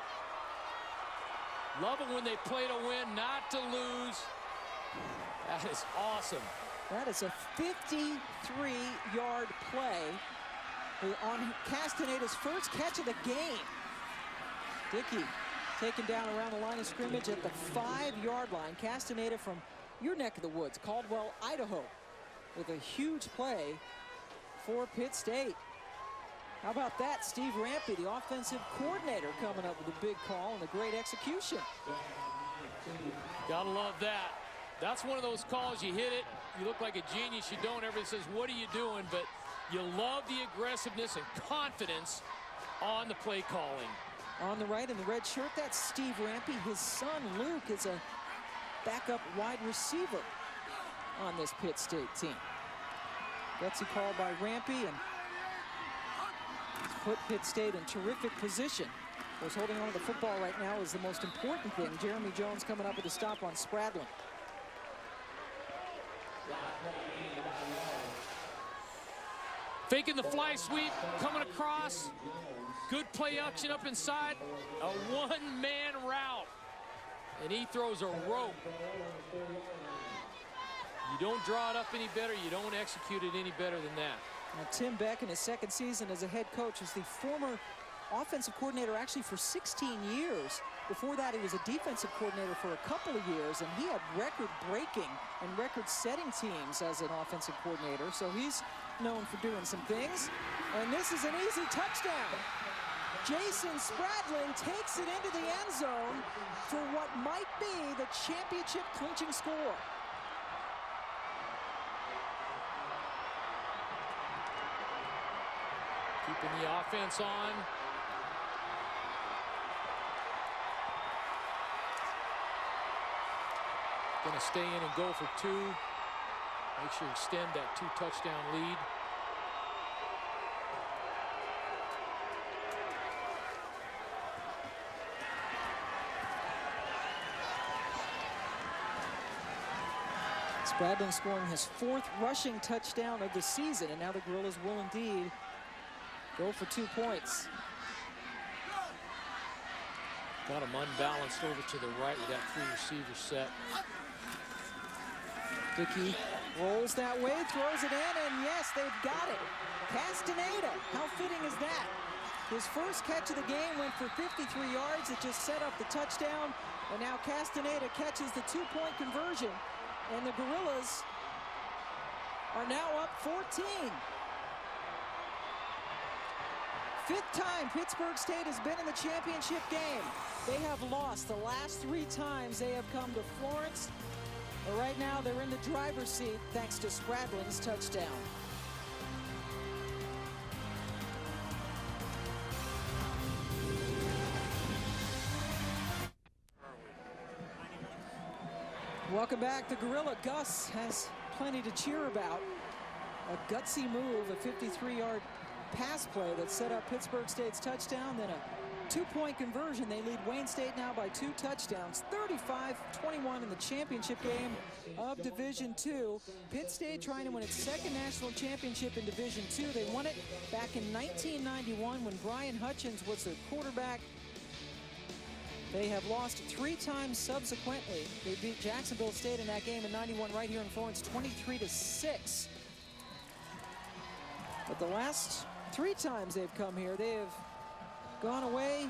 Love it when they play to win, not to lose. That is awesome. That is a 53-yard play on Castaneda's first catch of the game. Dickey taken down around the line of scrimmage at the 5-yard line. Castaneda from your neck of the woods, Caldwell, Idaho, with a huge play for Pitt State. How about that? Steve Rampy, the offensive coordinator, coming up with a big call and a great execution. Gotta love that. That's one of those calls, you hit it, you look like a genius, you don't. Everybody says, what are you doing? But you love the aggressiveness and confidence on the play calling. On the right in the red shirt, that's Steve Rampy. His son, Luke, is a backup wide receiver on this Pitt State team. Gutsy call by Rampy and put Pitt State in terrific position. Of course, holding on to the football right now is the most important thing. Jeremy Jones coming up with a stop on Spradlin. Faking the fly sweep, coming across. Good play action up inside. A one-man route. And he throws a rope. You don't draw it up any better. You don't execute it any better than that. Now, Tim Beck, in his second season as a head coach, is the former offensive coordinator actually for 16 years. Before that, he was a defensive coordinator for a couple of years, and he had record-breaking and record-setting teams as an offensive coordinator, so he's known for doing some things. And this is an easy touchdown. Jason Spradlin takes it into the end zone for what might be the championship clinching score. Keeping the offense on. Going to stay in and go for two. Make sure you extend that 2-touchdown lead. Spradlin scoring his 4th rushing touchdown of the season, and now the Gorillas will indeed go for 2 points. Got him unbalanced over to the right with that 3-receiver set. Dickey rolls that way, throws it in, and yes, they've got it. Castaneda, how fitting is that? His first catch of the game went for 53 yards. It just set up the touchdown, and now Castaneda catches the 2-point conversion, and the Gorillas are now up 14. fifth time Pittsburg State has been in the championship game. They have lost the last 3 times they have come to Florence. But right now they're in the driver's seat thanks to Spradlin's touchdown. Welcome back. The Gorilla Gus has plenty to cheer about. A gutsy move, a 53-yard pass play that set up Pittsburg State's touchdown, then a 2-point conversion. They lead Wayne State now by 2 touchdowns, 35-21 in the championship game of Division II. Pitt State trying to win its 2nd national championship in Division II. They won it back in 1991 when Brian Hutchins was their quarterback. They have lost 3 times subsequently. They beat Jacksonville State in that game in '91 right here in Florence, 23-6. But the last 3 times they've come here, they have gone away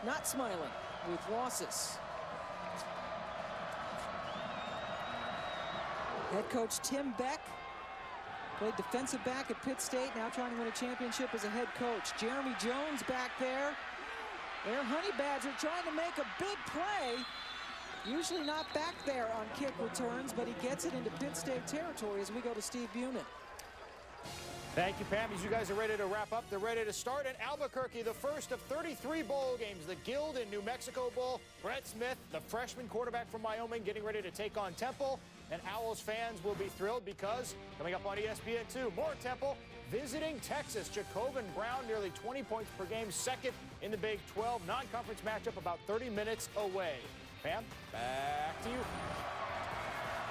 not smiling with losses. Head coach Tim Beck played defensive back at Pitt State, now trying to win a championship as a head coach. Jeremy Jones back there. Their Honey Badger trying to make a big play. Usually not back there on kick returns, but he gets it into Pitt State territory as we go to Steve Bunin. Thank you, Pam. As you guys are ready to wrap up, they're ready to start in Albuquerque, the first of 33 bowl games. The Guild and New Mexico Bowl. Brett Smith, the freshman quarterback from Wyoming, getting ready to take on Temple. And Owls fans will be thrilled because coming up on ESPN2, more Temple visiting Texas. Jacobin Brown, nearly 20 points per game, 2nd in the Big 12. Non-conference matchup about 30 minutes away. Pam, back to you.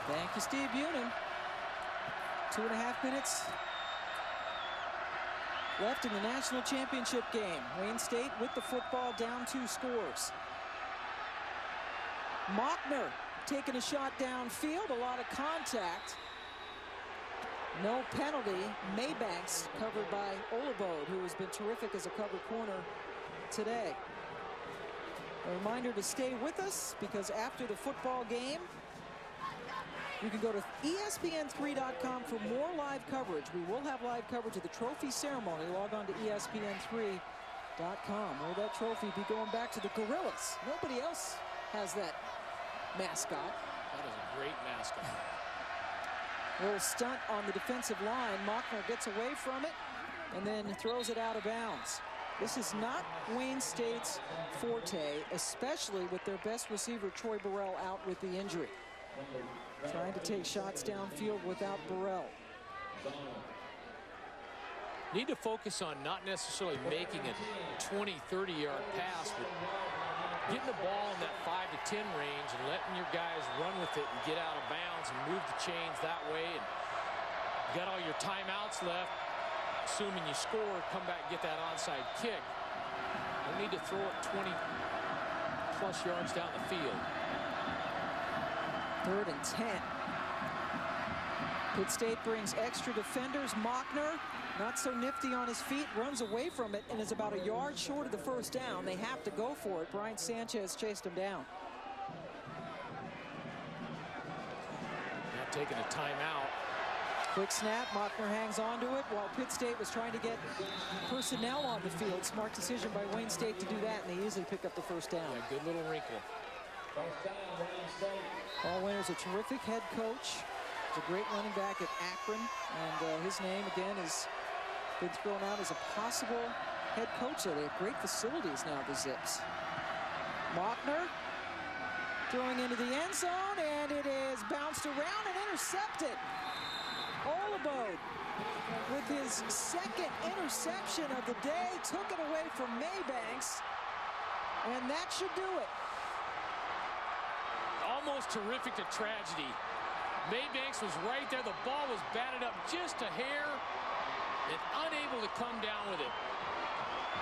Thank you, Steve Bunin. 2.5 minutes left in the national championship game. Wayne State with the football, down 2 scores. Mockner taking a shot downfield, a lot of contact. No penalty. Maybanks covered by Olabode, who has been terrific as a cover corner today. A reminder to stay with us, because after the football game, you can go to ESPN3.com for more live coverage. We will have live coverage of the trophy ceremony. Log on to ESPN3.com. Will that trophy be going back to the Gorillas? Nobody else has that mascot. That is a great mascot. A little stunt on the defensive line. Mockner gets away from it and then throws it out of bounds. This is not Wayne State's forte, especially with their best receiver, Troy Burrell, out with the injury. Trying to take shots downfield without Burrell. Need to focus on not necessarily making a 20, 30-yard pass, but getting the ball in that 5 to 10 range and letting your guys run with it and get out of bounds and move the chains that way. And you got all your timeouts left. Assuming you score, come back and get that onside kick. You need to throw it 20-plus yards down the field. 3rd and 10. Pitt State brings extra defenders. Mockner, not so nifty on his feet, runs away from it and is about a yard short of the first down. They have to go for it. Brian Sanchez chased him down. Not taking a timeout. Quick snap, Mockner hangs on to it while Pitt State was trying to get personnel on the field. Smart decision by Wayne State to do that, and they easily pick up the first down. Yeah, good little wrinkle. Paul Winter's a terrific head coach. He's a great running back at Akron, and his name, again, has been thrown out as a possible head coach there. They have great facilities now, the Zips. Mockner throwing into the end zone, and it is bounced around and intercepted. Olabode with his 2nd interception of the day, took it away from Maybanks, and that should do it. Almost terrific to tragedy. Maybanks was right there. The ball was batted up just a hair and unable to come down with it.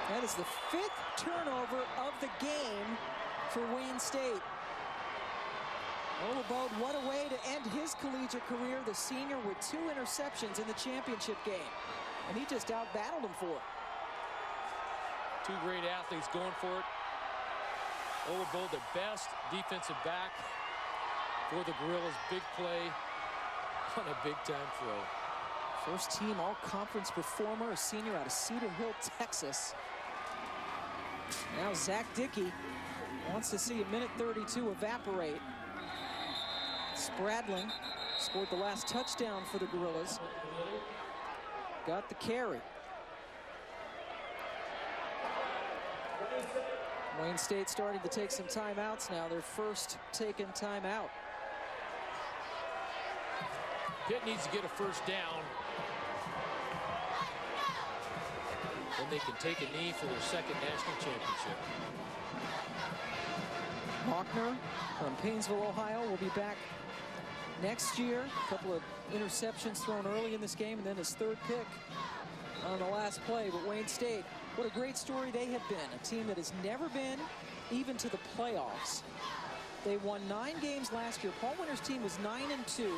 That is the 5th turnover of the game for Wayne State. Olabode, what a way to end his collegiate career. The senior with 2 interceptions in the championship game. And he just out-battled him for it. 2 great athletes going for it. Olabode, the best defensive back for the Gorillas. Big play on a big-time throw. First team all-conference performer, a senior out of Cedar Hill, Texas. Now Zach Dickey wants to see a minute 32 evaporate. Spradling scored the last touchdown for the Gorillas. Got the carry. Wayne State starting to take some timeouts now. Their first taken timeout. Pitt needs to get a first down. Then they can take a knee for their second national championship. Faulkner from Painesville, Ohio, will be back next year. A couple of interceptions thrown early in this game, and then his third pick on the last play. But Wayne State, what a great story they have been. A team that has never been even to the playoffs. They won 9 games last year. Paul Winter's team was 9-2,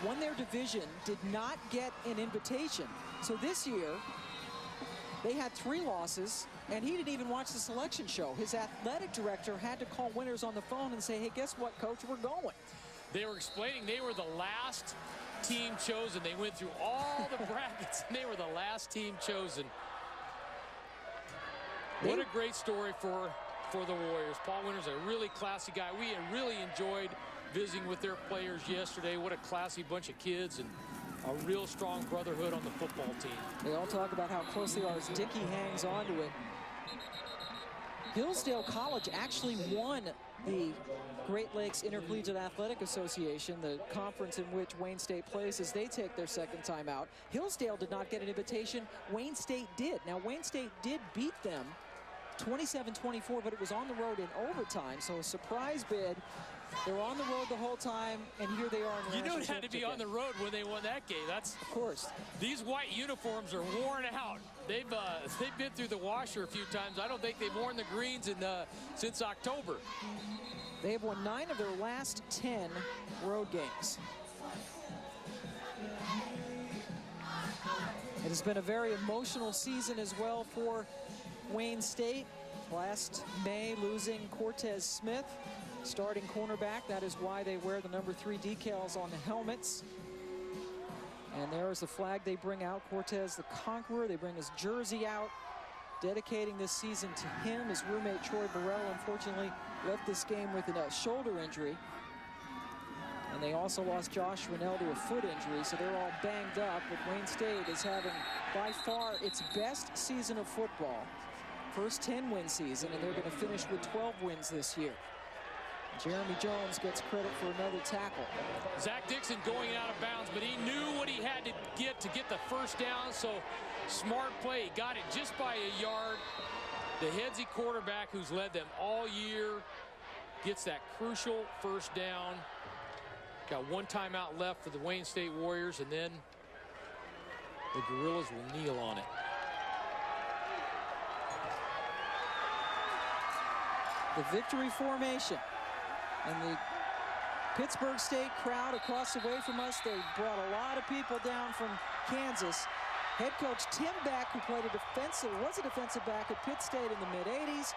won their division, did not get an invitation. So this year, they had 3 losses, and he didn't even watch the selection show. His athletic director had to call Winters on the phone and say, hey, guess what, coach, we're going. They were explaining they were the last team chosen. They went through all the brackets, and they were the last team chosen. What a great story for the Warriors. Paul Winters, a really classy guy. We really enjoyed visiting with their players yesterday. What a classy bunch of kids, and a real strong brotherhood on the football team. They all talk about how close they are as Dickey hangs on to it. Hillsdale College actually won the Great Lakes Intercollegiate Athletic Association, the conference in which Wayne State plays as they take their second time out. Hillsdale did not get an invitation. Wayne State did. Now, Wayne State did beat them 27-24, but it was on the road in overtime, so a surprise bid. They were on the road the whole time, and here they are in the You knew it had to be on the road when they won that game. That's of course. These white uniforms are worn out. They've been through the washer a few times. I don't think they've worn the greens since October. They have won 9 of their last 10 road games. It has been a very emotional season as well for Wayne State. Last May, losing Cortez Smith, starting cornerback. That is why they wear the number 3 decals on the helmets. And there is the flag they bring out. Cortez the Conqueror. They bring his jersey out, dedicating this season to him. His roommate Troy Burrell unfortunately left this game with a shoulder injury. And they also lost Josh Rennell to a foot injury, so they're all banged up. But Wayne State is having by far its best season of football. First 10-win season, and they're going to finish with 12 wins this year. Jeremy Jones gets credit for another tackle. Zach Dixon going out of bounds, but he knew what he had to get the first down, so smart play. He got it just by a yard. The headsy quarterback who's led them all year gets that crucial first down. Got 1 timeout left for the Wayne State Warriors, and then the Gorillas will kneel on it. The victory formation. And the Pittsburg State crowd across the way from us, they brought a lot of people down from Kansas. Head coach Tim Beck, who was a defensive back at Pitt State in the mid-'80s,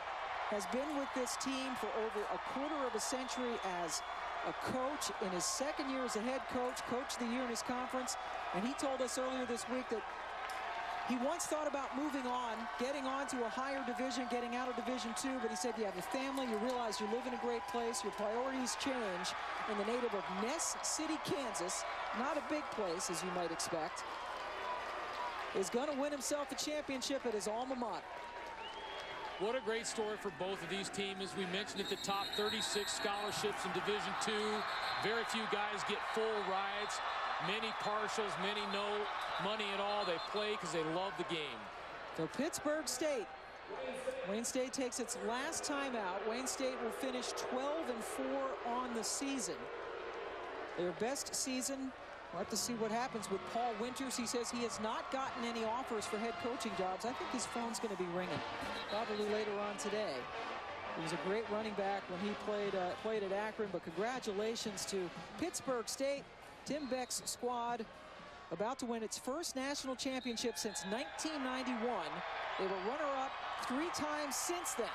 has been with this team for over a quarter of a century as a coach. In his second year as a head coach, coach of the year in his conference. And he told us earlier this week that he once thought about moving on, getting on to a higher division, getting out of Division II, but he said you have a family, you realize you live in a great place, your priorities change. And the native of Ness City, Kansas, not a big place as you might expect, is going to win himself a championship at his alma mater. What a great story for both of these teams. As we mentioned at the top, 36 scholarships in Division II. Very few guys get full rides. Many partials, many no money at all. They play because they love the game. So Pittsburg State. Wayne State takes its last time out. Wayne State will finish 12-4 on the season. Their best season. We'll have to see what happens with Paul Winters. He says he has not gotten any offers for head coaching jobs. I think his phone's going to be ringing probably later on today. He was a great running back when he played at Akron, but congratulations to Pittsburg State. Tim Beck's squad about to win its first national championship since 1991. They were runner-up 3 times since then.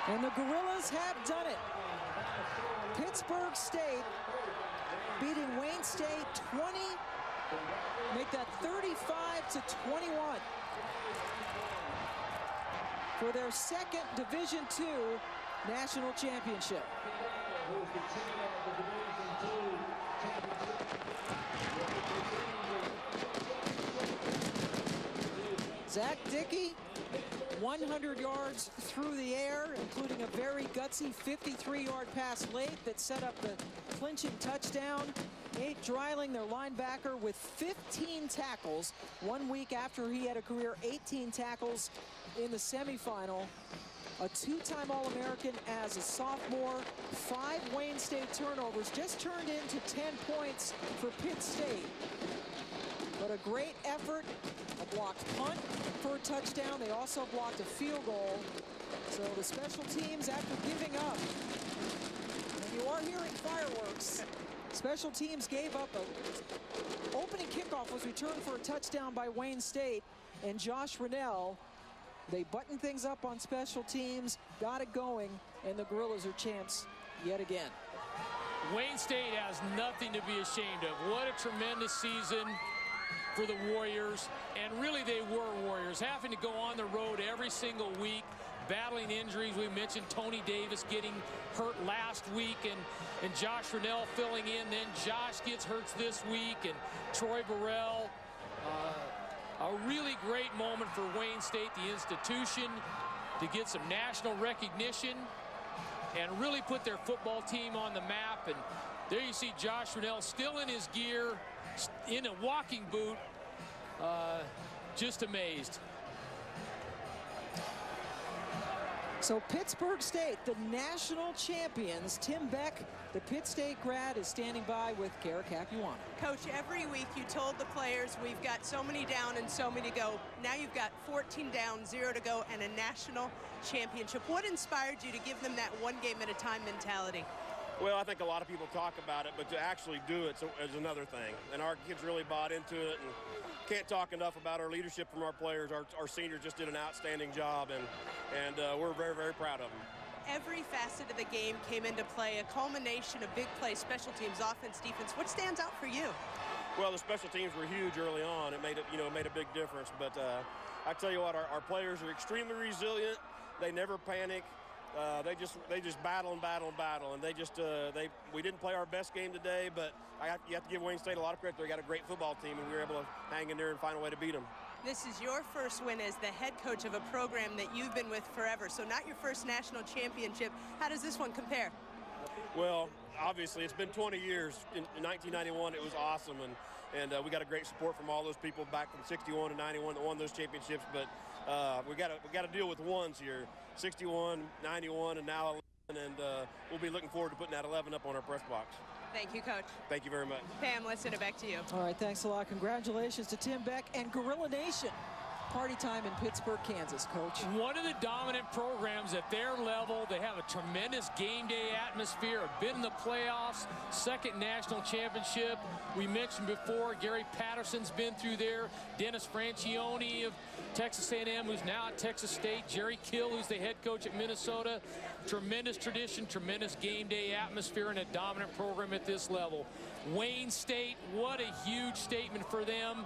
And the Gorillas have done it. Pittsburg State beating Wayne State 20, make that 35-21 for their second Division II national championship. Zach Dickey, 100 yards through the air, including a very gutsy 53-yard pass late that set up the clinching touchdown. Nate Dreiling, their linebacker, with 15 tackles 1 week after he had a career 18 tackles in the semifinal. A two-time All-American as a sophomore. 5 Wayne State turnovers just turned into 10 points for Pitt State. But a great effort, a blocked punt for a touchdown. They also blocked a field goal. So the special teams, after giving up, and you are hearing fireworks, special teams gave up a opening kickoff was returned for a touchdown by Wayne State, and Josh Rennell, they buttoned things up on special teams, got it going, and the Gorillas are champs yet again. Wayne State has nothing to be ashamed of. What a tremendous season for the Warriors, and really they were Warriors, having to go on the road every single week, battling injuries. We mentioned Tony Davis getting hurt last week, and Josh Rennell filling in. Then Josh gets hurt this week, and Troy Burrell. A really great moment for Wayne State, the institution, to get some national recognition and really put their football team on the map. And there you see Josh Rennell still in his gear, in a walking boot, just amazed. So Pittsburg State, the national champions. Tim Beck, the Pitt State grad, is standing by with Kara Capuano. Coach, every week you told the players we've got so many down and so many to go. Now you've got 14 down, 0 to go, and a national championship. What inspired you to give them that one game at a time mentality? Well, I think a lot of people talk about it, but to actually do it is another thing. And our kids really bought into it, and can't talk enough about our leadership from our players. Our seniors just did an outstanding job, and we're very, very proud of them. Every facet of the game came into play, a culmination of big plays, special teams, offense, defense. What stands out for you? Well, the special teams were huge early on. It made a big difference. But I tell you what, our players are extremely resilient. They never panic. They just battle and battle and battle, and we didn't play our best game today, but you have to give Wayne State a lot of credit. They got a great football team, and we were able to hang in there and find a way to beat them. This is your first win as the head coach of a program that you've been with forever, so not your first national championship. How does this one compare? Well, obviously it's been 20 years. In 1991 it was awesome, and we got a great support from all those people back from 61 to 91 that won those championships, but we got to deal with ones here. 61, 91, and now 11, and we'll be looking forward to putting that 11 up on our press box. Thank you, Coach. Thank you very much. Pam, let's send it back to you. All right, thanks a lot. Congratulations to Tim Beck and Gorilla Nation. Party time in Pittsburg, Kansas, Coach. One of the dominant programs at their level. They have a tremendous game day atmosphere, have been in the playoffs, second national championship. We mentioned before, Gary Patterson's been through there. Dennis Francione of Texas A&M, who's now at Texas State. Jerry Kill, who's the head coach at Minnesota. Tremendous tradition, tremendous game day atmosphere, and a dominant program at this level. Wayne State, what a huge statement for them.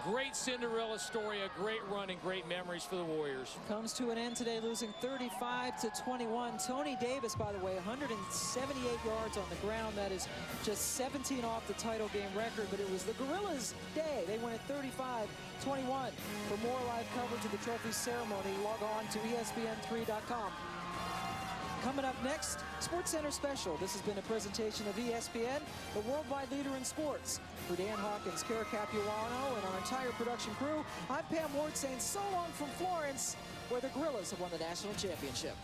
Great Cinderella story, a great run, and great memories for the Warriors. Comes to an end today, losing 35-21. Tony Davis, by the way, 178 yards on the ground. That is just 17 off the title game record, but it was the Gorillas' day. They won at 35-21. For more live coverage of the trophy ceremony, log on to ESPN3.com. Coming up next, SportsCenter Special. This has been a presentation of ESPN, the worldwide leader in sports. For Dan Hawkins, Kara Capuano, and our entire production crew, I'm Pam Ward saying so long from Florence, where the Gorillas have won the national championship.